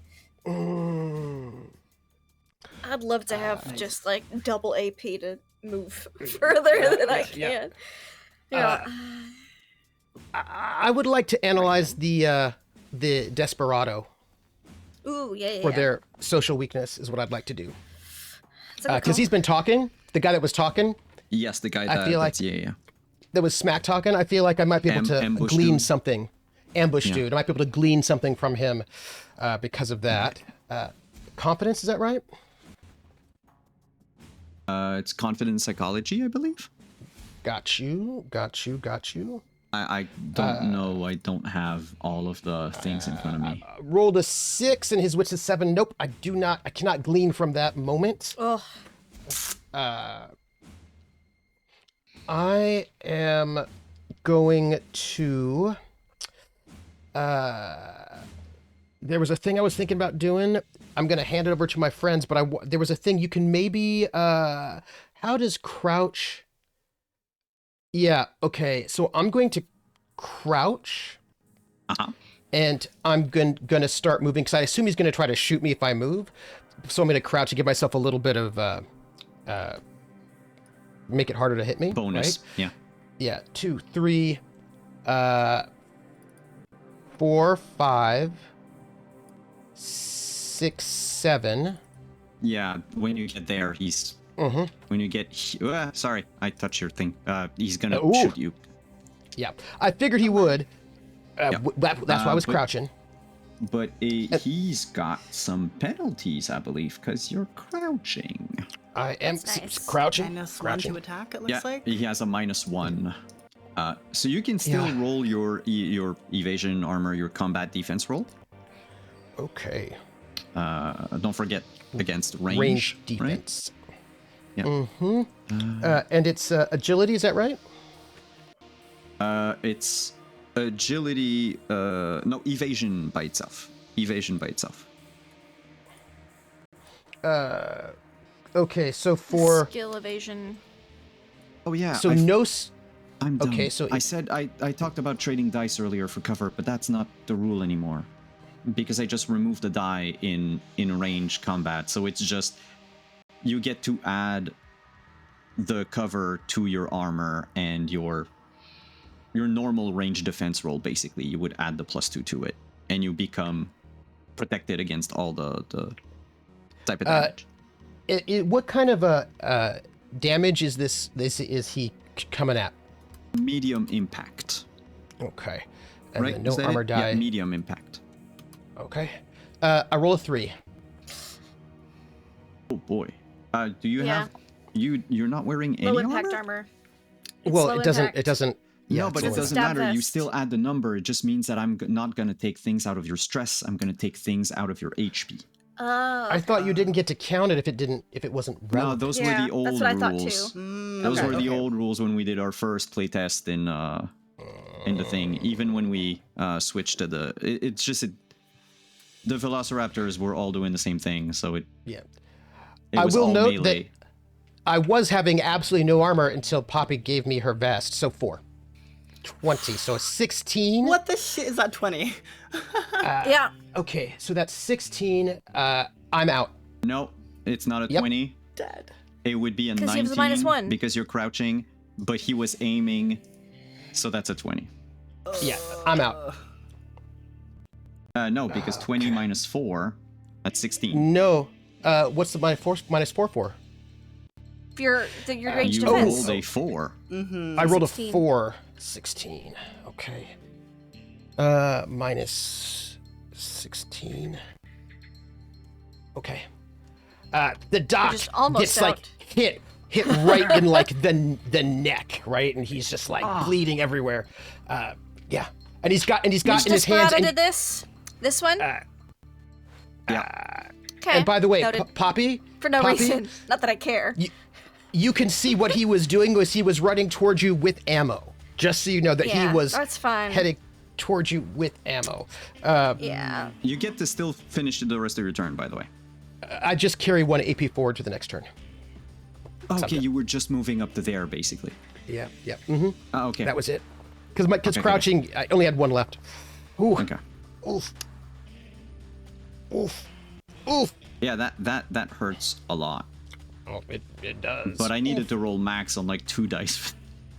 I'd love to have just like double AP to move further than I can. Yeah. I would like to analyze the desperado Ooh, yeah. for their social weakness is what I'd like to do. It's a good Because call. he's been talking. The guy that was talking, Yes, the guy I that, feel like- that's, yeah. that was smack talking, I feel like I might be able to Ambush glean dude. something. Ambush Yeah. dude. I might be able to glean something from him because of that. Confidence, is that right? It's confidence psychology, I believe. Got you. I don't know. I don't have all of the things in front of me. Rolled a 6 and his wits is 7. Nope, I cannot glean from that moment. Oh, I am going to. There was a thing I was thinking about doing. I'm going to hand it over to my friends, but there was a thing you can maybe. How does crouch? Yeah. Okay. So I'm going to crouch, and I'm going to start moving because I assume he's going to try to shoot me if I move. So I'm going to crouch to give myself a little bit of make it harder to hit me. Bonus. Right? Yeah. Yeah, 2, 3, 4, 5, 6, 7. Yeah. When you get there, he's. When you get. Sorry, I touched your thing. He's gonna Ooh. shoot you. Yeah, I figured he would. That's why I was crouching. But he's got some penalties, I believe, because you're crouching. I am That's nice. crouching. -1 to attack, it looks Yeah, like. he has a -1. So you can still roll your evasion, armor, your combat defense roll. Okay. Don't forget against range. Range defense. Right? Mm-hmm. And it's agility, is that right? It's agility. No, evasion by itself. Evasion by itself. Okay, so for skill evasion. Oh yeah. so I'm dumb. okay, so I said I talked about trading dice earlier for cover, but that's not the rule anymore, because I just removed the die in range combat. So it's just you get to add the cover to your armor and your normal range defense roll. Basically, you would add the +2 to it, and you become protected against all the type of damage. what kind of damage is this is he coming at? Medium impact. Okay. And Right? then no Is that armor it? die. Yeah, medium impact. Okay. I roll a 3. Oh boy. Do you Yeah. have you're not wearing any Low impact armor? armor. It's Well, low it doesn't. impact. It doesn't. Yeah, No, but it's it low doesn't Stab matter. You vest. still add the number. It just means that I'm not going to take things out of your stress. I'm going to take things out of your HP. Oh. I thought you didn't get to count it if it wasn't No, relevant. those Yeah, were the old that's what I thought rules. too. Those Okay, were the okay. old rules when we did our first playtest in the thing. Even when we switched to the, it's just the Velociraptors were all doing the same thing. So it Yeah. it I was will all note melee. that I was having absolutely no armor until Poppy gave me her vest. So 4. 20. So a 16. What the shit is that 20? Yeah. Okay, so that's 16. I'm out. No, it's not a Yep. 20. Dead. It would be a 'Cause he 19 was a -1. because you're crouching, but he was aiming, so that's a 20. Yeah, I'm out. No, because 20 minus 4, that's 16. No. What's the minus 4 for? Your range You defense. rolled a 4. I rolled 16. a 4. 16. Okay. Minus 16. Okay. The doc just almost gets like out. hit right in like the neck, right? And he's just like bleeding everywhere. Yeah. And he's got in his hands. Desperado And, did this. This one. Yeah. Okay. and by the way, Noted. Poppy, For no Poppy, reason. Not that I care. You can see what he was doing was he was running towards you with ammo. Just so you know that Yeah, he was that's fine. heading towards you with ammo. Yeah. You get to still finish the rest of your turn, by the way. I just carry 1 AP forward to the next turn. Okay, you were just moving up to there, basically. Yeah, yeah. Mm-hmm. Okay. That was it. Because Okay. crouching, I only had 1 left. Ooh. Okay. Oof. Oof. Oof. Yeah, that hurts a lot. Oh, it does. But I needed to roll max on like 2 dice.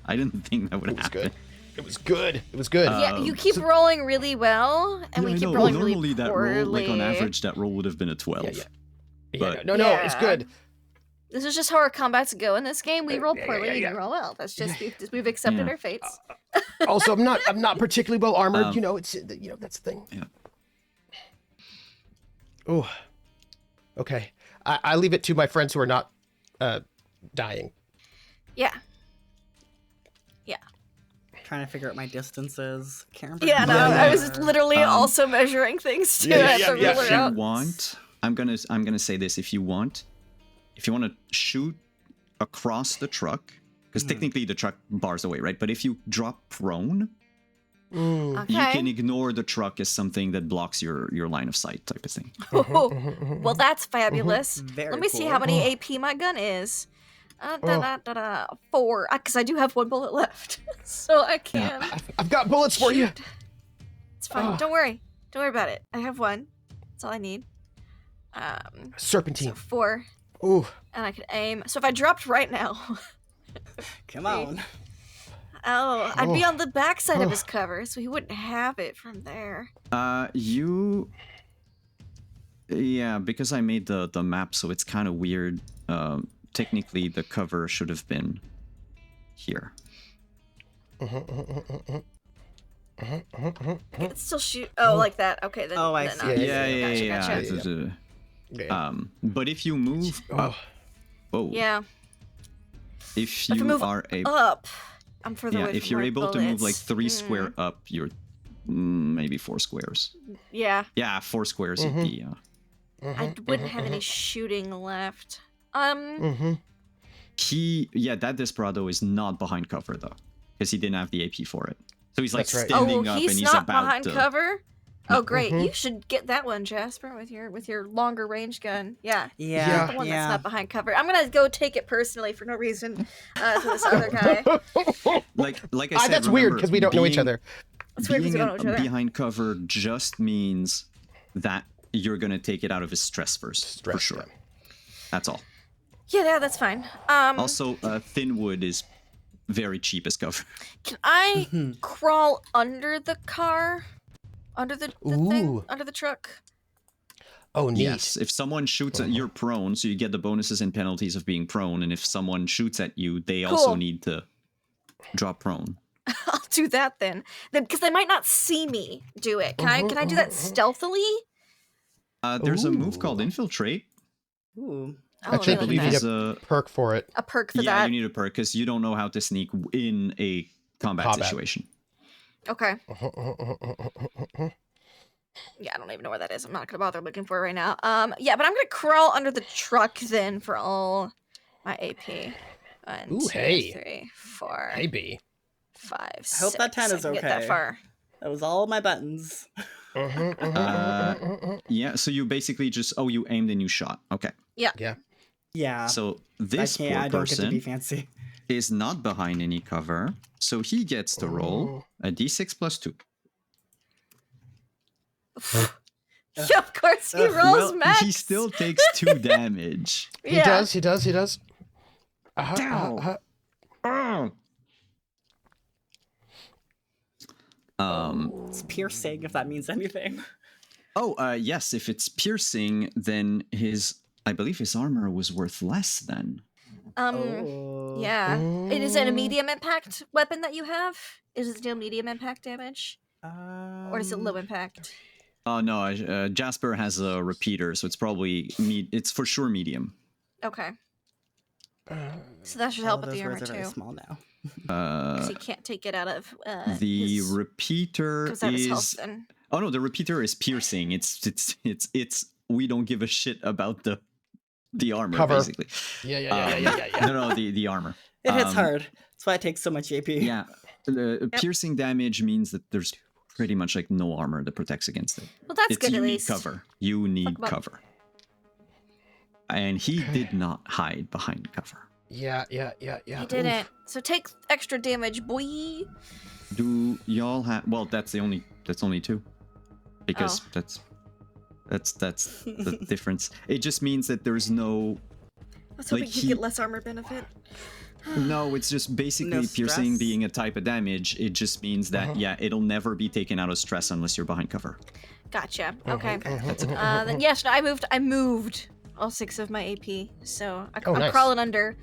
I didn't think that would It was happen. good. It was good. It was good. Yeah, you keep rolling really well, and we I keep know. rolling Normally really that poorly. roll, like on average, that roll would have been a 12. Yeah. But- No, it's Yeah. good. This is just how our combats go in this game. We roll yeah, poorly, yeah. and you roll well. That's just we've accepted Yeah. our fates. Also, I'm not particularly well armored. It's that's the thing. Yeah. Oh. Okay. I leave it to my friends who are not dying. Yeah. Trying to figure out my distances. Can't remember. Yeah, no, how I they was are. literally also measuring things too. Yeah, at yeah, the yeah. ruler If you out. want, I'm gonna say this. If you want to shoot across the truck, because technically the truck bars away, right? But if you drop prone, you Okay. can ignore the truck as something that blocks your line of sight, type of thing. Well, that's fabulous. Very Let me see cool. how many AP my gun is. 4, because I do have 1 bullet left, so I can. I've got bullets for you. It's fine. Don't worry about it. I have 1. That's all I need. Serpentine. 4, Ooh. and I can aim. So if I dropped right now, Come on. I'd be on the backside of his cover, so he wouldn't have it from there. Yeah, because I made the map, so it's kind of weird. Technically, the cover should have been here. It's still shoot. Oh, like that. Okay. Then, Oh, I then see. obviously. Yeah. Gotcha. But if you move up, Yeah. if If I you move are able, up, I'm further away if from you're where able to move like bullets. 3 square up, you're maybe 4 squares. Yeah. Yeah, 4 squares you'd be. I wouldn't have any shooting left. That Desperado is not behind cover though, because he didn't have the AP for it. So he's like That's right. standing Oh, up he's and he's not about behind to. cover. Oh, great! You should get that one, Jasper, with your longer range gun. Yeah. Yeah. The one that's not behind cover. I'm gonna go take it personally for no reason to this other guy. Like I said, that's weird because we don't know each other. It's weird because Being we don't know each other. behind cover just means that you're gonna take it out of his stress first, for sure. Yeah. That's all. Yeah, that's fine. Also, thin wood is very cheap as cover. Can I crawl under the car? Under the thing? Ooh. Under the truck? Oh, neat. Yes, if someone shoots at you're prone, so you get the bonuses and penalties of being prone. And if someone shoots at you, they also need to drop prone. I'll do that then. Because they might not see me do it. Can I do that stealthily? There's a move called Infiltrate. Ooh. Oh, Actually, I really? believe you There's need a a perk for it. A perk for yeah, that. you need a perk because you don't know how to sneak in a combat situation. Okay. Yeah, I don't even know where that is. I'm not gonna bother looking for it right now. Yeah, but I'm gonna crawl under the truck then for all my AP. 1, Ooh, 2, hey. 3, 4, Hey, B. 5, I hope that 10 6. is I can get that okay. far. That was all my buttons. Yeah, so you basically just you aimed and you shot. Okay. Yeah. Yeah. So this poor I don't get to be person fancy. is not behind any cover, so he gets to roll a d6 plus 2. Yeah, of course he rolls max. He still takes 2 damage. He does. It's piercing, if that means anything. Yes, if it's piercing, then I believe his armor was worth less then. Yeah. It is it a medium impact weapon that you have? Is it still medium impact damage? Or is it low impact? Oh no, Jasper has a repeater, so it's probably it's for sure medium. Okay. So that should help with those the armor words are very too. small now. Because he can't take it out of The his, repeater goes out his health is. then. Oh no, the repeater is piercing. It's. We don't give a shit about the armor, Cover. basically. Yeah. No, the armor. It hits hard. That's why it takes so much AP. Yeah, piercing damage means that there's pretty much like no armor that protects against it. Well, that's good you at need least. cover. You need about- cover. And he did not hide behind cover. Yeah. He didn't. So take extra damage, boy. Do y'all have? Well, that's only 2, because that's the difference. It just means that there's no. I was hoping Like, he'd get less armor benefit. No, it's just basically No piercing stress? being a type of damage. It just means that it'll never be taken out of stress unless you're behind cover. Gotcha. Okay. Then yes, no, I moved all 6 of my AP, so I'm nice. crawling under.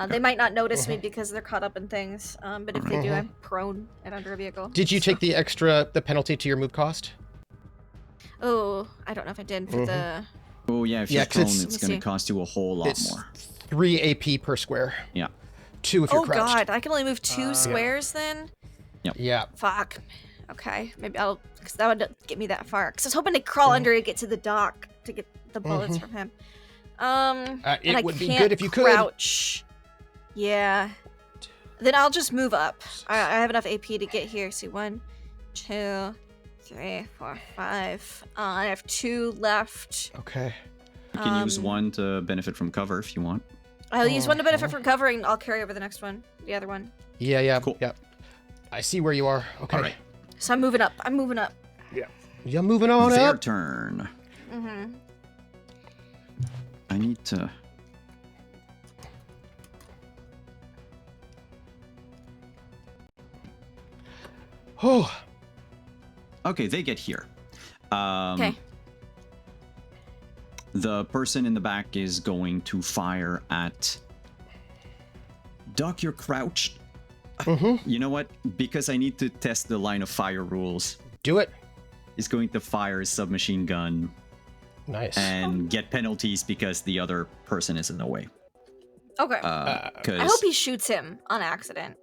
They might not notice me because they're caught up in things, but if they do, I'm prone and under a vehicle. Did you take the penalty to your move cost? Oh, I don't know if I did for the. Oh yeah, if Yeah, you're 'cause prone, it's- it's Let me going see. to cost you a whole lot It's more. 3 AP per square. Yeah. 2 if you're Oh crouched. god, I can only move 2 squares then. Yeah. Fuck. Okay, maybe because that would get me that far. Because I was hoping to crawl under and get to the dock to get the bullets from him. And It I would be can't good if you could. crouch. Yeah. Then I'll just move up. I have enough AP to get here. See, 1, 2, 3, 4, 5. I have 2 left. Okay. You can use 1 to benefit from cover if you want. I'll use 1 to benefit from covering. I'll carry over the next one. The other one. Yeah. Cool. Yeah. I see where you are. Okay. All right. So I'm moving up. You're moving on Their up. turn. Mm-hmm. I need to. Oh. Okay, they get here. Okay. The person in the back is going to fire at. Duck, you're crouched. You know what? Because I need to test the line of fire rules. Do it. He's going to fire his submachine gun Nice. and get penalties because the other person is in the way. Okay. I I hope he shoots him on accident.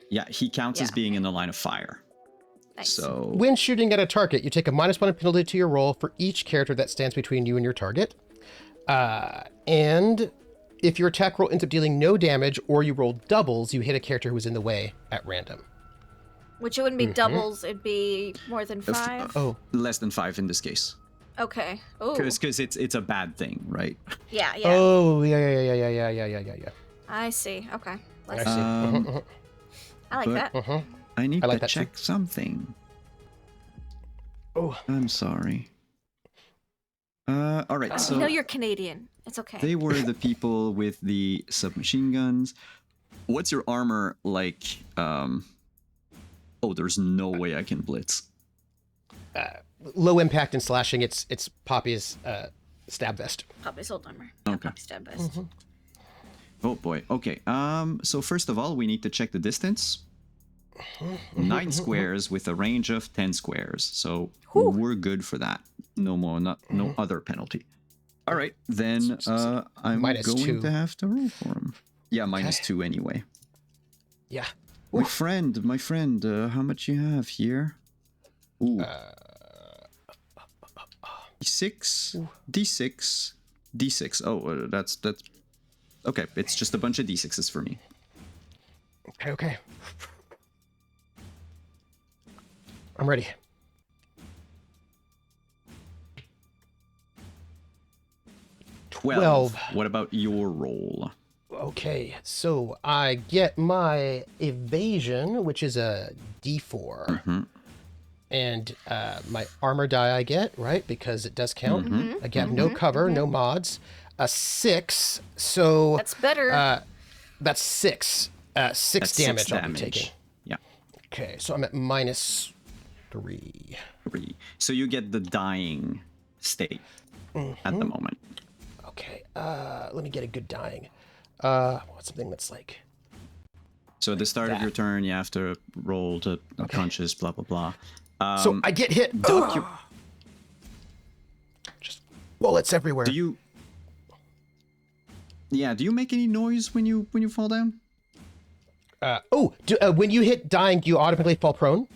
Yeah, he counts as Yeah. being in the line of fire. Nice. So When shooting at a target, you take a -1 penalty to your roll for each character that stands between you and your target. And if your attack roll ends up dealing no damage or you roll doubles, you hit a character who is in the way at random. Which it wouldn't be doubles, it'd be more than 5. Oh, less than 5 in this case. Okay. Oh. Because it's a bad thing, right? Yeah. oh, yeah. I see. Okay. I Let's see. Um, I like but- that. I need I like to that too. check something. Oh, I'm sorry. All right, so You know you're Canadian. It's okay. they were the people with the submachine guns. What's your armor like? Oh, there's no way I can blitz. low impact and slashing. It's Poppy's stab vest. Poppy's old armor. Okay. Poppy's stab vest. Oh boy. Okay. So first of all, we need to check the distance. 9 squares with a range of 10 squares. So we're good for that. No more, no other penalty. All right, then I'm going -2. to have to roll for him. Yeah, -2 anyway. Yeah. My friend, how much you have here? Ooh. D6, D6. Oh, that's okay. It's just a bunch of D6s for me. Okay. I'm ready. 12. What about your roll? Okay, so I get my evasion, which is a D4, and my armor die I get, right, because it does count. I get no cover, no mods. A 6, so That's better. that's 6. 6 That's damage 6 I'll be damage. taking. Yeah. Okay, so I'm at -3. 3. So you get the dying state at the moment. Okay, let me get a good dying. What's something that's like... So at the start of that. your turn, you have to roll to unconscious, blah, blah, blah. So I get hit. Just bullets everywhere. Do you... Yeah, do you make any noise when you fall down? When you hit dying, do you automatically fall prone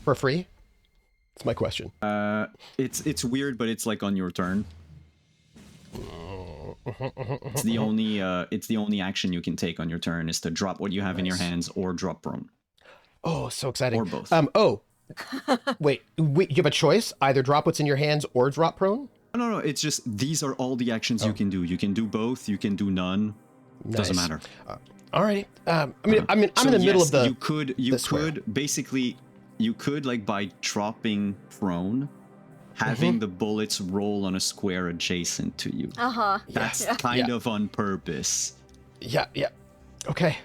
for free? That's my question. It's weird, but it's like on your turn. It's the only action you can take on your turn is to drop what you have in your hands or drop prone. Oh, so exciting. Or both. Wait, you have a choice? Either drop what's in your hands or drop prone? No, it's just these are all the actions you can do. You can do both, you can do none. Doesn't Nice. matter. Alrighty. I'm in So the middle yes, of the... you square. could basically like by dropping prone, having the bullets roll on a square adjacent to you. That's kind of on purpose. Yeah. Okay.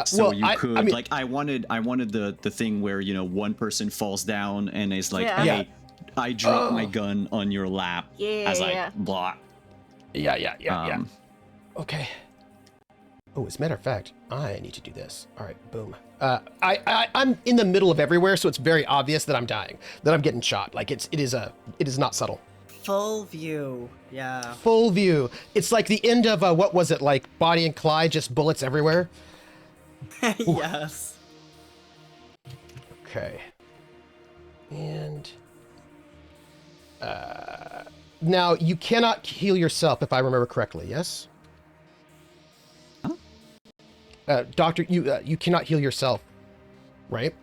So well, you could like I wanted the thing where one person falls down and is like, Yeah. hey, I dropped my gun on your lap. As Yeah. blah. Yeah. Okay. Oh, as a matter of fact, I need to do this. All right, boom. I'm in the middle of everywhere, so it's very obvious that I'm dying, that I'm getting shot. Like it is not subtle. Full view. Yeah. Full view. It's like the end of what was it, like Bonnie and Clyde, just bullets everywhere. Yes. Okay. And now you cannot heal yourself, if I remember correctly. Yes. Doctor, you cannot heal yourself, right?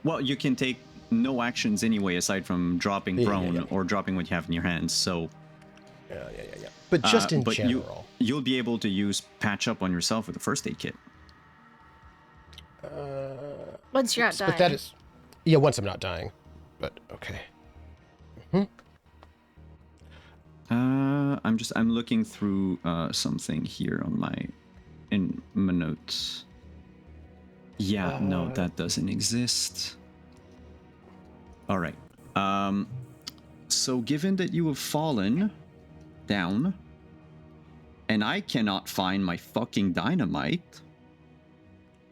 Well, you can take no actions anyway aside from dropping prone or dropping what you have in your hands. So Yeah. But just in but general. you'll be able to use patch up on yourself with a first aid kit. Once you're not dying. But that is, once I'm not dying. But okay. I'm looking through something here on in my notes. Yeah, no, that doesn't exist. All right. So given that you have fallen down, and I cannot find my fucking dynamite,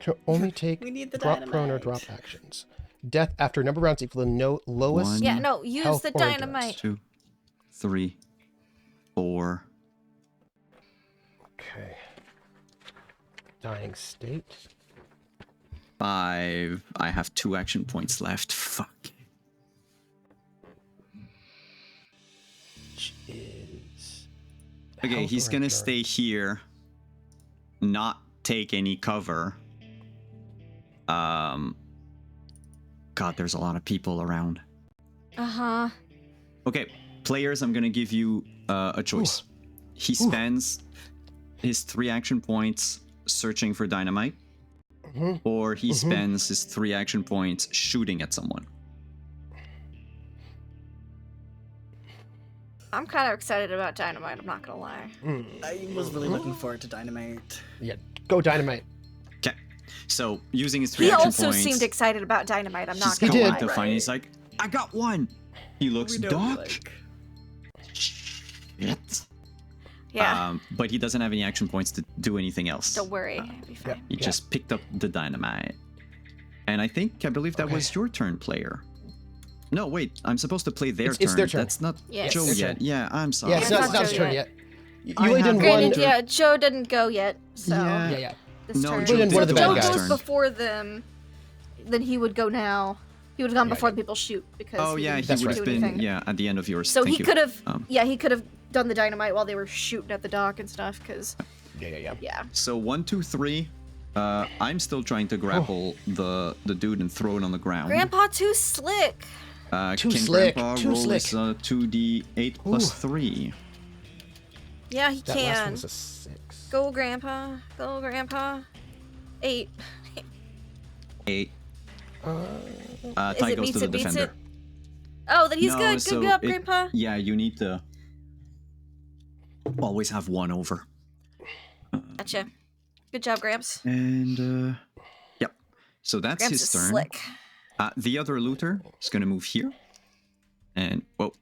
Can only take We need the drop prone or dynamite. drop actions. Death after a number of rounds equal to no lowest. One. Yeah, no, use Health the or endurance. dynamite. 2, 3, 4. Okay. Dying state. 5. I have 2 action points left. Fuck. Which is. Okay, health he's or gonna endurance. stay here, not take any cover. God, there's a lot of people around. Uh-huh. Okay, players, I'm gonna give you a choice. He spends his 3 action points searching for dynamite, or he spends his 3 action points shooting at someone. I'm kind of excited about dynamite, I'm not gonna lie. I was really looking forward to dynamite. Yeah, go dynamite. Okay, so using his 3 He action also points, seemed excited about dynamite, I'm he's not He gonna going did. lie. to find. He's like, I got one. He looks We know dark. like. Shit. Yeah, But he doesn't have any action points to do anything else. don't worry, it'll be fine. He just picked up the dynamite. And I believe that was your turn, player. No, wait, I'm supposed to play their turn. It's their turn. That's not Yeah, it's Joe their yet. turn. Yeah, I'm sorry. Yeah, it's Yeah, not it's not his Joe turn yet. yet. You I only have did Granted, one. yeah, Joe didn't go yet, so Yeah. Yeah. this No, turn. Joe did one of the If bad Joe guys. goes before them, then he would go now. He would have gone before the people shoot because Oh he yeah, didn't he That's would right. have do been anything. at the end of yours. So Thank he you. could have, Um, he could have done the dynamite while they were shooting at the dock and stuff. Because yeah, So 1, 2, 3. I'm still trying to grapple the dude and throw it on the ground. Grandpa too slick. Too Can slick, Grandpa too roll slick. his 2d8 plus 3? Yeah, he That last one can. was a 6. Go, Grandpa. Go, Grandpa. 8. 8. Is Ty it goes beats to the it, beats defender. it? Oh, then he's No, good. so Good job, it- Grandpa. Yeah, you need to always have 1 over. Gotcha. Good job, Gramps. And yep. So that's Gramps his is turn. slick. The other looter is gonna move here, and whoa,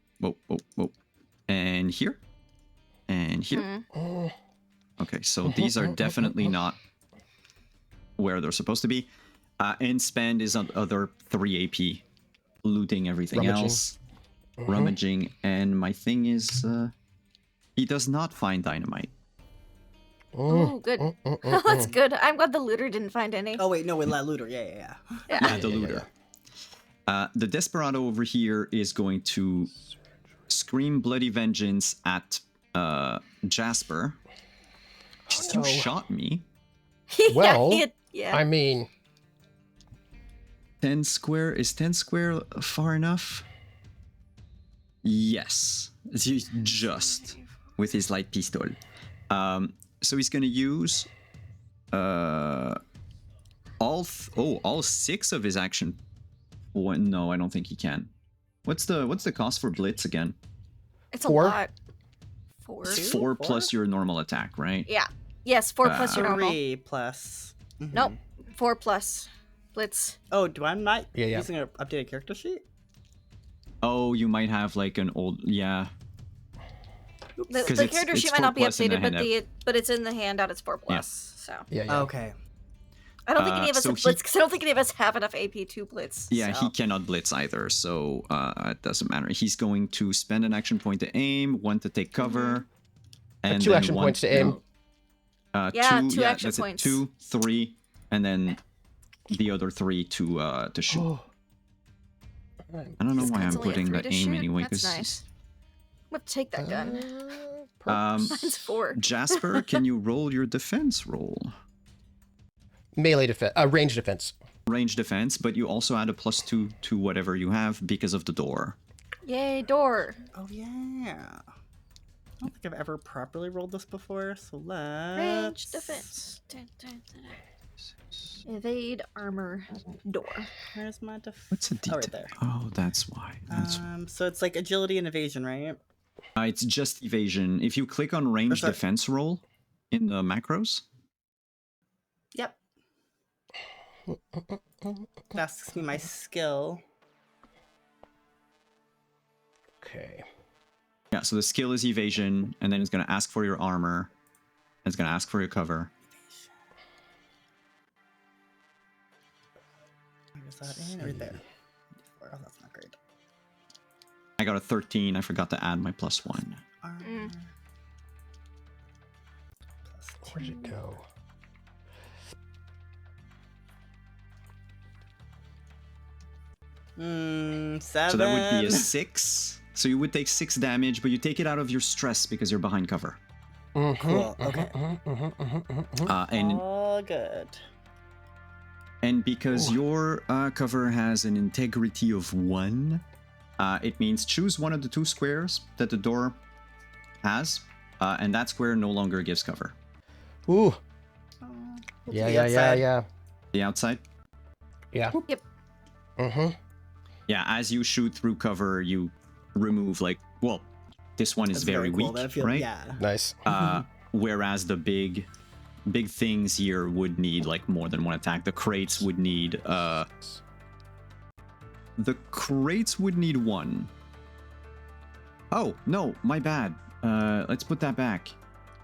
and here, and here. Hmm. Okay, so these are definitely not where they're supposed to be. And spend is on other 3 AP, looting everything Rummaging. else, rummaging, and my thing is, he does not find dynamite. Oh, good. That's good. I'm glad the looter didn't find any. Oh wait, no, with La Looter. Yeah. Yeah, the looter. The desperado over here is going to scream bloody vengeance at Jasper. Just no. who shot me. Well, yeah. I mean, 10 square is 10 square far enough? Yes, he's just with his light pistol. So he's gonna use all 6 of his action. No, I don't think he can. What's the cost for blitz again? It's a 4? lot. 4? 4 plus your normal attack, right? Yeah. Yes, 4 plus your normal. 3 plus. Nope. 4 plus. Blitz. Oh, do I not Yeah. using an updated character sheet? Oh, you might have like an old The 'Cause character it's sheet might 4 not be plus in the updated, but it's in the handout. It's 4 plus. So yeah. Okay. I don't think any of us so have blitz because I don't think any of us have enough AP to blitz. Yeah, so. he cannot blitz either, so it doesn't matter. He's going to spend an action point to aim, 1 to take cover, and 2 then action 1 points to aim. Yeah, 2 2 action that's it, points. 2, 3, and then the other 3 to shoot. Oh. I don't know This why gun's I'm only a putting 3 the to aim shoot? anyway. That's 'cause nice. I'm gonna take that gun. Mine's 4. Jasper, can you roll your defense roll? Melee defense, range defense. Range defense, but you also add a +2 to whatever you have because of the door. Yay, door. Oh yeah. I don't think I've ever properly rolled this before, so let's. Range defense. Dun, dun, dun. Evade armor door. Where's my defense? What's a D10? Oh, right there. Oh, that's why. That's So it's like agility and evasion, right? it's just evasion. If you click on range sorry. defense roll in the macros, Yep. Asks me my skill. Okay. yeah, so the skill is evasion, and then it's going to ask for your armor, and it's going to ask for your cover. is that in? Right there. Oh, that's not great. I got a 13. I forgot to add my +1. Where did it go? Seven. So that would be a 6. So you would take 6 damage, but you take it out of your stress because you're behind cover. Cool. Okay. And good. And because your cover has an integrity of 1, it means choose one of the 2 squares that the door has, and that square no longer gives cover. Ooh. Yeah. The outside? Yeah. Yep. Yeah, as you shoot through cover, you remove, like, well, this one is That's very cool. weak, right? Yeah. Nice. Whereas the big things here would need, like, more than one attack. The crates would need, The crates would need 1. Oh, no, my bad. Let's put that back.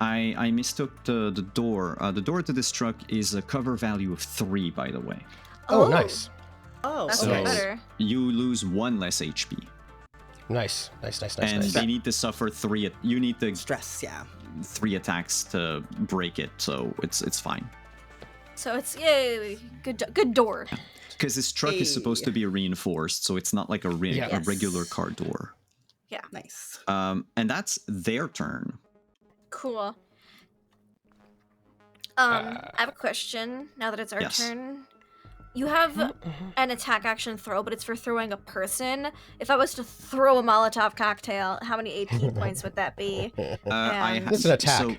I mistook the door. The door to this truck is a cover value of 3, by the way. Oh, nice. Oh, That's So better. you lose 1 less HP. Nice. And they need to suffer 3. You need to stress. Yeah. 3 attacks to break it, so it's fine. So it's yay, good door. Because this truck is supposed to be reinforced, so it's not like a Yes. regular car door. Yeah. Nice. And that's their turn. Cool. I have a question now that it's our Yes. turn. You have an attack action throw, but it's for throwing a person. If I was to throw a Molotov cocktail, how many AP points would that be? This is an attack. So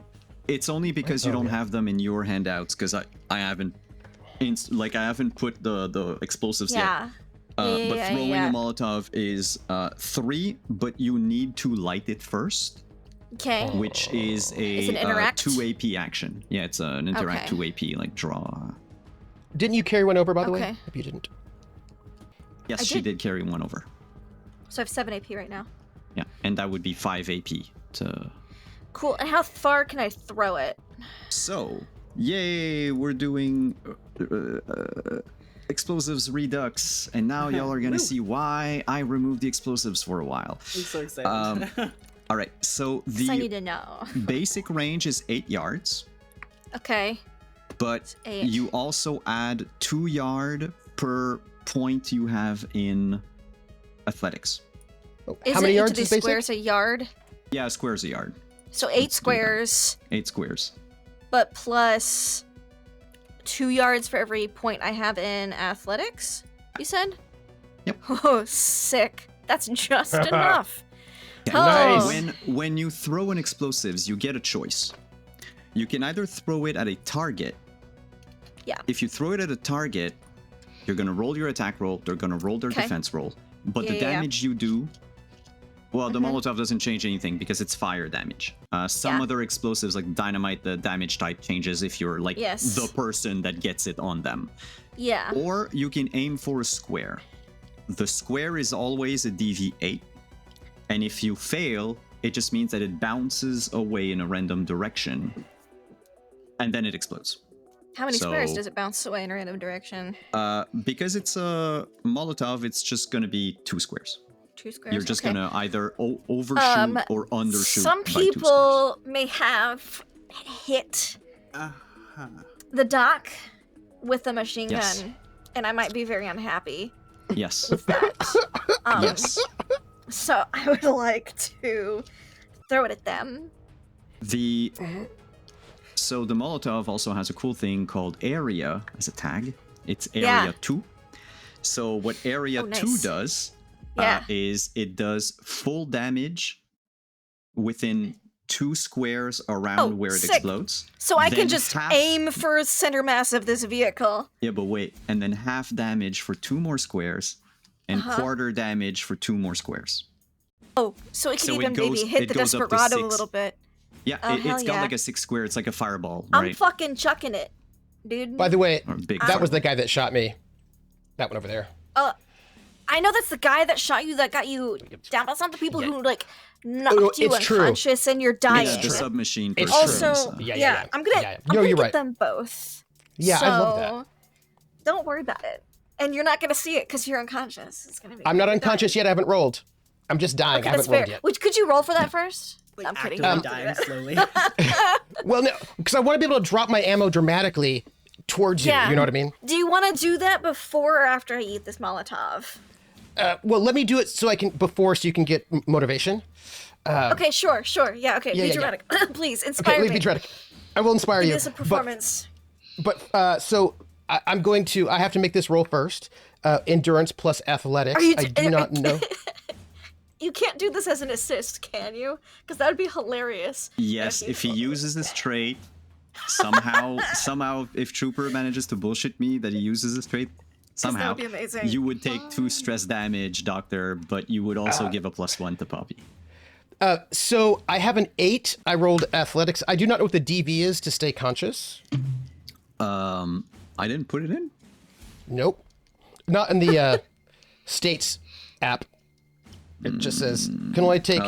it's only because you don't have them in your handouts, because I haven't put the explosives Yeah. yet. But throwing a Molotov is 3, but you need to light it first, Okay. which is Is it a interact? 2 AP action. Yeah, it's an interact Okay. 2 AP, like draw. Didn't you carry one over, by the way? Okay. If you didn't. Yes, I she did. did carry 1 over. So I have 7 AP right now. Yeah, and that would be 5 AP to... Cool. And how far can I throw it? So, yay, we're doing explosives redux, and now y'all are gonna see why I removed the explosives for a while. I'm so excited. All right, so 'Cause I need the to know. basic range is 8 yards, Okay. but 8. you also add 2 yard per point you have in athletics. Oh, Is how many it yards each of is these basic? squares a yard? Yeah, a square's a yard. So 8 Let's do that. squares, 8 squares. but plus 2 yards for every point I have in athletics, you said? Yep. Oh, sick. That's just enough. Yeah, Oh. when you throw in explosives, you get a choice. You can either throw it at a target. Yeah. If you throw it at a target, you're gonna roll your attack roll. They're gonna roll their Okay. defense roll. But the Yeah. damage you do, well, the Mhm. Molotov doesn't change anything because it's fire damage. Some Yeah. other explosives like dynamite, the damage type changes if you're like Yes. the person that gets it on them. Yeah. Or you can aim for a square. The square is always a DV8, and if you fail, it just means that it bounces away in a random direction, and then it explodes. How many squares So- does it bounce away in a random direction? Because it's a Molotov, it's just gonna be 2 squares. 2 squares. You're just okay. gonna either overshoot or undershoot. Some by 2 squares. people may have hit the dock with a machine Yes. gun, and I might be very unhappy Yes. with that. Yes. So I would like to throw it at them. So the Molotov also has a cool thing called Area as a tag. It's Area Yeah. 2. So what Area Oh, 2 nice. does Yeah. is it does full damage within 2 squares around Oh, where it sick. explodes. So I can Then just half- aim for center mass of this vehicle. Yeah, but wait. And then half damage for 2 more squares and quarter damage for 2 more squares. Oh, so it can So it even goes- maybe hit it the goes up to Desperado a 6. little bit. Yeah, Oh, hell it's got yeah. like a 6 square. It's like a fireball, I'm right? fucking chucking it, dude. By the way, Or a big that was fireball. the guy that shot me. That one over there. I know that's the guy that shot you that got you down. That's not the people who like knocked Oh, you it's true. unconscious and you're dying. Yeah, the submachine It's person. true. Also, Yeah. I'm gonna, Yeah. I'm No, gonna you're get right. them both. Yeah, so, I love that. Don't worry about it. And you're not gonna see it because you're unconscious. It's gonna be. I'm not unconscious yet. I haven't rolled. I'm just dying. Okay, I that's haven't rolled fair. yet. Which could you roll for that first? Like, I'm kidding. actively dying slowly. Well, no, because I want to be able to drop my ammo dramatically towards you. Yeah. You know what I mean? Do you want to do that before or after I eat this Molotov? Well, let me do it so you can get motivation. Okay, sure. Yeah, okay. yeah, Be yeah. dramatic. Please, Okay, inspire leave me. me dramatic. I will inspire Give you. this a performance. So I'm going to. I have to make this roll first. Endurance plus athletics. Are you I do not know. You can't do this as an assist, can you? Because that would be hilarious. Yes, if he uses this trait, somehow, if Trooper manages to bullshit me that he uses this trait, somehow, would be amazing. you would take 2 stress damage, Doctor, but you would also give a +1 to Poppy. So I have an 8. I rolled athletics. I do not know what the DV is to stay conscious. I didn't put it in. Nope. Not in the states app. It just says can only take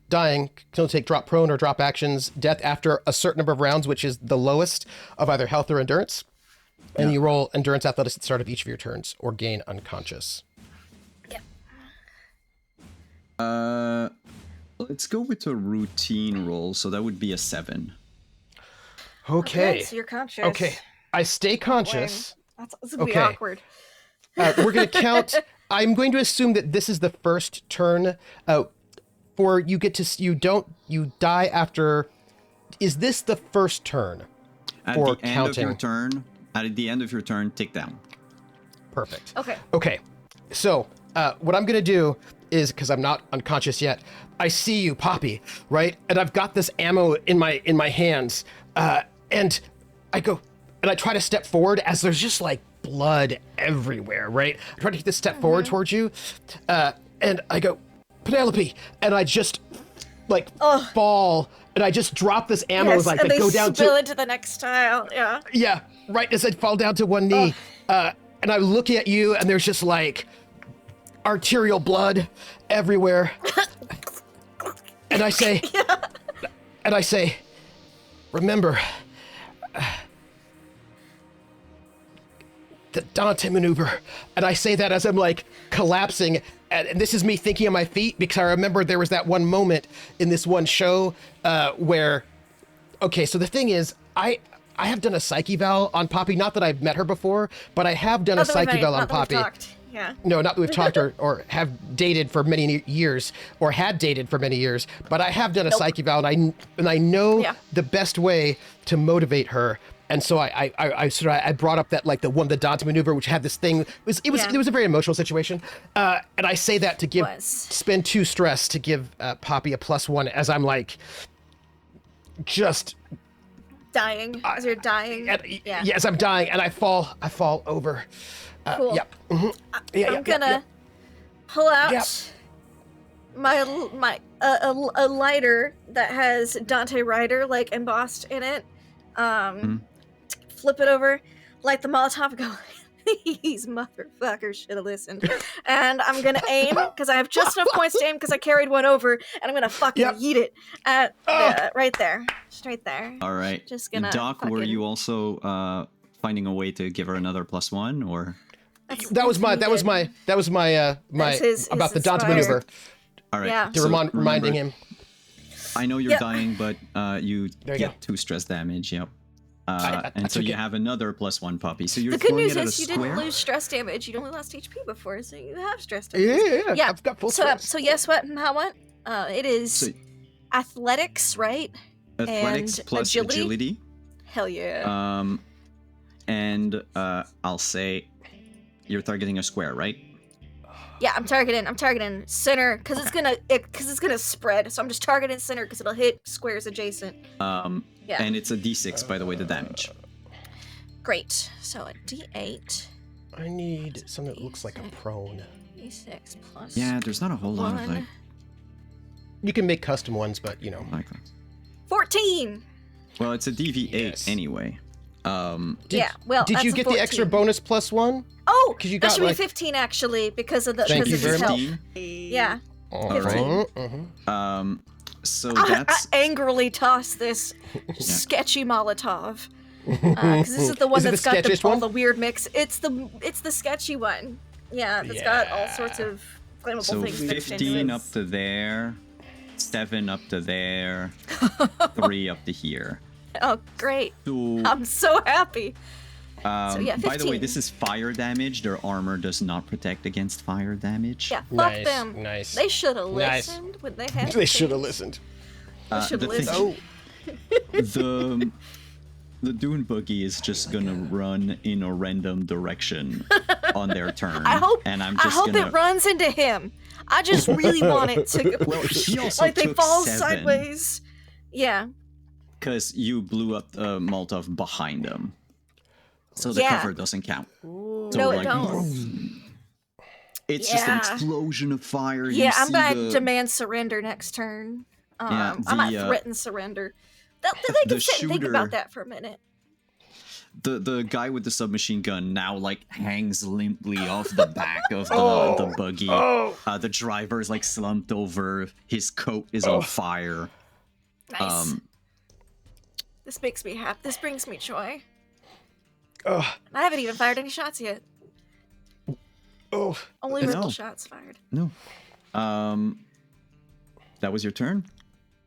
dying, can only take drop prone or drop actions, death after a certain number of rounds, which is the lowest of either health or endurance. And you roll endurance athletics at the start of each of your turns or gain unconscious. Let's go with a routine roll, so that would be a 7. Okay. So you're conscious. Okay. I stay conscious. This is gonna be Okay. awkward. We're going to count. I'm going to assume that this is the first turn. For you get to you die after. Is this the first turn? At For the end counting. of your turn, at the end of your turn, tick down. Perfect. Okay. Okay. So what I'm going to do is, because I'm not unconscious yet, I see you, Poppy, right? And I've got this ammo in my hands, and I go and I try to step forward as there's just like blood everywhere, right? I try to take this step forward towards you, and I go, Penelope, and I just like fall, and I just drop this ammo Yes, like and I they go down spill to into the next tile. Yeah. yeah, right as I fall down to one knee, and I look at you, and there's just like arterial blood everywhere, and I say, remember the Dante maneuver, and I say that as I'm like collapsing, and this is me thinking on my feet because I remember there was that one moment in this one show where, okay, so the thing is, I have done a psych eval on Poppy, not that I've met her before, but I have done a psych eval on Poppy. Yeah. No, not that we've talked or have dated for many years or had dated for many years, but I have done a psych eval, and I know the best way to motivate her. And so I brought up that like the Dante maneuver, which had this thing. It was a very emotional situation, and I say that to spend 2 stress to give Poppy a +1 as I'm like just Dying. As you're dying. Yes, I'm dying, and I fall over. Cool. Yep. I'm gonna pull out my a lighter that has Dante Rider like embossed in it. Flip it over, light the Molotov, and go. These motherfuckers should have listened. And I'm gonna aim because I have just enough points to aim because I carried one over, and I'm gonna fucking yeet it at right there, straight there. All right. Just gonna. Doc, were you also finding a way to give her another +1, or? That was my about the Dante maneuver. All right. Yeah. To reminding him. I know you're dying, but you There you get go. 2 stress damage. Yep. And so you have another +1, Poppy. So you're The good throwing news it at a is you didn't square? lose stress damage. You'd only lost HP before, so you have stress damage. Yeah. I've got full stress. So yes, what? How what? It is So athletics, right? athletics and plus agility. Hell yeah. And I'll say you're targeting a square, right? Yeah, I'm targeting center because it's gonna spread. So I'm just targeting center because it'll hit squares adjacent. Yeah. And it's a D6, by the way, the damage. Great. So a D8. I need something that looks like a prone. D6 plus. Yeah, there's not a whole lot of like. You can make custom ones, but you know. 14. Well, it's a DV8 Yes. anyway. Yeah. Well, Did you that's a get 14. the extra bonus +1? Oh, 'Cause you that got, should like- be 15 actually because of the Thank you because of very his much. health. 15. Yeah. So I that's angrily toss this sketchy Molotov. Because this is the one Is it that's the got sketchiest all one? the weird mix. It's the sketchy one. Yeah, that's got all sorts of flammable So things mixed into 15 it. up to there, 7 up to there, 3 up to here. Oh, great. So, I'm so happy. Yeah, by the way, 15. this is fire damage. Their armor does not protect against fire damage. Yeah, fuck Nice, them. nice. They should have Nice. listened when they had They should have listened. They should the have thing- listened. The Dune Buggy is just gonna run in a random direction on their turn. I hope gonna... it runs into him. I just really want it to Well, he also like they took fall 7. sideways. Yeah. Because you blew up Molotov behind him. So the Yeah. cover doesn't count. So No, it don't. It's just an Yeah. explosion of fire. Yeah, You I'm see gonna the- demand surrender next turn. Yeah, I might the, threaten surrender. They the can sit and think shooter- about that for a minute. The guy with the submachine gun now like hangs limply off the back of the buggy. The driver is like slumped over. His coat is on fire. Nice. This makes me happy. This brings me joy. Oh, I haven't even fired any shots yet. oh. Only No. ripple shots fired. No. That was your turn?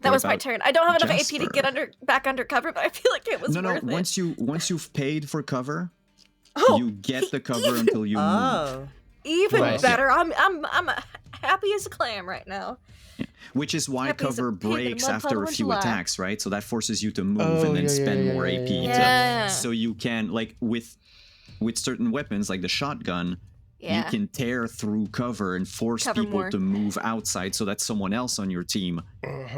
That What was my about turn. I don't have enough AP to Jasper? get back under cover, but I feel like it was No, worth it. once you've paid for cover, Oh, you get the cover until you move. Oh. even Right. better. I'm happy as a clam right now. Which is why Happy as a cover pig in a breaks mud after puddle a in few July. attacks, right? So that forces you to move Oh, and then yeah, spend yeah, more yeah, AP. yeah, Yeah. So you can like with certain weapons like the shotgun, Yeah. you can tear through cover and force Cover people more. to move outside so that someone else on your team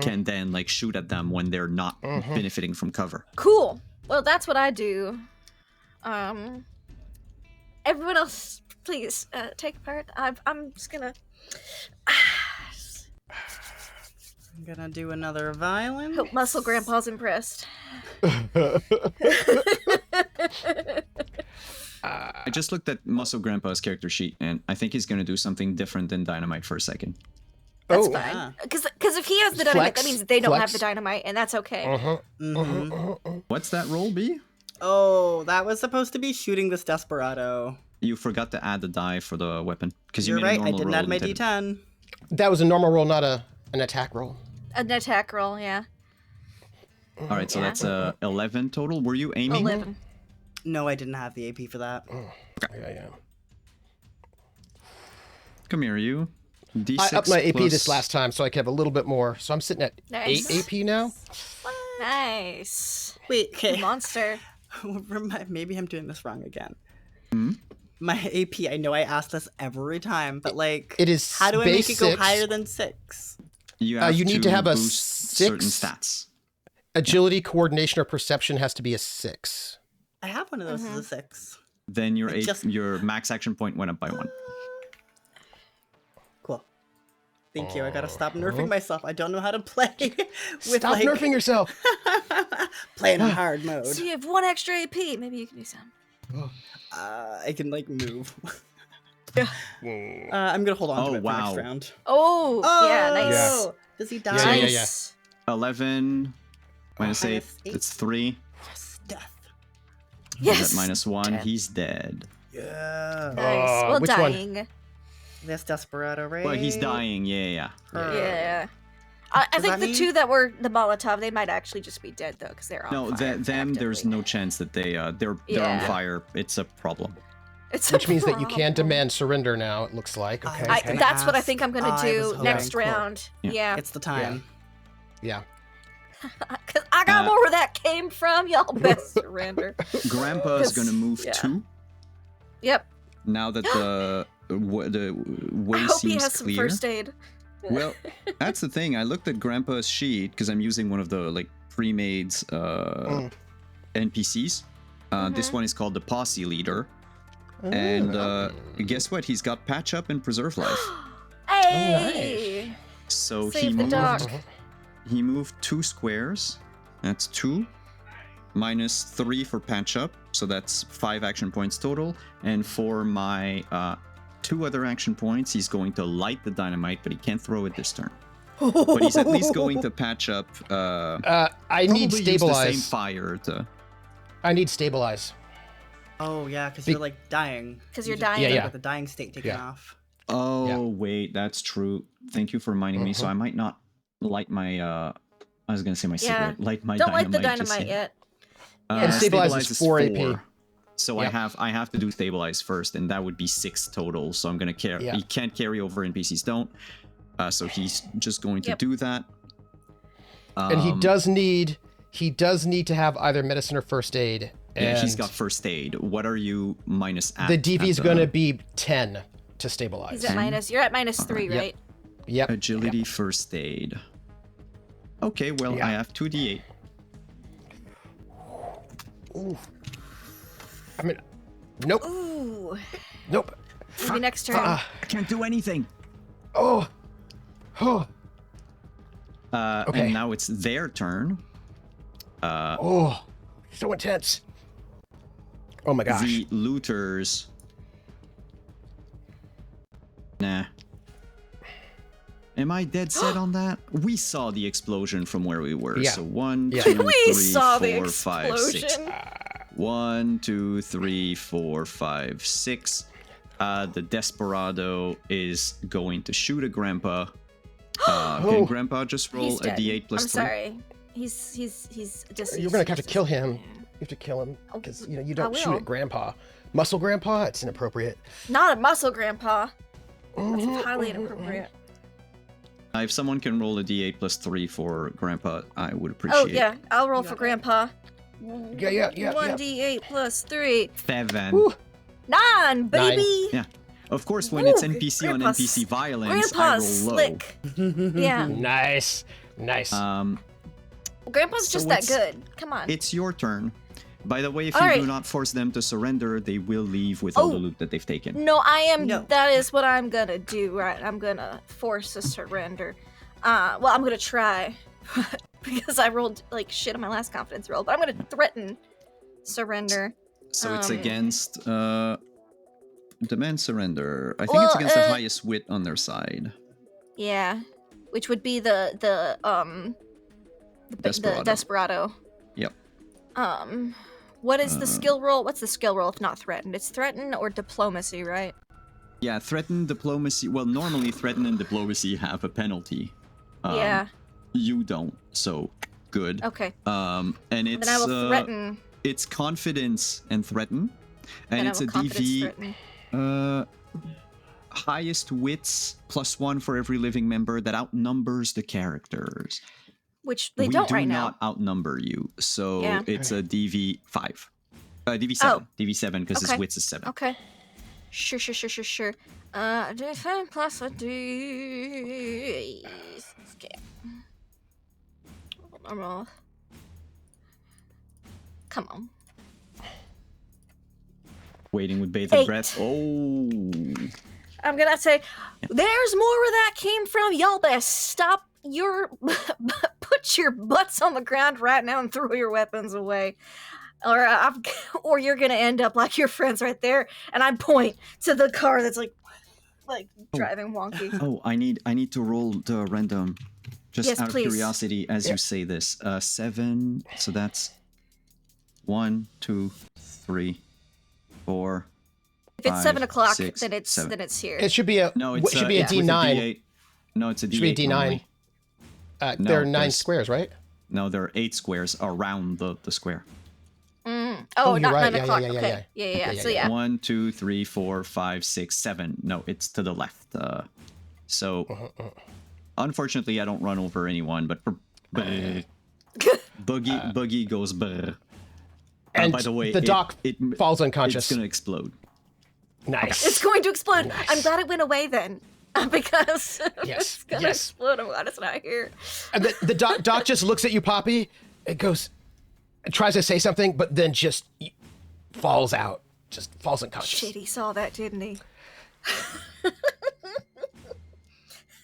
can then like shoot at them when they're not benefiting from cover. Cool. Well, that's what I do. Everyone else, please take part. I'm just gonna. I'm gonna do another violin. Hope Muscle Grandpa's impressed. I just looked at Muscle Grandpa's character sheet and I think he's gonna do something different than Dynamite for a second. That's Oh. fine. Because if he has the dynamite, Flex, that means they don't have flex. the dynamite, and that's okay. What's that roll, B? Oh, that was supposed to be shooting this desperado. You forgot to add the die for the weapon because you You're made right, a I normal didn't roll add my and did it. D10. That was a normal roll, not an attack roll. An attack roll, yeah. All right, so Yeah. that's 11 total. Were you aiming? 11. No, I didn't have the AP for that. Yeah. Come here, you. D6 I upped my AP plus- this last time, so I could have a little bit more. So I'm sitting at Nice. 8 AP now. Nice. Wait, okay. Monster. Maybe I'm doing this wrong again. Hmm? My AP, I know I ask this every time, but like, It is how do I make base it go 6. higher than 6? You, have you need to have a boost 6. certain stats. Agility, coordination, or perception has to be a 6. I have one of those as a 6. Then your It just- your max action point went up by 1. Cool. Thank you. I gotta stop nerfing myself. I don't know how to play with Stop nerfing yourself. playing in hard mode. So you have 1 extra AP. Maybe you can do some. I can like move. I'm gonna hold on Oh, to it for wow. next round. Oh, yeah, nice. Oh, does he die? Yeah, yeah, Nice. 11 minus 8. Minus 8. It's 3. Yes, death. Yes. At minus 1, Dead. he's dead. Yeah. Nice. Well, which one? dying. That's Desperado, right? Well, he's dying. Yeah. Yeah. I Does think that the mean- 2 that were the Molotov, they might actually just be dead though, because they're on No, fire. them. There's actively. no chance that they're on Yeah. fire. It's a problem. It's Which a means that you can problem. demand surrender now, it looks like. I Okay. was I, gonna that's what I ask. think I'm gonna I was do hoping. next Cool. round. Yeah. Yeah. It's the time. Yeah. Because I got more where that came from. Y'all best surrender. Grandpa's gonna move yeah. 2 Yep. now that the way I hope he seems has some clear. first aid. Well, that's the thing. I looked at Grandpa's sheet because I'm using one of the like pre-made NPCs. This one is called the Posse leader, and guess what? He's got patch up and preserve life. Hey! So Save the dog. he moved 2 squares. That's 2 minus 3 for patch up, so that's 5 action points total. And for my 2 other action points, he's going to light the dynamite, but he can't throw it this turn. But he's at least going to patch up. I need probably use the same stabilize. fire to. I need stabilize. Oh yeah, because you're like dying. 'Cause you're You just dying. end up Yeah. With the dying state taken Yeah. off. Oh, wait, that's true. Thank you for reminding me. So I might not light my, I was gonna say my Yeah. cigarette. Light my Don't dynamite. light the just dynamite yet. And stabilize is 4 AP. 4. So Yep. I have to do stabilize first, and that would be 6 total. So I'm gonna carry. Yeah. He can't carry over, NPCs don't. So he's just going to Yep. do that. And he does need to have either medicine or first aid. And Yeah, he's got first aid. What are you minus at? the DV is at going to be 10 to stabilize. He's at minus. You're at -3, Yep. right? Yep. agility first aid. Okay, well Yeah. I have 2d8. I mean, nope. Ooh. Nope. Maybe next turn. I can't do anything. Oh. Oh. Okay. And now it's their turn. Oh. So intense. Oh my gosh. The looters. Nah. Am I dead set on that? We saw the explosion from where we were. Yeah. So 1, Yeah. 2, We 3, saw the 4, 5, 6. explosion. 1, 2, 3, 4, 5, 6. The Desperado is going to shoot at Grandpa. Can Grandpa just roll He's a dead. d8 plus I'm 3? sorry. He's deceased. You're going to have to kill him. You have to kill him because you don't shoot will. at Grandpa. Muscle Grandpa, it's inappropriate. Not a muscle, Grandpa. That's Mm-hmm, highly inappropriate. If someone can roll a d8 plus 3 for Grandpa, I would appreciate Oh yeah, I'll roll for Grandpa. Yeah. 1d8 plus 3. 7. Woo. 9, baby. Yeah. Of course, when Ooh, it's NPC on Grandpa's- NPC violence, Grandpa's I roll low. slick. Yeah. Nice. Grandpa's So just that it's- good. Come on. It's your turn. By the way, if All you right. do not force them to surrender, they will leave with all the Oh. loot that they've taken. No, I am. No. That is what I'm gonna do. Right, I'm gonna force a surrender. Well, I'm gonna try because I rolled like shit on my last confidence roll. But I'm gonna threaten surrender. So it's against demand surrender. I think Well, it's against the highest wit on their side. Yeah, which would be the Desperado. Desperado. Yep. What is the skill roll? What's the skill roll if not threatened? It's threaten or diplomacy, right? Yeah, threaten, diplomacy. Well, normally threaten and diplomacy have a penalty. Yeah. You don't, so good. Okay. And it's Then I will threaten. it's confidence and threaten, and Then I it's will a confidence DV threaten. highest wits +1 for every living member that outnumbers the characters. Which they we don't do right not now. outnumber you, so Yeah. it's a DV5, DV7, Oh. DV7 because his Okay. wits is 7. Okay. Sure. Defend plus a D. Okay. Normal. Come on. Waiting with bated 8. breath. Oh, I'm gonna say, there's more where that came from. Y'all better stop your, put your butts on the ground right now and throw your weapons away, or you're gonna end up like your friends right there. And I point to the car that's like driving wonky. oh! I need to roll the random, just Yes, out please. of curiosity as you say this. 7. So that's 1, 2, 3, 4. If it's 7 o'clock, 6, then it's 7. here. It should be a No, it's it should be a it's with D9. D8. No, it's a D8. Should be a D9. normally. There No, are 9 there's- squares, right? No, there are 8 squares around the square. Oh, you're not right. 9 Yeah, o'clock. yeah, yeah, Okay. yeah. Yeah. Okay, So yeah. yeah. 1, 2, 3, 4, 5, 6, 7. No, it's to the left. So, unfortunately, I don't run over anyone, but Boogie goes brr. And by the way, the doc falls unconscious. It's gonna explode. Nice. It's going to explode. Nice. I'm glad it went away then. Because Yes, it's gonna yes. explode. I'm glad it's not here. And the doc just looks at you, Poppy. It goes, tries to say something, but then just falls out. Just falls unconscious. Shit, he saw that, didn't he?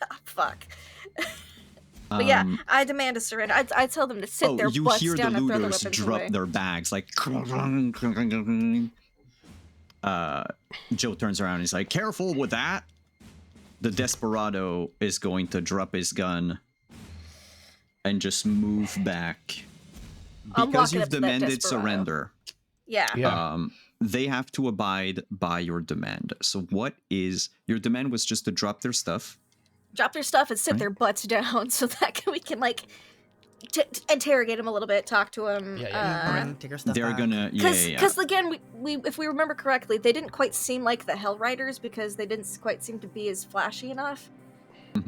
Ah, fuck. But yeah, I demand a surrender. I tell them to sit their you butts hear the down and throw their looters weapons drop away. their bags like. Joe turns around and he's like, "Careful with that." The Desperado is going to drop his gun and just move back I'm because walking you've up to that demanded Desperado. surrender. Yeah. They have to abide by your demand. So what is your demand? Was just to drop their stuff. Drop their stuff and sit their butts down so that we can like interrogate them a little bit, talk to them. Take your stuff They're back. gonna Because again, we if we remember correctly, they didn't quite seem like the Hellriders because they didn't quite seem to be as flashy enough.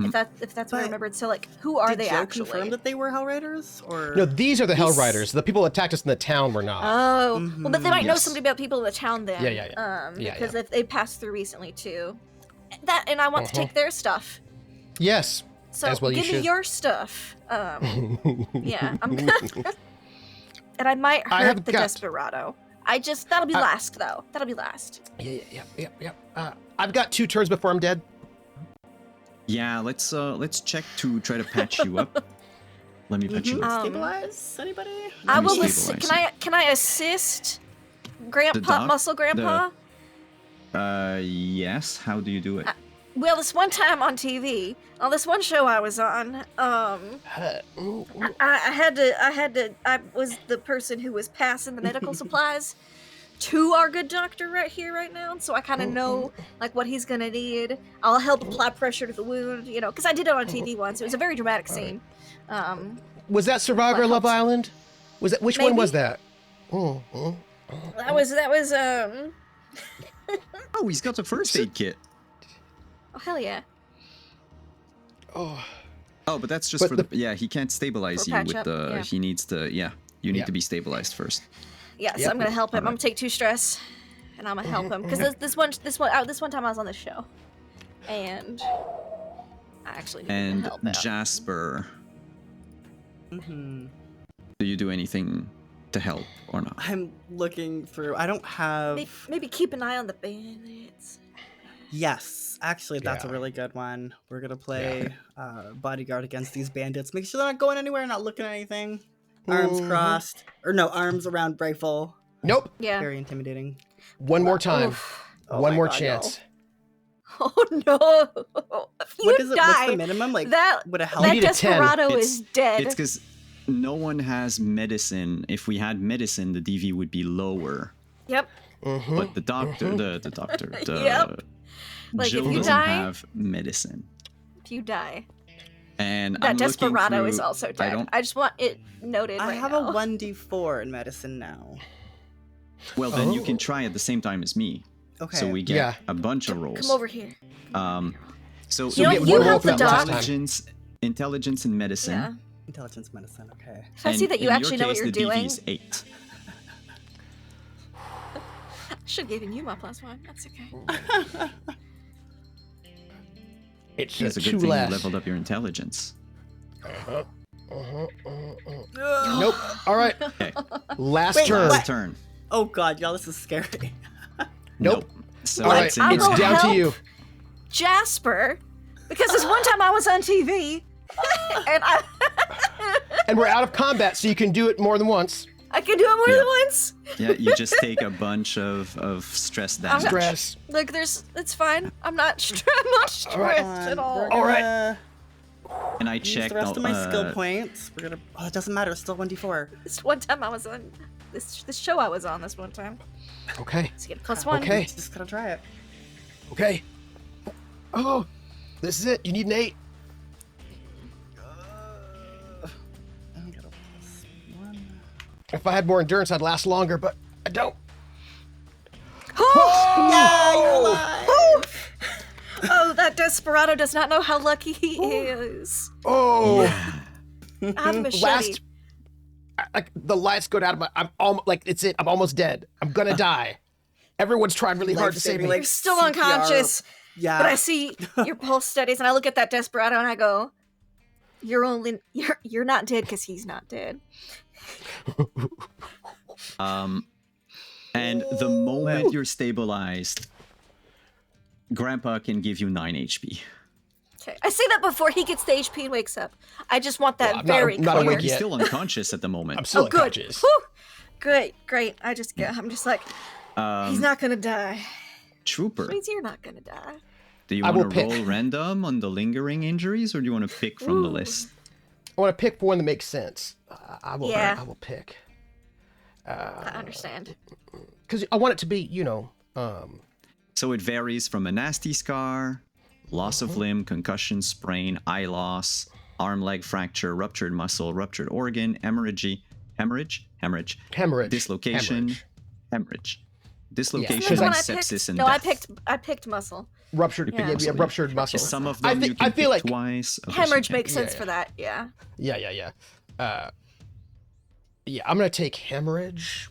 If that's what I remembered. So like, who are Did they Joe actually? confirm that they were Hellriders? Or No, these are the Hellriders. The people that attacked us in the town were not. Oh, well, but they might know Yes. something about people in the town then. Yeah. Because if they passed through recently too. And I want to take their stuff. Yes. So As well you give me should. your stuff. Yeah, I'm gonna. And I might I hurt have the got- Desperado. That'll be last though. That'll be last. Yeah. I've got 2 turns before I'm dead. Yeah, let's check to try to patch you up. Let me patch you up. Stabilize anybody? I will. stabilize Can I assist Grandpa, doc- Muscle Grandpa? Yes. How do you do it? Well, this one time on TV, on this one show I was on, I was the person who was passing the medical supplies to our good doctor right here, right now. And so I kind of know like what he's gonna need. I'll help apply pressure to the wound, you know, because I did it on TV once. It was a very dramatic scene. Was that Survivor What Love helps? Island? Was that which one was Maybe. that? That was Oh, he's got a first aid kit. oh hell yeah. Oh, but that's just But for the he can't stabilize For you patch with up, the. yeah. He needs to. Yeah, you need Yeah. to be stabilized first. Yeah, so Yep. I'm gonna help him. I'm Alright. gonna take 2 stress, and I'm gonna help him because this one time I was on the show, and I actually needed And help out. Jasper, do you do anything to help or not? I'm looking through. I don't have. Maybe keep an eye on the bandits. Yes, actually, that's a Yeah. really good one. We're gonna play bodyguard against these bandits. Make sure they're not going anywhere, not looking at anything. Arms crossed, or no, arms around rifle. Nope. Yeah. Very intimidating. One more time. Oof. Oh One my more God, chance. Oh no! If you What is it? die, What's the minimum? Like, that would it help? that need a 10. Desperado It's- is dead. It's because no one has medicine. If we had medicine, the DV would be lower. Yep. But the doctor, the doctor, Yep. Like, Jill if you doesn't die- have medicine. If you die, And that I'm looking Desperado through, is also I dead. don't. I just want it noted. I right have now. a 1d4 in medicine now. Well, then you can try at the same time as me. Okay. So we get Yeah. a bunch of rolls. Come over here. So You know get what? one You roll help for the that last dog. time. intelligence and medicine. Yeah. Intelligence medicine. Okay. If I see And that you in actually know your what case, you're the doing, DV is 8. I should have given you my +1. That's okay. It's It's a good 2 thing less. you leveled up your intelligence. Nope. All right. Okay. Last Wait, turn. what? Turn. Oh God, y'all, this is scary. Nope. So All right. it's in I'll your It's go down to help. you. Jasper, because this one time I was on TV, and And we're out of combat, so you can do it more than once. I can do it more than once. Yeah, you just take a bunch of stress damage. Stress. Like it's fine. I'm not stressed at all. All right. Gonna And I use checked the rest of my skill uh, points. We're gonna. Oh, it doesn't matter. It's still 1d4. This one time I was on this show I was on this one time. Okay. So you get +1. Okay. Just gotta try it. Okay. Oh, this is it. You need an 8. I got a +1. If I had more endurance, I'd last longer, but I don't. Yeah, you're alive. Oh, that Desperado does not know how lucky he is. Oh, I have a machete. last. Like the lights go down. I'm almost like it's it. I'm almost dead. I'm gonna die. Everyone's trying really hard to save me. Life-saving, You're still CPR. unconscious. Yeah. But I see your pulse steadies, and I look at that Desperado, and I go, "You're not dead because he's not dead." And the moment you're stabilized, Grandpa can give you 9 HP. Okay. I say that before he gets the HP and wakes up. I just want that Well, I'm not- very not clear. awake He's yet. still unconscious at the moment. I'm still Oh, good. unconscious. Whew. Great. I'm just like, he's not gonna die. Trooper, Means you're not gonna die. do you I will want to pick. roll random on the lingering injuries, or do you want to pick from the list? I want to pick one that makes sense. I will. Yeah. I will pick. I understand. Because I want it to be, So it varies from a nasty scar, loss of limb, concussion, sprain, eye loss, arm leg fracture, ruptured muscle, ruptured organ, hemorrhage, dislocation, hemorrhage, dislocation, Yeah, and 'Cause sepsis and No, death. I picked muscle. ruptured, Yeah. ruptured muscle. Some of I them think- you can I feel pick like- twice. others you Hemorrhage can't. makes sense Yeah. for that. Yeah. Yeah. Yeah, I'm gonna take hemorrhage,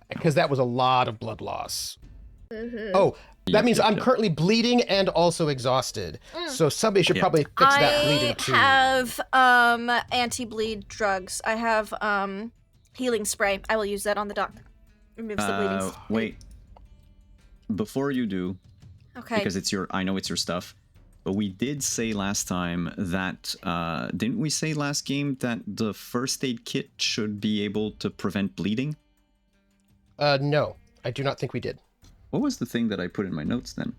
because that was a lot of blood loss. Oh, that Yep, means yep, I'm yep. currently bleeding and also exhausted. So somebody should Yep. probably fix that bleeding I too. have anti-bleed drugs. I have healing spray. I will use that on the doc. Removes the bleeding. Wait. Before you do, Okay. because I know it's your stuff, but we did say last time that, didn't we say last game that the first aid kit should be able to prevent bleeding? No, I do not think we did. What was the thing that I put in my notes then?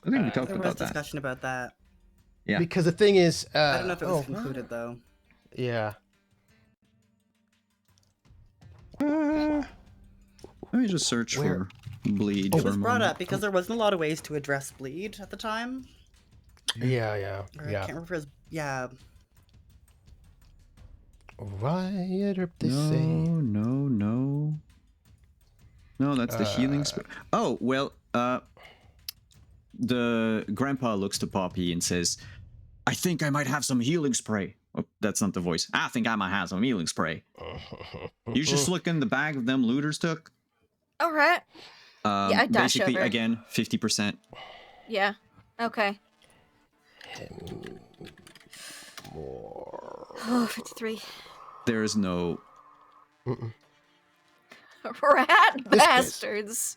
I think we talked There was about that. discussion about that. Yeah. Because the thing is, I don't know if it was included though. Yeah. Let me just search Where? for bleed It for was a brought moment. up because there wasn't a lot of ways to address bleed at the time. Yeah. Or I can't remember his. Yeah. Riot up the same. No, that's the healing spray. Oh, well, the grandpa looks to Poppy and says, I think I might have some healing spray. Oh, that's not the voice. I think I might have some healing spray. You just look in the bag of them looters took. All right. Yeah, I dash Basically, over. again, 50%. Yeah. Okay. Oh, 53. There is no... Rat bastards.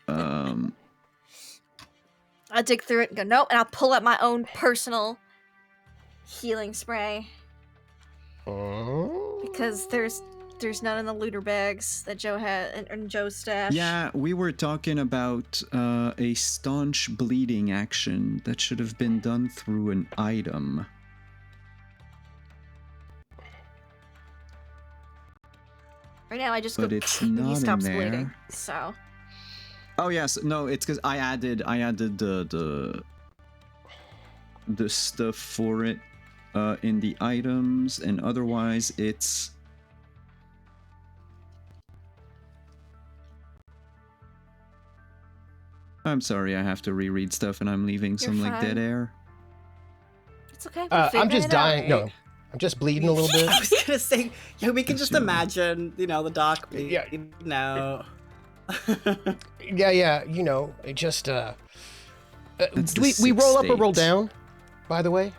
I dig through it and go, nope, and I'll pull out my own personal healing spray. Because there's none in the looter bags that Joe had in Joe's stash. Yeah, we were talking about a staunch bleeding action that should have been done through an item. Right now I just But go it's and not he in stops there. bleeding. So Oh yes, no, it's because I added the stuff for it in the items, and otherwise it's I'm sorry, I have to reread stuff and I'm leaving some like dead fine. air. it's okay. I'm just dying. No, I'm just bleeding a little bit. I was gonna say, yeah, we can just imagine, the doc. Yeah. No. Yeah, it just That's do the we roll up sixth or roll state. down, by the way?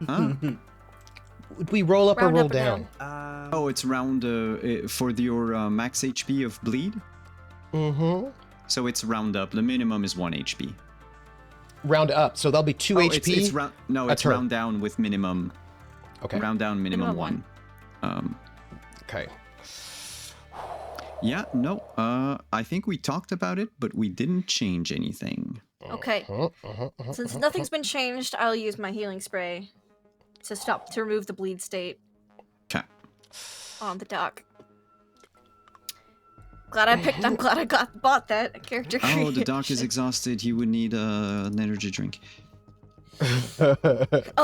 Huh? Would we roll up Round or roll up or down? Oh, it's round for your max HP of bleed. Mm-hmm. So it's round up. The minimum is 1 HP. Round up, so that'll be 2 Oh, HP. it's round. No, a it's turn. round down with minimum. Okay. Round down minimum Minimum 1. Okay. Yeah, no. I think we talked about it, but we didn't change anything. Okay. Since nothing's been changed, I'll use my healing spray to remove the bleed state Okay. on the dock. I'm glad I bought that character. Oh, the doc is exhausted. He would need an energy drink. It's Oh,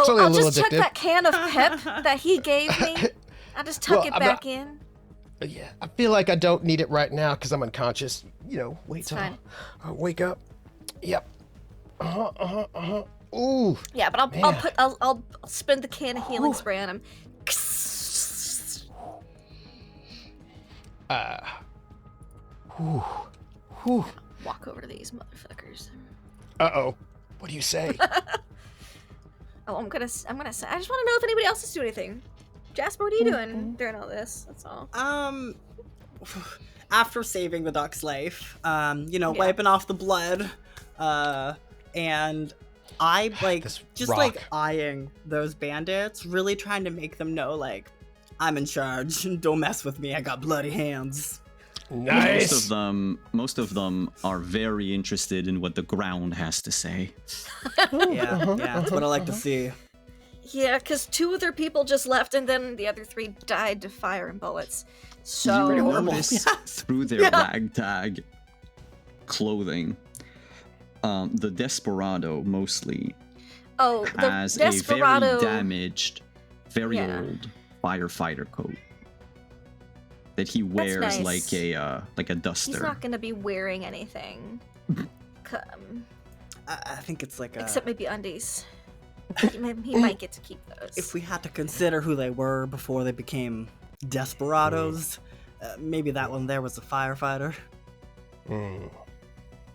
only a I'll little just chuck addictive. that can of pep that he gave me. I'll just tuck Well, it I'm back not- in. Yeah, I feel like I don't need it right now because I'm unconscious. Wait till fine. I wake up. Yep. Ooh. Yeah, but Man. I'll spin the can of healing spray on him. Whew. Walk over to these motherfuckers. Uh-oh. What do you say? Oh, I'm gonna say. I just want to know if anybody else is doing anything. Jasper, what are you doing during all this? That's all. After saving the duck's life, wiping off the blood, and I This just rock. eyeing those bandits, really trying to make them know I'm in charge. Don't mess with me. I got bloody hands. Nice. Most of them are very interested in what the ground has to say. Yeah, that's what I like to see. Yeah, because 2 of their people just left, and then the other 3 died to fire and bullets. So You horrible. notice through their ragtag clothing, the Desperado mostly the has Desperado. a very damaged, very Yeah. old firefighter coat that he wears nice. like a duster. He's not gonna be wearing anything. I think it's like a... Except maybe undies. He might get to keep those. If we had to consider who they were before they became desperados, maybe that one there was a firefighter.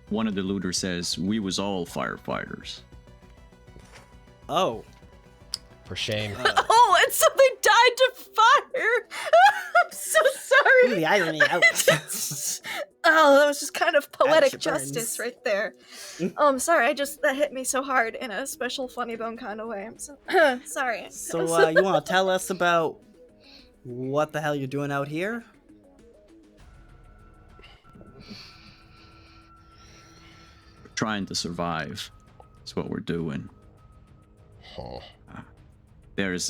One of the looters says, "We was all firefighters." Oh. For shame. Oh, and so they died to fire! I'm so sorry! Ooh, the irony out. Oh, that was just kind of poetic Ouch, it justice burns. right there. Oh, I'm sorry, that hit me so hard in a special funny bone kind of way. I'm so sorry. So, you want to tell us about what the hell you're doing out here? Trying to survive. That's what we're doing. There's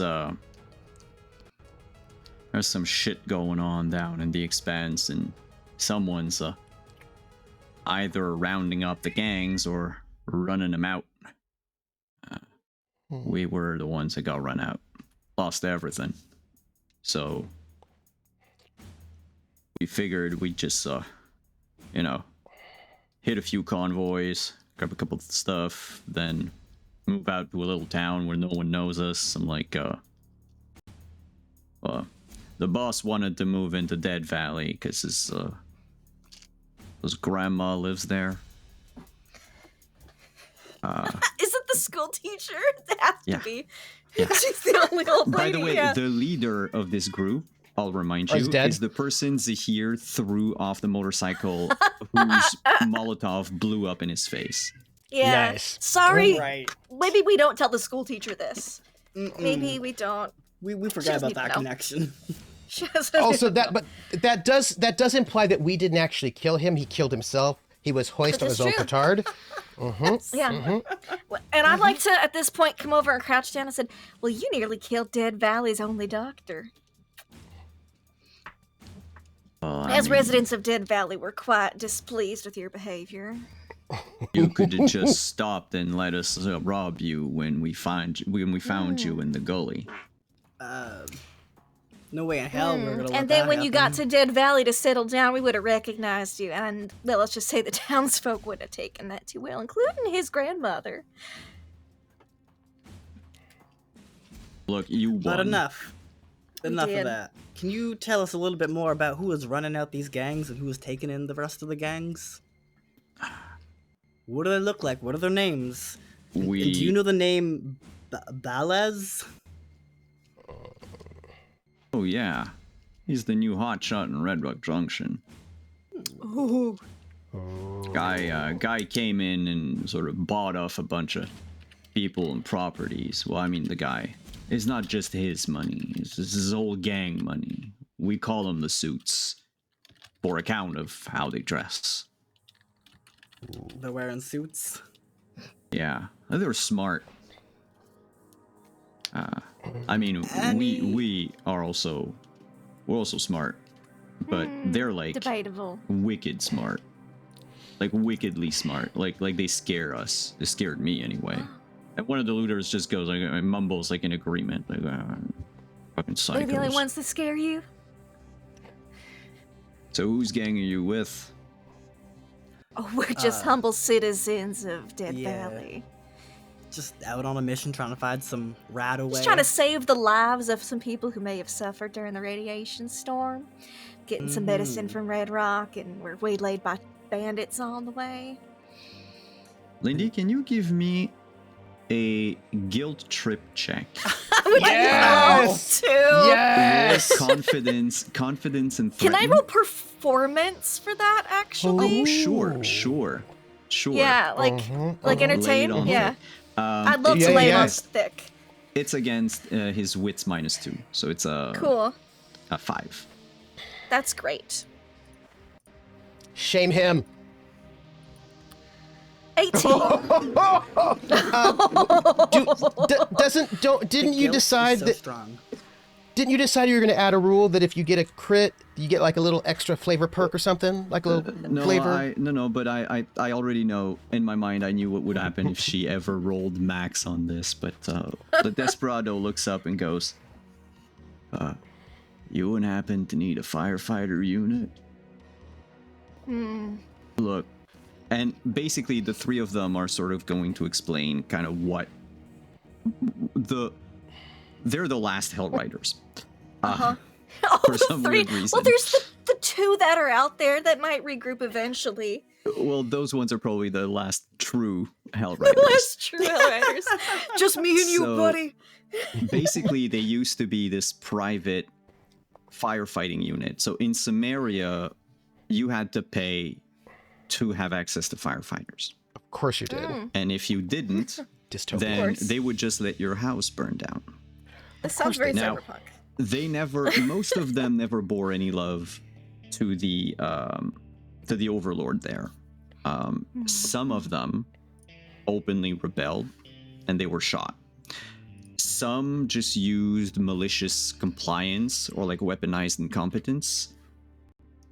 some shit going on down in the Expanse, and someone's either rounding up the gangs or running them out. We were the ones that got run out, lost everything. So we figured we'd just, hit a few convoys, grab a couple of stuff, then move out to a little town where no one knows us. I'm like, the boss wanted to move into Dead Valley because his grandma lives there. Is it the school teacher? It has Yeah. to be. Yeah. She's the only old lady. By the way, yeah. the leader of this group, I'll remind Is you, dead? is the person Zahir threw off the motorcycle whose Molotov blew up in his face. Yeah. Nice. Sorry. Right. Maybe we don't tell the school teacher this. Mm-mm. Maybe we don't. We She forgot doesn't about that even know. connection. She doesn't Also, even know. that does imply that we didn't actually kill him. He killed himself. He was hoisted on That is his own true. petard. Yeah. Well, and I'd like to, at this point, come over and crouch down and said, "Well, you nearly killed Dead Valley's only doctor." As residents of Dead Valley, we're quite displeased with your behavior. You could have just stopped and let us rob you when we found you in the gully. No way in hell we're gonna let And then that when you got happen. to Dead Valley to settle down, we would have recognized you. And, well, let's just say the townsfolk wouldn't have taken that too well, including his grandmother. Look, you won. But enough. Enough did. of that. Can you tell us a little bit more about who was running out these gangs and who was taking in the rest of the gangs? What do they look like? What are their names? And do you know the name Balaz? Oh yeah, he's the new hotshot in Red Rock Junction. Ooh. Guy came in and sort of bought off a bunch of people and properties. Well, I mean, the guy. It's not just his money. It's his whole gang money. We call them the Suits, for account of how they dress. They're wearing suits. Yeah, they're smart. I mean, we are also, we're also smart, but they're like Debatable. wicked smart, like wickedly smart. Like they scare us. They scared me anyway. And one of the looters just goes like, mumbles like in agreement, like fucking psychos. They're the only ones that scare you? So whose gang are you with? Oh, we're just humble citizens of Dead yeah. Valley. Just out on a mission trying to find some rat away. Just trying to save the lives of some people who may have suffered during the radiation storm. Getting some medicine from Red Rock, and we're waylaid by bandits on the way. Lindy, can you give me a guilt trip check? Yes! Too. Yes! Confidence and threat. Can I roll performance for that, actually? Oh, sure. Yeah, like entertain? Lay it on Yeah. thick. I'd love to yeah, lay it yeah. on thick. It's against his wits -2, so it's Cool. a 5. That's great. Shame him. 18. Didn't you Guilt is decide so that? strong. Didn't you decide you were going to add a rule that if you get a crit, you get like a little extra flavor perk or something, like a little flavor? But I already know in my mind. I knew what would happen if she ever rolled max on this. But the Desperado looks up and goes, "You wouldn't happen to need a firefighter unit?" Look, and basically the three of them are sort of going to explain kind of what they're the last Hellriders. For some weird reason. Well, there's the two that are out there that might regroup eventually. Well, those ones are probably the last true Hellriders. That's true, Hellriders. Just me and you, So, buddy. Basically, they used to be this private firefighting unit. So in Samaria, you had to pay to have access to firefighters. Of course you did. And if you didn't, Dystopia. then they would just let your house burn down. This sounds very Now, cyberpunk. most of them never bore any love to the overlord there. Some of them openly rebelled and they were shot. Some just used malicious compliance or like weaponized incompetence.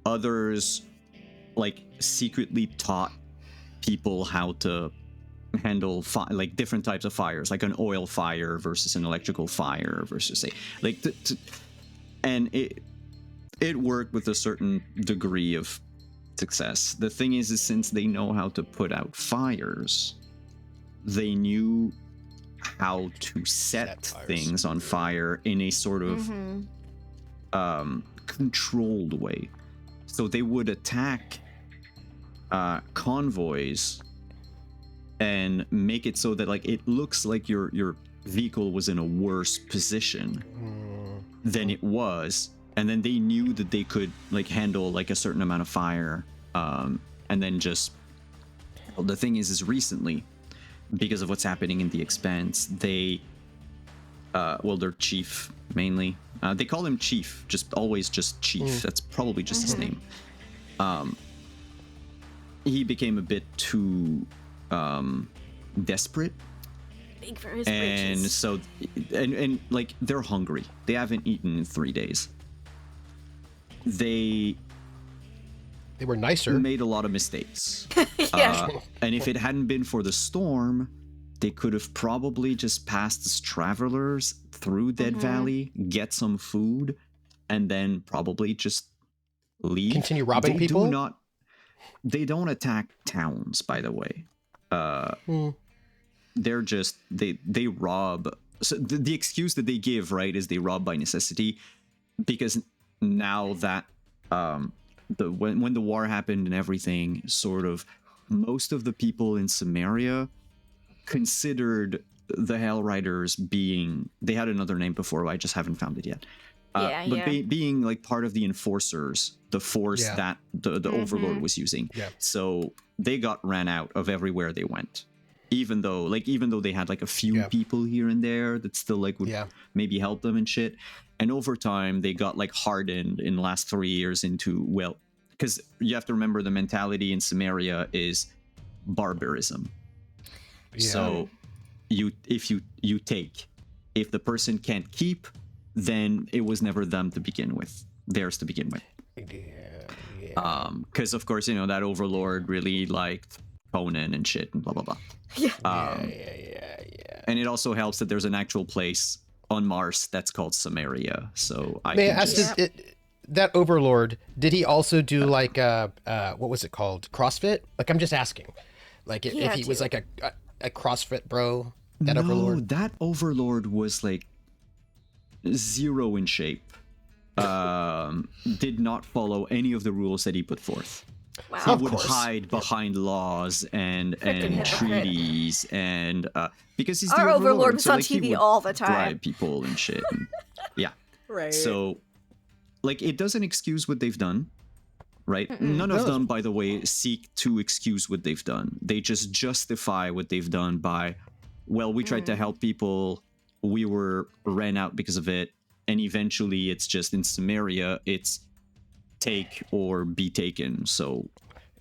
Others like secretly taught people how to handle like different types of fires, like an oil fire versus an electrical fire versus and it worked with a certain degree of success. The thing is since they know how to put out fires, they knew how to set things on fire in a sort of controlled way. So they would attack convoys and make it so that like it looks like your vehicle was in a worse position than it was, and then they knew that they could like handle like a certain amount of fire, and then just the thing is recently, because of what's happening in the Expanse, they their chief mainly, they call him Chief, just Chief. That's probably just his name. He became a bit too desperate, Big for his and britches. so and like they're hungry. They haven't eaten in 3 days. They were nicer. made a lot of mistakes. Yeah. And if it hadn't been for the storm, they could have probably just passed as travelers through Dead Valley, get some food, and then probably just leave. Continue robbing They people? They don't attack towns, by the way. They're just they rob. So the excuse that they give, right, is they rob by necessity, because now that when the war happened and everything, sort of most of the people in Samaria considered the Hellriders being, they had another name before, I just haven't found it yet. Being like part of the enforcers, the force that the Overlord was using. Yeah. So they got ran out of everywhere they went. Even though they had like a few people here and there that still like would maybe help them and shit. And over time they got like hardened in the last 3 years into, well, because you have to remember the mentality in Samaria is barbarism. Yeah. So if the person can't keep, then it was never theirs to begin with. Because of course, that Overlord really liked Conan and shit and blah blah blah. And it also helps that there's an actual place on Mars that's called Samaria. So that Overlord, did he also do like what was it called? CrossFit? Like, I'm just asking. Like if he was like a CrossFit bro, that Overlord? No, that Overlord was like zero in shape. Did not follow any of the rules that he put forth. Wow. He would hide behind laws and treaties and because he's our the Overlord was so, on like, TV he would all the time. Bribe people and shit. And, yeah. Right. So, like, it doesn't excuse what they've done, right? None of them, by the way, seek to excuse what they've done. They just justify what they've done by, well, we tried to help people, we were ran out because of it, and eventually it's just in Samaria, it's take or be taken. So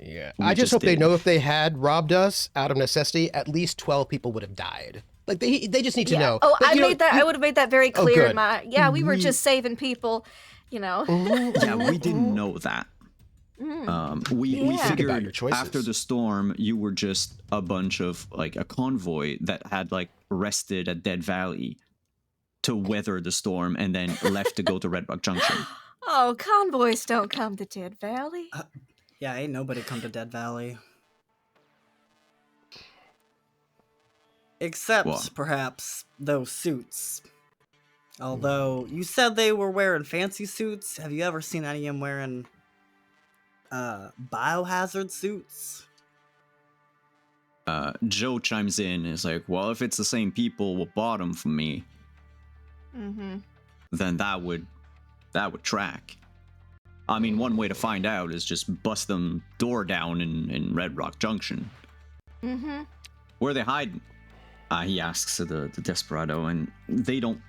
Yeah. We I just hope they did. know if they had robbed us out of necessity, at least 12 people would have died. Like they just need to know. Oh, But, I you know, made that. I would have made that very clear in good. my. Yeah, we were just saving people. You know. Yeah, we didn't know that. We Yeah. Think about figured your choices. after the storm, you were just a bunch of like a convoy that had like rested at Dead Valley to weather the storm and then left to go to Red Rock Junction. Oh, convoys don't come to Dead Valley. Yeah, ain't nobody come to Dead Valley. Except, What? perhaps, those suits. Although, you said they were wearing fancy suits. Have you ever seen any of them wearing, biohazard suits? Joe chimes in and is like, well, if it's the same people what bought them from me, then that would track. I mean, one way to find out is just bust them door down in Red Rock Junction. Where are they hiding? He asks the Desperado, and they don't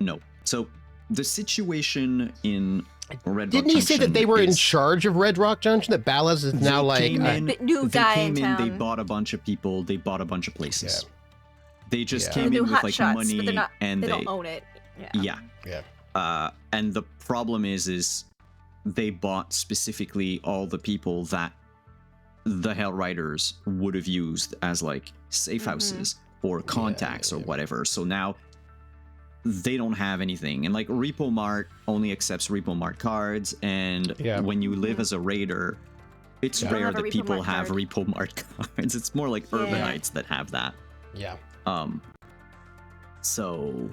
know. So the situation in Red Rock Didn't he say that they were in is- charge of Red Rock Junction? That Ballas is now They like came in, The new guy in They town. bought a bunch of people. They bought a bunch of places. Yeah. They just Yeah. came New in with hot like shots, money, but they're not. and they don't own it. Yeah. yeah. And the problem is they bought specifically all the people that the Hellriders would have used as like safe houses or contacts or whatever. So now they don't have anything. And like Repo Mart only accepts Repo Mart cards. And when you live as a raider, it's You don't rare have a that Repo people Mart have card. Repo Mart cards. It's more like urbanites that have that. Yeah. So,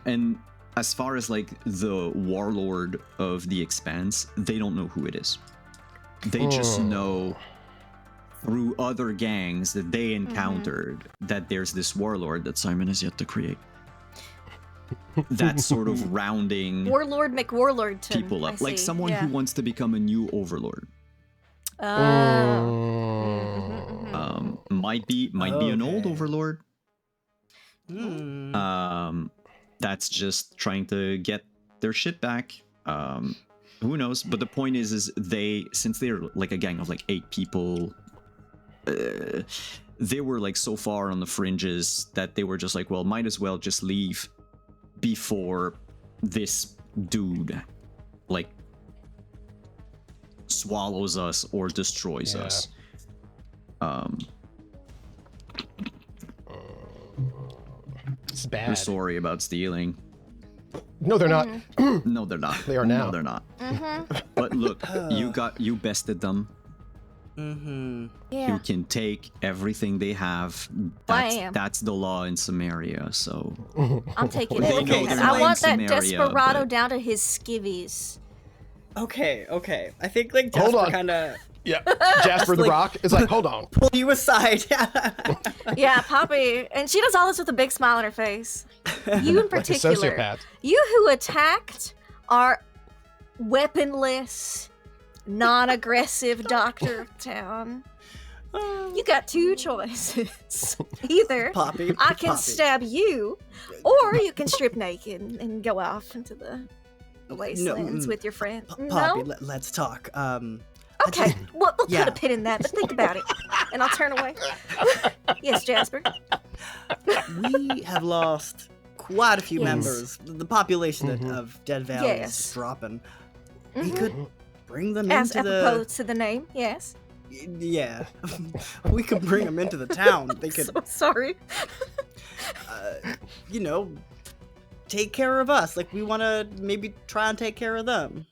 and as far as like the warlord of the Expanse, they don't know who it is. They just know through other gangs that they encountered that there's this warlord that Simon has yet to create. That's sort of rounding Warlord McWarlordton. people up, like someone who wants to become a new overlord. Might be an old overlord. That's just trying to get their shit back. Who knows? But the point is they, since they're like a gang of like 8 people, they were like so far on the fringes that they were just like, well, might as well just leave before this dude like swallows us or destroys us. It's bad. We're sorry about stealing. No, they're not. No, they're not. They are now. No, they're not. But look, you bested them. Yeah. You can take everything they have. That's the law in Samaria. So I'm taking They everything. know they're I not want in that Samaria, Desperado but- down to his skivvies. Okay. I think, like, Hold Jasper on. kind of Yeah. Jasper the like- Rock is like, hold on. pulled you aside. Yeah, Poppy. And she does all this with a big smile on her face. You in Like a particular. sociopath. You who attacked our weaponless, non-aggressive doctor of town. You got 2 choices. Either Poppy. I can Poppy. stab you, or you can strip naked and go off into the wastelands with your friend. Poppy, No? let's talk. Okay, we'll yeah. put a pin in that, but think about it. And I'll turn away. Yes, Jasper. We have lost quite a few members. The population of Dead Valley Yes. is dropping. We could bring them As into apropos the... to the name, yes. Yeah. We could bring them into the town. They could, So sorry. you know, take care of us. Like, we want to maybe try and take care of them.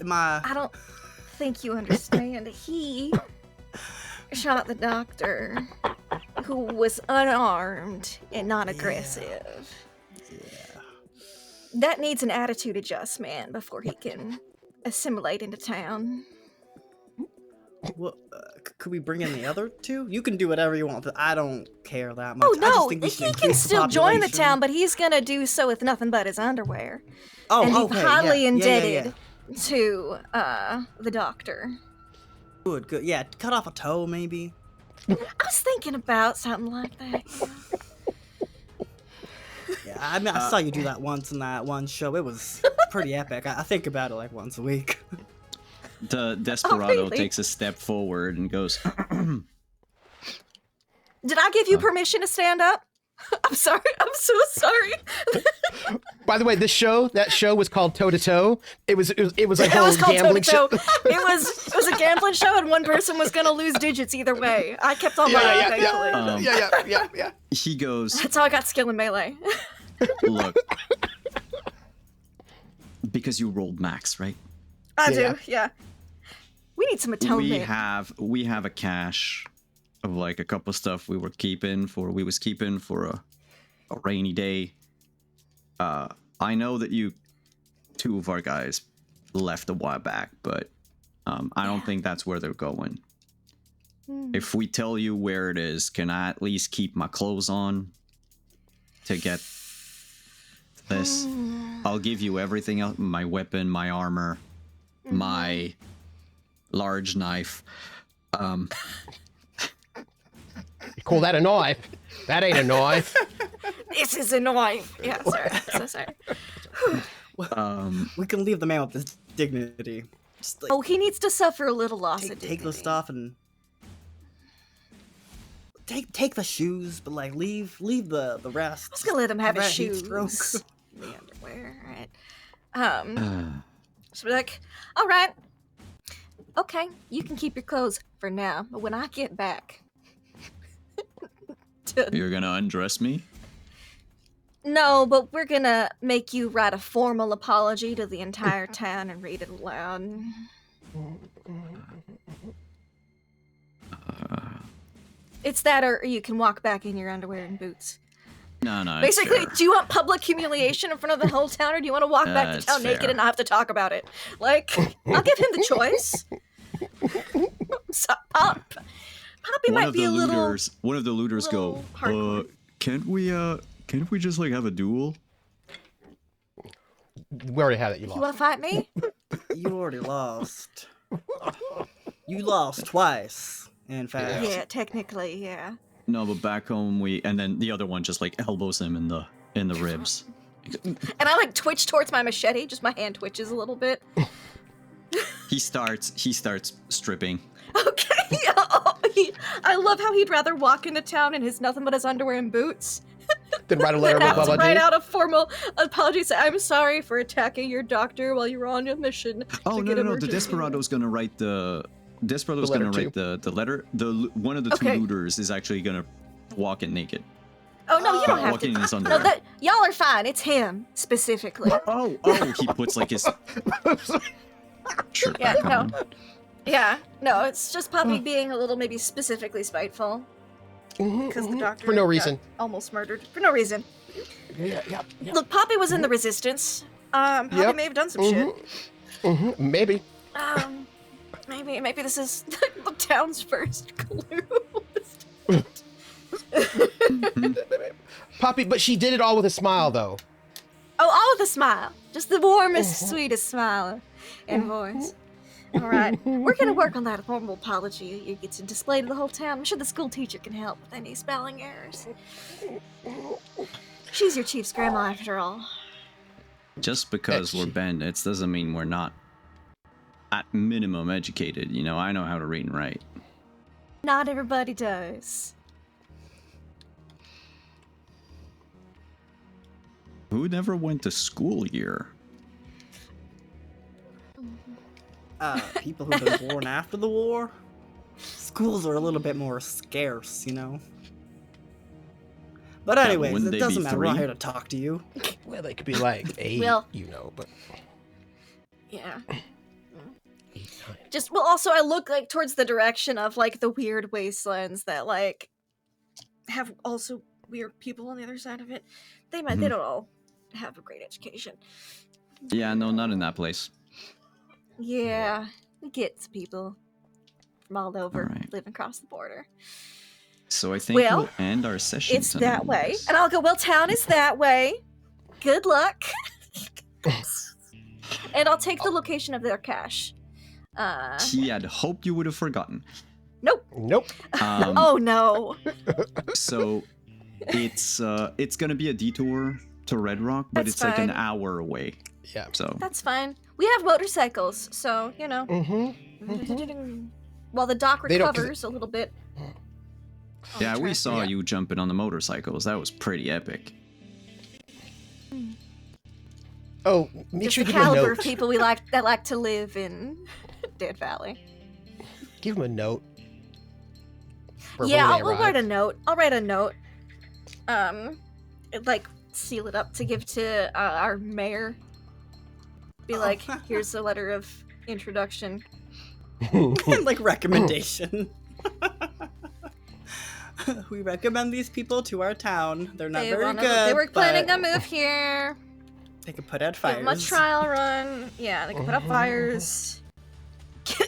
I don't think you understand. He shot the doctor, who was unarmed and not aggressive. That needs an attitude adjustment before he can assimilate into town. Well, could we bring in the other 2? You can do whatever you want, but I don't care that much. Oh I just no, think we should he can increase the still join the population. town, but he's gonna do so with nothing but his underwear. Oh, And he's okay, highly yeah, indebted to the doctor. Good. Yeah, cut off a toe, maybe. I was thinking about something like that. Yeah, I mean, I saw you do that once in that one show. It was pretty epic. I think about it like once a week. The desperado really? takes a step forward and goes, Did I give you permission to stand up? I'm sorry. I'm so sorry. By the way, that show was called Toe to Toe. It was a It whole was called Toe to gambling show. Toe. It was a gambling show, and one person was gonna lose digits either way. I kept on my own, thankfully. Yeah. he goes, That's how I got skill in melee. look, because you rolled max, right? I Yeah. do, yeah. We need some atonement. We have a cache of like a couple stuff we was keeping for a rainy day. I know that two of our guys left a while back, but I don't think that's where they're going. If we tell you where it is, can I at least keep my clothes on to get this? I'll give you everything else, my weapon, my armor, my large knife. You call that a knife? That ain't a knife. This is a knife. Yeah, sorry. So sorry. We can leave the man with his dignity. Just, like, Oh, he needs to suffer a little loss of take the dignity. stuff and take the shoes, but like leave the rest. I was gonna let him have his Rat heat shoes. stroke. The underwear, right? So be like, all right, okay, you can keep your clothes for now, but when I get back, You're gonna undress me? no, but we're gonna make you write a formal apology to the entire town and read it aloud. It's that, or you can walk back in your underwear and boots. No, it's Basically, fair. do you want public humiliation in front of the whole town, or do you want to walk back to That's town naked fair. and not have to talk about it? Like, I'll give him the choice. So, Poppy One might of be the a little. looters go, little hardcore. can't we just like have a duel? We already had it. You You lost. want to fight me? You already lost. You lost twice, in fact. Yeah, technically, yeah. No, but back home and then the other one just like elbows him in the ribs. And I like twitch towards my machete. Just my hand twitches a little bit. He starts stripping. Okay. I love how he'd rather walk into town in his nothing but his underwear and boots. Then write a letter Than of have to apology. write out a formal apology. Say, I'm sorry for attacking your doctor while you were on your mission. Oh to no get no no! The emergency- Desperado's gonna write the letter the letter. One of the two Okay. looters is actually gonna walk in naked. Oh no, you don't have Walking to. in his No, underwear. y'all are fine. It's him specifically. Oh! He puts like his shirt Yeah, back no. on. Yeah, no, it's just Poppy being a little maybe specifically spiteful because the doctor For no got reason. almost murdered for no reason. Yeah. Look, Poppy was in the resistance. Poppy Yep. may have done some shit. Maybe. Maybe this is the town's first clue. Poppy, but she did it all with a smile, though. Oh, all with a smile. Just the warmest, sweetest smile and voice. All right, we're gonna work on that formal apology. You get to display to the whole town. I'm sure the school teacher can help with any spelling errors. She's your chief's grandma, after all. Just because we're bandits doesn't mean we're not at minimum educated. You know, I know how to read and write. Not everybody does. Who never went to school here? People who've been born after the war. Schools are a little bit more scarce, you know. But anyways, wouldn't it they doesn't be matter. We're not 3? here to talk to you. Well, they could be like 8, Well- but Yeah. 8, 9. Just, well, also, I look, like, towards the direction of, like, the weird wastelands that, like, have also weird people on the other side of it. They don't all have a great education. Yeah, no, not in that place. Yeah, it gets people from all over Alright. living across the border. So I think Well, we'll end our session It's tonight that on way. this. And I'll go, well, town is that way. Good luck. And I'll take the location of their cache. He had hoped you would have forgotten. Nope. Nope. Oh, no. So it's gonna be a detour to Red Rock, but That's it's like an fine. hour away. Yeah. So That's fine. We have motorcycles, so, you know. While the dock They don't- recovers a little bit. Yeah, we track. saw you jumping on the motorcycles. That was pretty epic. Oh, make Just sure the you give him a caliber note. of people that like to live in Dead Valley. Give him a note. for Yeah, when they I'll write a arrive. note. I'll write a note. Like seal it up to give to our mayor. Be like, here's a letter of introduction. Like recommendation. We recommend these people to our town. They're not very good. They were planning but a move here. They could put out Give fires. them a trial run. Yeah, they can put up fires.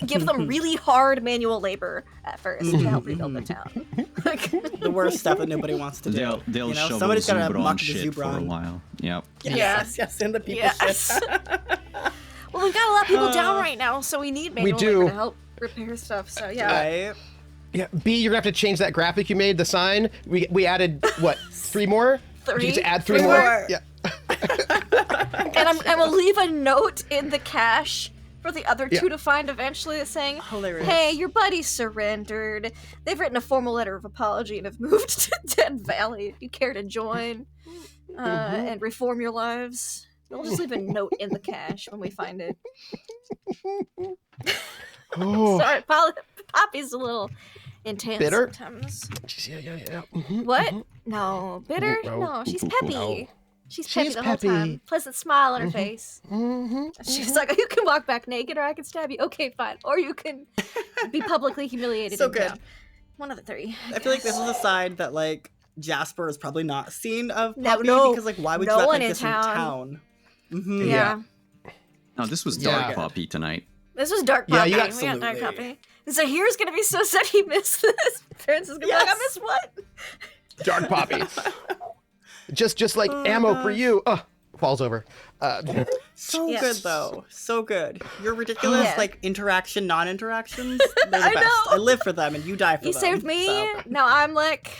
Give them really hard manual labor at first to help rebuild the town. The worst stuff that nobody wants to do. They'll you know, shovel somebody's gotta Zubron muck the shit for a Zubron. while. Yep. Yes, and the people Yes. shit. Well, we've got a lot of people down right now, so we need manual do. labor to help repair stuff. So yeah. Right? Yeah, B, you're gonna have to change that graphic you made, the sign. We added what, 3 more? Three? You need to add 3 Three more? more. Yeah. And we'll leave a note in the cache for the other two Yeah. to find eventually, saying, Hilarious. "Hey, your buddy surrendered. They've written a formal letter of apology and have moved to Dead Valley. If you care to join and reform your lives." We'll just leave a note in the cache when we find it. Oh, Sorry, Poppy's a little intense Bitter? sometimes. yeah. Mhm, What? mhm. No, bitter? No. No, she's peppy. No. She's peppy She's the whole peppy. time. Pleasant smile on her face. Mhm. She's like, you can walk back naked, or I can stab you. Okay, fine. Or you can be publicly humiliated. So and good. down. One of the three. I feel like this is a side that like Jasper is probably not seen of No, Poppy no. because like why would No you act one like in this town. in town? Mhm. Yeah. No, this was Yeah. Dark Poppy tonight. This was Dark Yeah, Poppy. you We got Dark absolutely- Poppy. And so here's gonna be so sad he missed this. Parents is gonna be like, I Yes. missed what? Dark Poppy. just like Oh, ammo for gosh. you. Falls over. So Yes. good though. So good. Your ridiculous Yeah. like interaction, non-interactions. They're the I best. know. I live for them and you die for You them. saved me. so. Now I'm like,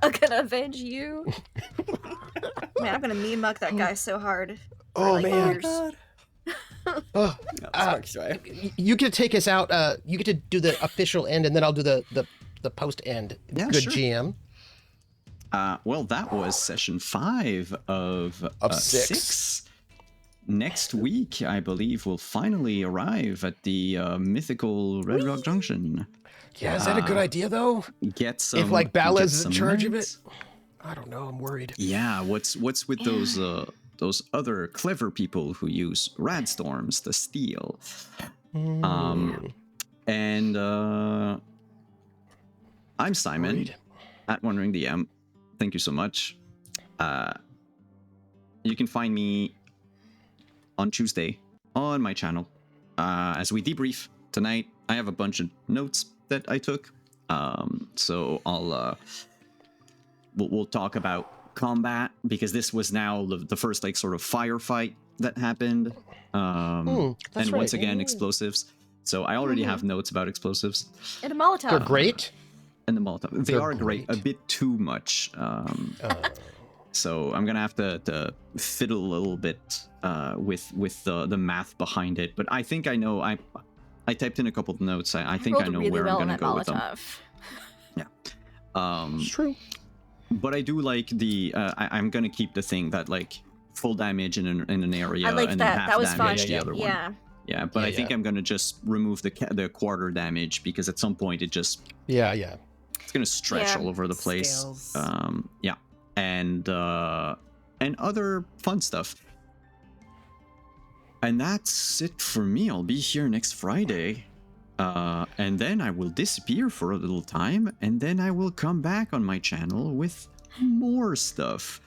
I'm gonna avenge you. Man, I'm gonna mean mug that guy so hard. for, Oh, like, man. years. God. Oh, No, Sparks joy. you get to take us out. You get to do the official end, and then I'll do the post end. Yeah, Good sure. GM. Well, that was session 5 of 6. 6. Next week, I believe, we'll finally arrive at the mythical Red Rock Junction. Yeah, is that a good idea though? Get some. Like, Bala's get in some charge of knights. I don't know. I'm worried. Yeah, what's with those other clever people who use radstorms to steal? And I'm Simon Worried. at wanderingdm. Thank you so much. You can find me on Tuesday on my channel as we debrief tonight. I have a bunch of notes that I took, so I'll we'll talk about combat because this was now the first like sort of firefight that happened, and that's once right. again explosives. So I already have notes about explosives And a Molotov. They're great. and the Molotov. They They're are great, a great. bit too much. So I'm gonna have to fiddle a little bit with the math behind it. But I think I know. I typed in a couple of notes. I think I rolled know really where well I'm on gonna that go with them. Molotov. It's true. But I do like the. I'm gonna keep the thing that like full damage in an area I liked and that. then half That was fun. damage the other one. Yeah. Yeah, but Yeah, I think yeah. I'm gonna just remove the quarter damage because at some point it just Yeah. it's gonna stretch Yeah. all over the place. Scales. Yeah, and other fun stuff. And that's it for me. I'll be here next Friday, and then I will disappear for a little time, and then I will come back on my channel with more stuff.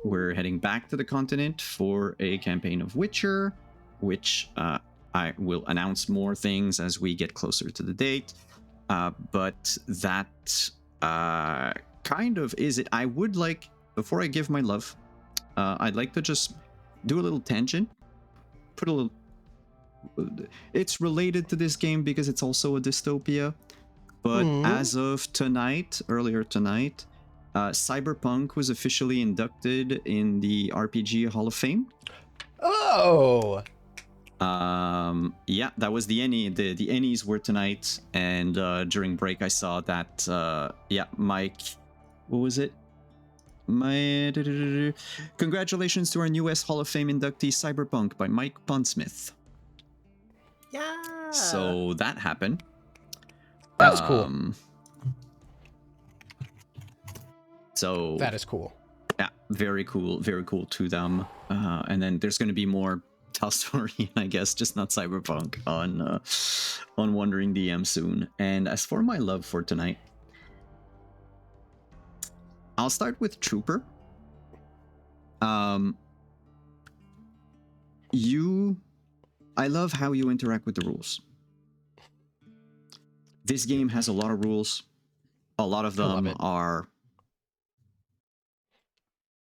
We're heading back to the continent for a campaign of Witcher, which I will announce more things as we get closer to the date. But that kind of is it. I would like, before I give my love, I'd like to just do a little tangent. Put a little. It's related to this game because it's also a dystopia. But as of tonight, earlier tonight, Cyberpunk was officially inducted in the RPG Hall of Fame. Oh. Yeah, that was the any. The Ennies were tonight, and during break I saw that. Yeah, Mike. What was it? Congratulations to our newest Hall of Fame inductee, Cyberpunk by Mike Pondsmith. Yeah. So that happened. That was cool. So That is cool. yeah, very cool to them. And then there's going to be more Tell Story, I guess, just not Cyberpunk on Wandering DM soon. And as for my love for tonight, I'll start with Trooper. I love how you interact with the rules. This game has a lot of rules. A lot of them are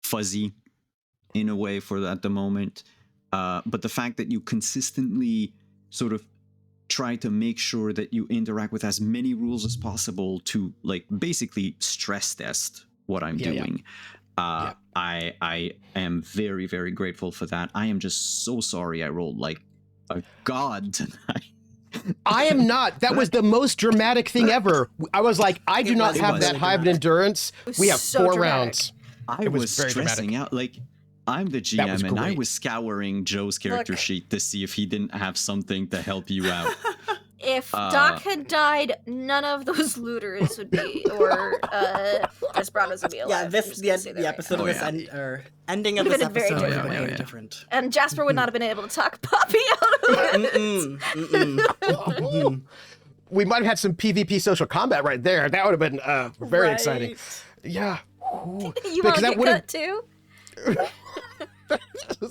fuzzy in a way at the moment. But the fact that you consistently sort of try to make sure that you interact with as many rules as possible to like basically stress test what I'm doing. I am very, very grateful for that. I am just so sorry I rolled like a god tonight. I am not. That was the most dramatic thing ever. I was like, I do not have that high of an endurance. We have so 4 dramatic. rounds. I was stressing out. Like, I'm the GM and I was scouring Joe's character sheet to see if he didn't have something to help you out. If Doc had died, none of those looters would be, or Desperados would be alive. Yeah, the episode of this ending of this episode would have been very different. And Jasper would not have been able to talk Poppy out of it. We might have had some PvP social combat right there. That would have been very exciting. Yeah. You want to get cut too?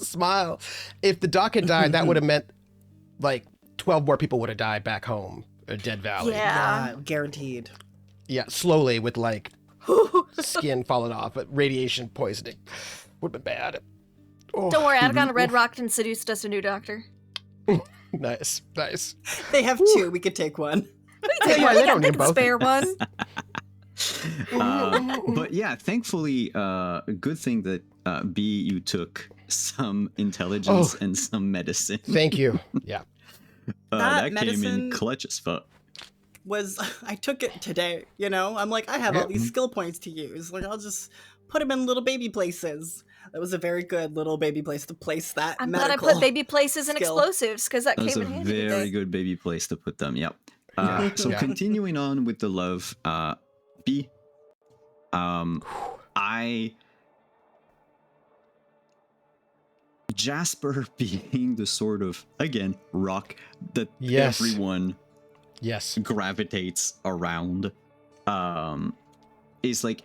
Smile. If the Doc had died, that would have meant like 12 more people would have died back home at Dead Valley. Yeah, guaranteed. Yeah, slowly with like skin falling off, but radiation poisoning would have been bad. Oh. Don't worry, I'd gone to Red Rock and seduced us a new doctor. Nice. They have 2. We could take one. They don't need both. Spare one. But yeah, thankfully, good thing that you took some intelligence and some medicine. Thank you. Yeah. That came in clutch as fuck. I took it today, you know? I'm like, I have all these skill points to use. Like, I'll just put them in little baby places. That was a very good little baby place to place that I'm glad I put baby places and explosives, because that came in handy today. Very good baby place to put them, yep. So continuing on with the love, B. Jasper being the sort of, again, rock that everyone gravitates around, is like,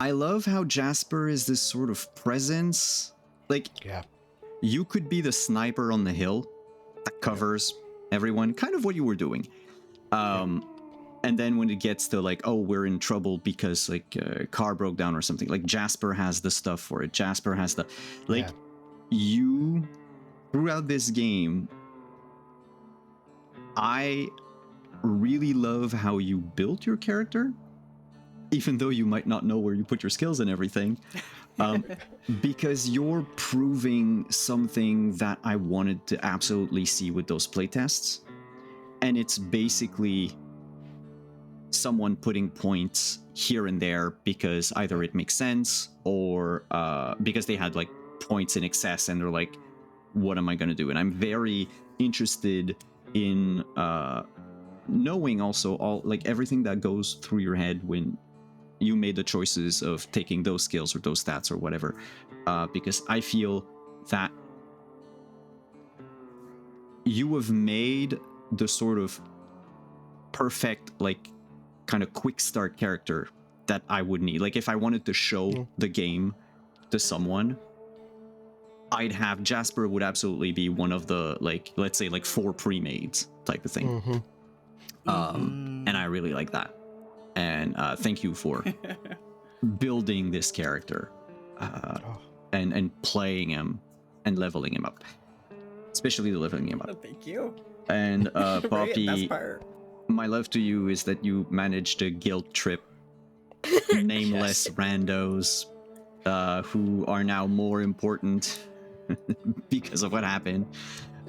I love how Jasper is this sort of presence. Like, you could be the sniper on the hill that covers everyone, kind of what you were doing. And then when it gets to like, oh, we're in trouble because like a car broke down or something, like Jasper has the stuff for it. Jasper has the, like, you, throughout this game, I really love how you built your character, even though you might not know where you put your skills and everything, because you're proving something that I wanted to absolutely see with those playtests. And it's basically someone putting points here and there because either it makes sense or because they had like points in excess and they're like, what am I going to do? And I'm very interested in knowing also all like everything that goes through your head when you made the choices of taking those skills or those stats or whatever, because I feel that you have made the sort of perfect like kind of quick start character that I would need. Like if I wanted to show the game to someone, I'd have Jasper would absolutely be one of the like, let's say like 4 pre-mades type of thing. And I really like that. And thank you for building this character and playing him and leveling him up, especially the leveling him up. Thank you. And Poppy, best part. My love to you is that you managed to guilt trip nameless randos who are now more important because of what happened.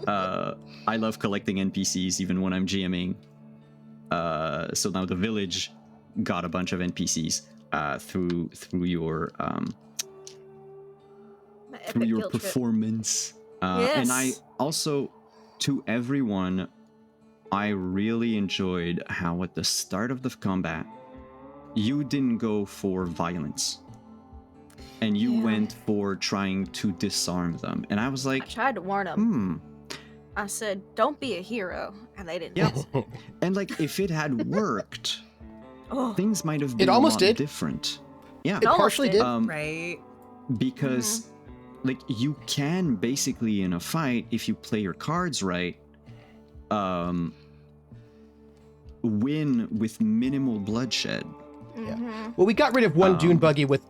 I love collecting NPCs even when I'm GMing. So now the village got a bunch of NPCs through your My through epic your guilt trip. performance. Yes. And I also, to everyone, I really enjoyed how at the start of the combat, you didn't go for violence. And you went for trying to disarm them. And I was I like, tried to warn them. I said, "Don't be a hero," and they didn't. Yep. listen. And like, if it had worked, Oh, things might have been almost a lot did. different. Yeah. It almost partially did. did. Right. Because like you can basically in a fight, if you play your cards right, win with minimal bloodshed. Well, we got rid of one dune buggy with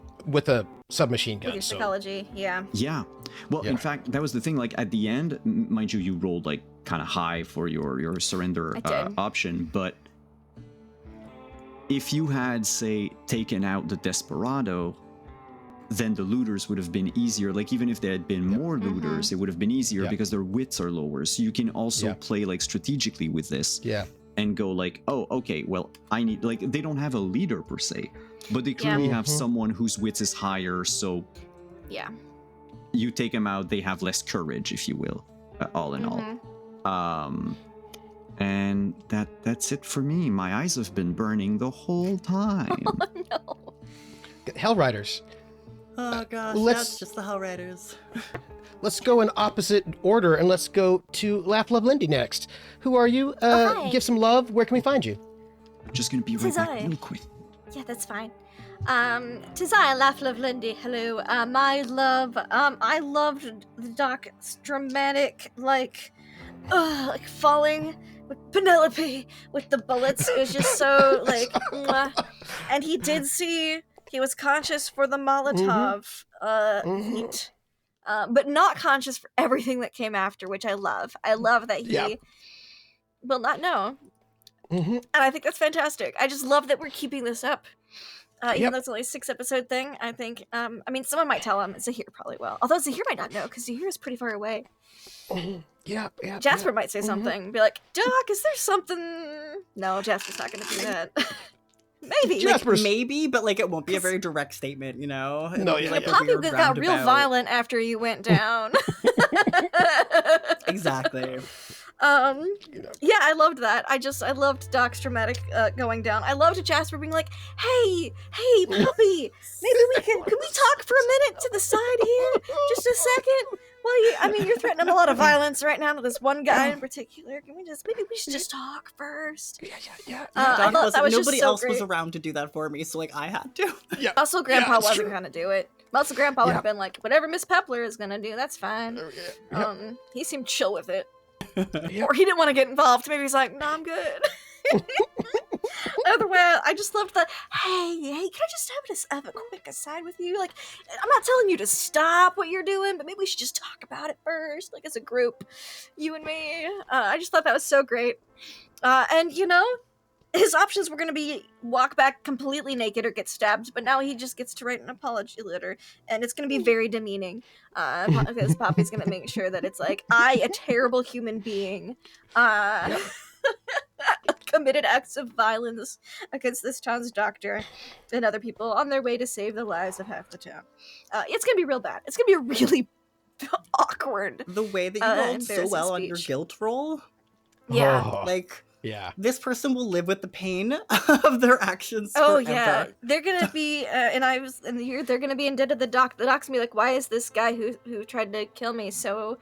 a submachine with gun. your So psychology, yeah. Yeah. Well, Yeah. in fact, that was the thing. Like at the end, mind you, you rolled like kind of high for your surrender I did. option, but if you had, say, taken out the desperado, then the looters would have been easier. Like even if there had been more looters, it would have been easier Yeah. because their wits are lower. So you can also Yeah. play like strategically with this. yeah, And go like, oh, okay, well, I need, like, they don't have a leader per se, but they clearly have someone whose wits is higher, so Yeah. you take them out, they have less courage, if you will, all in all. And that's it for me. My eyes have been burning the whole time. No. Hellriders. Oh gosh, let's- that's just the Hellriders. Let's go in opposite order and let's go to Laugh Love Lindy next. Who are you? hi. Give some love. Where can we find you? I'm just gonna be right This is back I. real quick. Yeah, that's fine. Tis I, Laughlovelindy. Hello. My love. I loved the Doc's dramatic, like falling with Penelope with the bullets. It was just so like, mwah. And he did see. He was conscious for the Molotov heat, but not conscious for everything that came after, which I love. I love that he Yeah. will not know. Mm-hmm. And I think that's fantastic. I just love that we're keeping this up. Even Yep. though it's only a 6-episode thing, I think, I mean, someone might tell him. Zahir probably will. Although Zahir might not know, because Zahir is pretty far away. Yeah. Jasper might say something. Be like, Doc, is there something... No, Jasper's not going to do that. Maybe. Jasper's- Maybe, but like it won't be a very direct statement, you know? No, It'll be yeah, like yeah. a Poppy weird got real roundabout. violent after you went down. Exactly. Yeah, I loved that. I loved Doc's dramatic going down. I loved Jasper being like, hey, Poppy, maybe can we talk for a minute to the side here? Just a second? Well, you're threatening a lot of violence right now to this one guy in particular. Maybe we should just talk first. Yeah. I Doc thought was, that was nobody just so else great. was around to do that for me, so like I had to. Muscle Grandpa Yeah, it's wasn't true. gonna do it. Muscle Grandpa would have been like, whatever Miss Peppler is gonna do, that's fine. He seemed chill with it. Yeah. Or he didn't want to get involved. Maybe he's like, no, I'm good. Either way, I just loved the, hey, can I just have a quick aside with you? Like, I'm not telling you to stop what you're doing, but maybe we should just talk about it first, like as a group, you and me. I just thought that was so great. And, his options were going to be walk back completely naked or get stabbed, but now he just gets to write an apology letter, and it's going to be very demeaning, because Poppy's going to make sure that it's like, I, a terrible human being, committed acts of violence against this town's doctor and other people on their way to save the lives of half the town. It's going to be real bad. It's going to be a really awkward. The way that you rolled so embarrassing well on your speech. guilt roll, Yeah. Oh, like yeah. this person will live with the pain of their actions Oh forever. yeah, they're gonna be, and I was in the year. They're gonna be indebted to the doc. The doc's gonna be like, "Why is this guy who tried to kill me so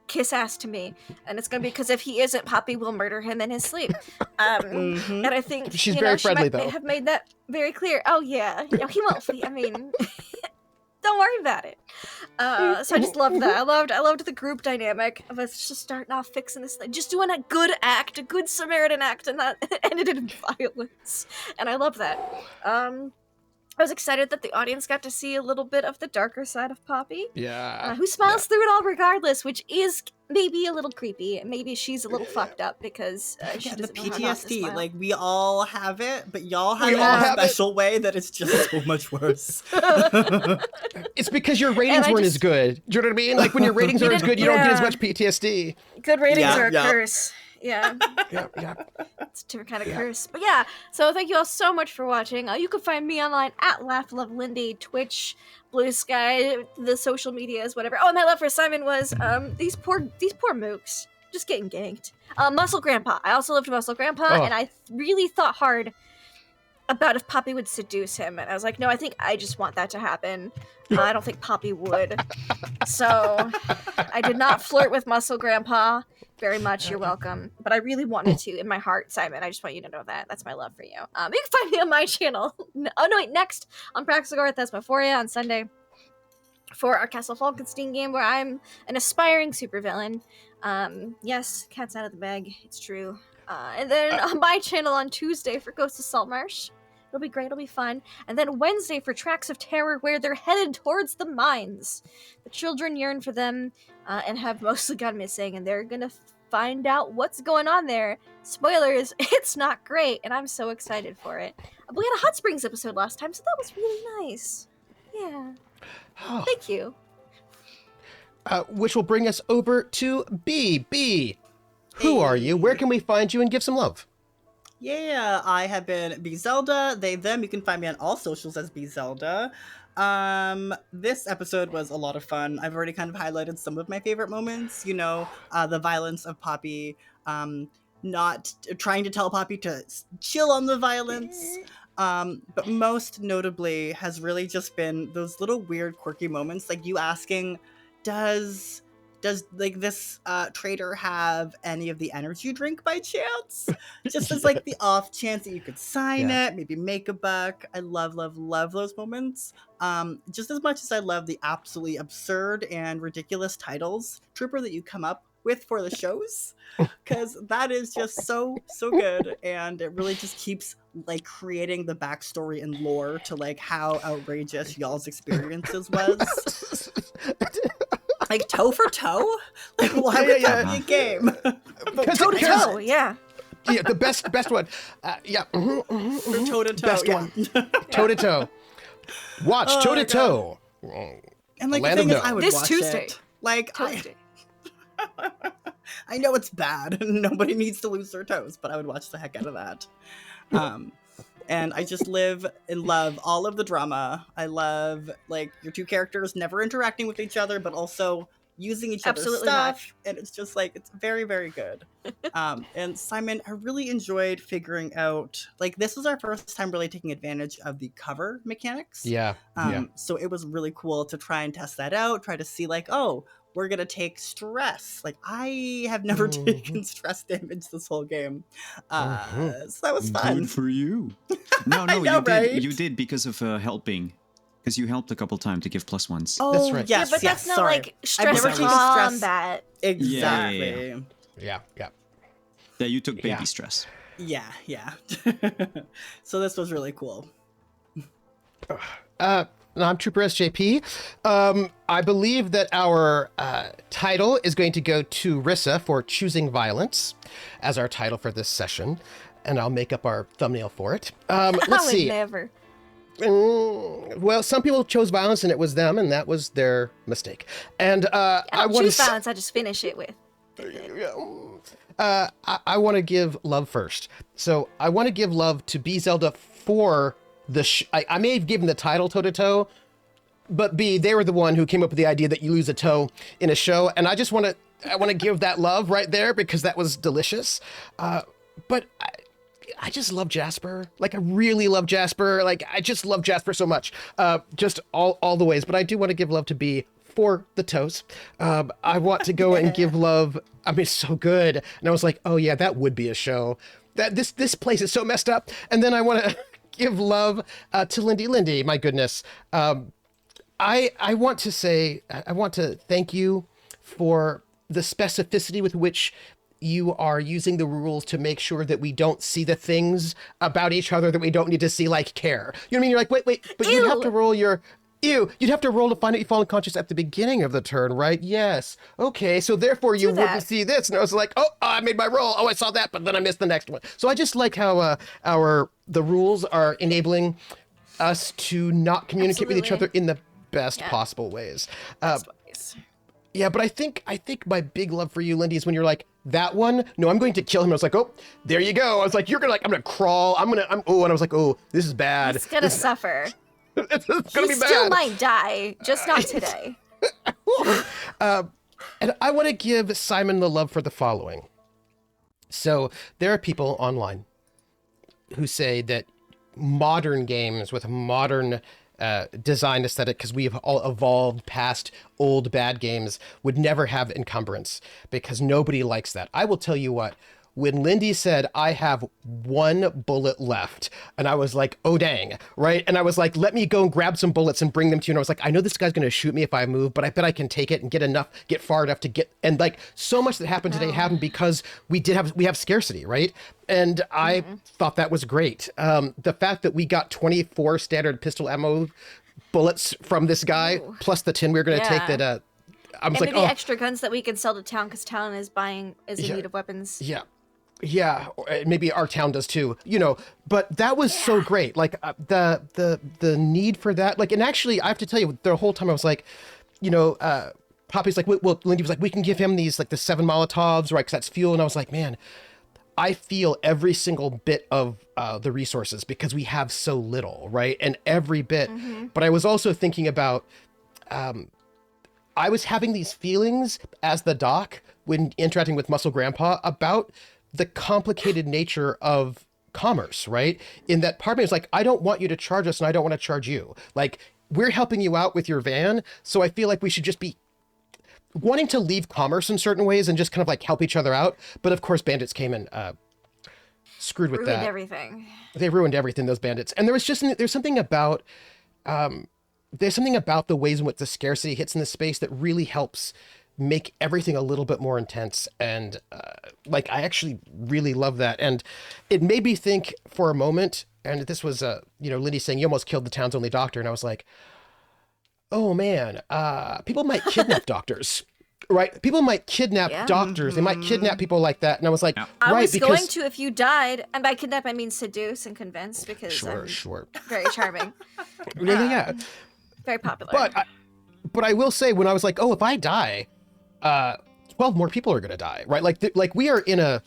kiss ass to me?" And it's gonna be because if he isn't, Poppy will murder him in his sleep. Mhm. And I think She's very friendly, she might though. have made that very clear. Oh yeah, he won't flee. I mean, don't worry about it. So I just loved that. I loved the group dynamic of us just starting off fixing this thing, just doing a good act, a good Samaritan act, and that ended in violence. And I love that. I was excited that the audience got to see a little bit of the darker side of Poppy. Yeah. Who smiles through it all regardless, which is maybe a little creepy. Maybe she's a little fucked up because she Yeah, the doesn't know how not to PTSD, smile. like we all have it, but y'all have We it all in a have it. special way that it's just so much worse. It's because your ratings I weren't just- as good. Do you know what I mean? Like when your ratings aren't as good, you don't get as Yeah. much PTSD. Good ratings Yeah, are a yeah. curse. Yeah, Yeah. it's a different kind of curse. But yeah, so thank you all so much for watching. You can find me online at laughlovelindy, Twitch, Bluesky, the social medias, whatever. Oh, and my love for Simon was these poor mooks just getting ganked. Muscle Grandpa. I also lived Muscle Grandpa, Oh. and I really thought hard about if Poppy would seduce him, and I was like, no, I think I just want that to happen. I don't think Poppy would. So I did not flirt with Muscle Grandpa very much. You're welcome. But I really wanted to in my heart, Simon. I just want you to know that. That's my love for you. You can find me on my channel. Next on Praxagorth Thesmophoria on Sunday for our Castle Falkenstein game where I'm an aspiring supervillain. Yes, cat's out of the bag. It's true. And then on my channel on Tuesday for Ghost of Saltmarsh. It'll be great, it'll be fun. And then Wednesday for Tracks of Terror, where they're headed towards the mines. The children yearn for them and have mostly gone missing, and they're gonna find out what's going on there. Spoilers, it's not great, and I'm so excited for it. We had a Hot Springs episode last time, so that was really nice. Yeah. Oh. Thank you. Which will bring us over to B. B. Who are you? Where can we find you and give some love? Yeah, I have been beezelda, they, them. You can find me on all socials as beezelda. This episode was a lot of fun. I've already kind of highlighted some of my favorite moments. You know, the violence of Poppy, not trying to tell Poppy to chill on the violence. But most notably has really just been those little weird quirky moments, like you asking, does like this trader have any of the energy drink by chance? Just as like the off chance that you could sign it, maybe make a buck. I love those moments. Just as much as I love the absolutely absurd and ridiculous titles, Trooper, that you come up with for the shows, because that is just so good, and it really just keeps like creating the backstory and lore to like how outrageous y'all's experiences was. Like toe for toe? Like why would that be a game? Toe to toe, yeah. Yeah, the best one. Or toe to toe. Best one. Toe to toe. Watch toe to toe. And like the Land thing of is, no. I would This watch Tuesday. it. Like Tuesday. I know it's bad. Nobody needs to lose their toes, but I would watch the heck out of that. And I just live and love all of the drama. I love like your two characters never interacting with each other, but also using each other's Absolutely stuff. And it's just like, it's very, very good. And Simon, I really enjoyed figuring out, like, this was our first time really taking advantage of the cover mechanics. Yeah. So it was really cool to try and test that out, try to see like, oh, we're going to take stress. Like, I have never taken stress damage this whole game. So that was fun. Good for you. No, I know, you did. right? You did because of helping. Because you helped a couple times to give +1s. Oh, That's right. yes, yeah, but yes, that's not sorry. like stress never taken stress- combat. Exactly. Yeah. Yeah, you took baby Yeah. stress. Yeah. So this was really cool. No, I'm Trooper SJP. I believe that our title is going to go to Rissa for Choosing Violence as our title for this session, and I'll make up our thumbnail for it. Let's I would see. never. Well, some people chose violence, and it was them, and that was their mistake. And I I don't want choose to. violence, I just finish it with. I want to give love first. So I want to give love to beezelda for the. I may have given the title toe to toe, but B, they were the one who came up with the idea that you lose a toe in a show, and I just want to. I want to give that love right there because that was delicious. But I just love Jasper. Like, I really love Jasper. Like, I just love Jasper so much. Just all the ways. But I do want to give love to B for the toes. I want to go and give love. I mean, it's so good. And I was like, oh yeah, that would be a show. That this place is so messed up. And then I want to give love to Lindy. My goodness. I want to say, I want to thank you for the specificity with which you are using the rules to make sure that we don't see the things about each other that we don't need to see, like care. You know what I mean? You're like, wait, but you'd have to roll your... Ew, you'd have to roll to find out you fall unconscious at the beginning of the turn, right? Yes. Okay, so therefore you wouldn't see this. And I was like, oh, I made my roll. Oh, I saw that, but then I missed the next one. So I just like how the rules are enabling us to not communicate with each other in the best possible ways. Yeah, but I think my big love for you, Lindy, is when you're like, that one, no, I'm going to kill him. I was like, oh, there you go. I was like, I'm gonna crawl. And I was like, oh, this is bad. He's gonna suffer. It's gonna be bad. He still might die, just not today. And I want to give Simon the love for the following. So there are people online who say that modern games with modern design aesthetic, because we have all evolved past old bad games, would never have encumbrance because nobody likes that. I will tell you what, when Lindy said, I have one bullet left, and I was like, oh, dang, right? And I was like, let me go and grab some bullets and bring them to you. And I was like, I know this guy's going to shoot me if I move, but I bet I can take it and get far enough to get, and like so much that happened today happened because we have scarcity, right? And I thought that was great. The fact that we got 24 standard pistol ammo bullets from this guy, plus the 10 we were going to take that, I was and like, maybe extra guns that we can sell to town because town is in need of weapons. Yeah, or maybe our town does too, but that was so great. Like the need for that, like, and actually I have to tell you the whole time I was like, Poppy's like, well, Lindy was like, we can give him these, like the 7 Molotovs, right? Cause that's fuel. And I was like, man, I feel every single bit of the resources because we have so little, right? And every bit, but I was also thinking about, I was having these feelings as the doc when interacting with Muscle Grandpa about the complicated nature of commerce, right? In that part of me was like, I don't want you to charge us and I don't want to charge you. Like, we're helping you out with your van. So I feel like we should just be wanting to leave commerce in certain ways and just kind of like help each other out. But of course, bandits came and screwed with that. Ruined everything. They ruined everything, those bandits. And there's something about the ways in which the scarcity hits in this space that really helps make everything a little bit more intense. And I actually really love that. And it made me think for a moment, and this was, Lindy saying, you almost killed the town's only doctor. And I was like, oh man, people might kidnap doctors, right? People might kidnap doctors. They might kidnap people like that. And I was like, I was going to if you died, and by kidnap I mean seduce and convince, because I'm very charming. Yeah. Very popular. But I will say, when I was like, oh, if I die, 12 more people are going to die, right? Like we are in a,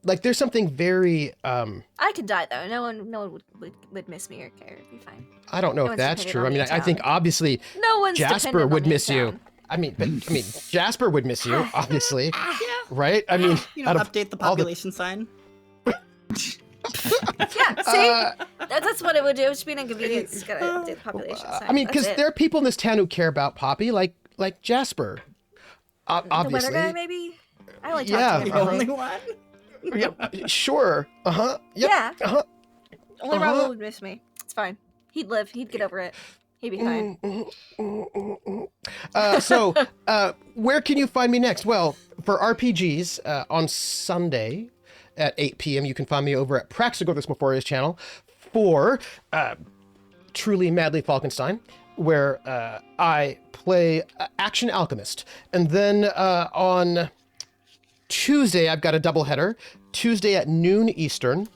like there's something very, I could die though. No one would miss me or care. It'd be fine. I don't know if that's true. I mean, I think obviously no one's Jasper would miss you. I mean, Jasper would miss you, obviously, right? I mean, update the population sign. Yeah, see? That's what it would do. It would be an inconvenience. It's gotta update the population sign. I mean, because there are people in this town who care about Poppy, like Jasper. Obviously. The weather guy, maybe? I only talk to him. The only one? Sure. Uh-huh. Yep. Yeah. Uh-huh. Only Raul would miss me. It's fine. He'd live. He'd get over it. He'd be fine. So, where can you find me next? Well, for RPGs, on Sunday at 8 p.m., you can find me over at Praxagorthus channel for Truly Madly Falkenstein, where I play Action Alchemist. And then on Tuesday, I've got a doubleheader. Tuesday at noon Eastern,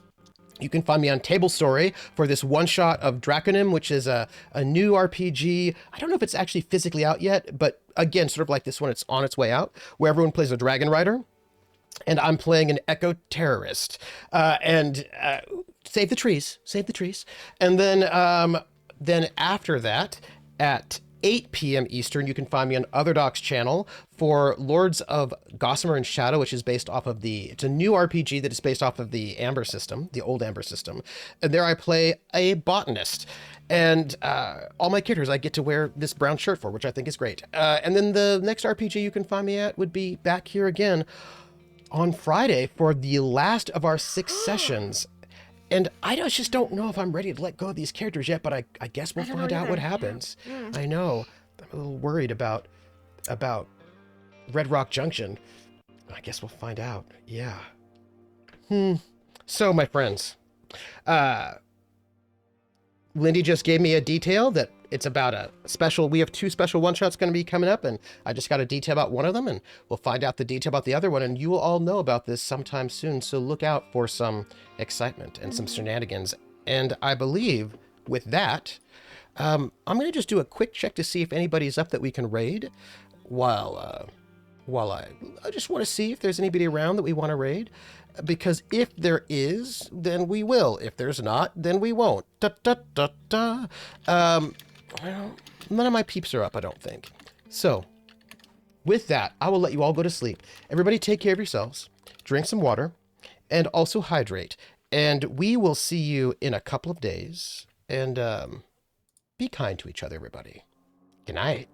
you can find me on Table Story for this one-shot of Draconim, which is a new RPG. I don't know if it's actually physically out yet, but again, sort of like this one, it's on its way out, where everyone plays a dragon rider. And I'm playing an eco-terrorist. And save the trees. And then after that, at 8 p.m. Eastern, you can find me on Other Doc's channel for Lords of Gossamer and Shadow, which is based off of it's a new RPG that is based off of the Amber system, the old Amber system. And there I play a botanist. And all my characters I get to wear this brown shirt for, which I think is great. And then the next RPG you can find me at would be back here again on Friday for the last of our 6 sessions. And I just don't know if I'm ready to let go of these characters yet, but I guess we'll find out what happens. I know. I'm a little worried about Red Rock Junction. I guess we'll find out. Yeah. So, my friends, Lindy just gave me a detail that it's about a special. We have 2 special one-shots going to be coming up, and I just got a detail about one of them, and we'll find out the detail about the other one, and you will all know about this sometime soon. So look out for some excitement and some shenanigans. And I believe with that, I'm going to just do a quick check to see if anybody's up that we can raid while I just want to see if there's anybody around that we want to raid. Because if there is, then we will. If there's not, then we won't. Da, da, da, da. Well, none of my peeps are up, I don't think. So, with that, I will let you all go to sleep. Everybody take care of yourselves, drink some water, and also hydrate. And we will see you in a couple of days. And be kind to each other, everybody. Good night.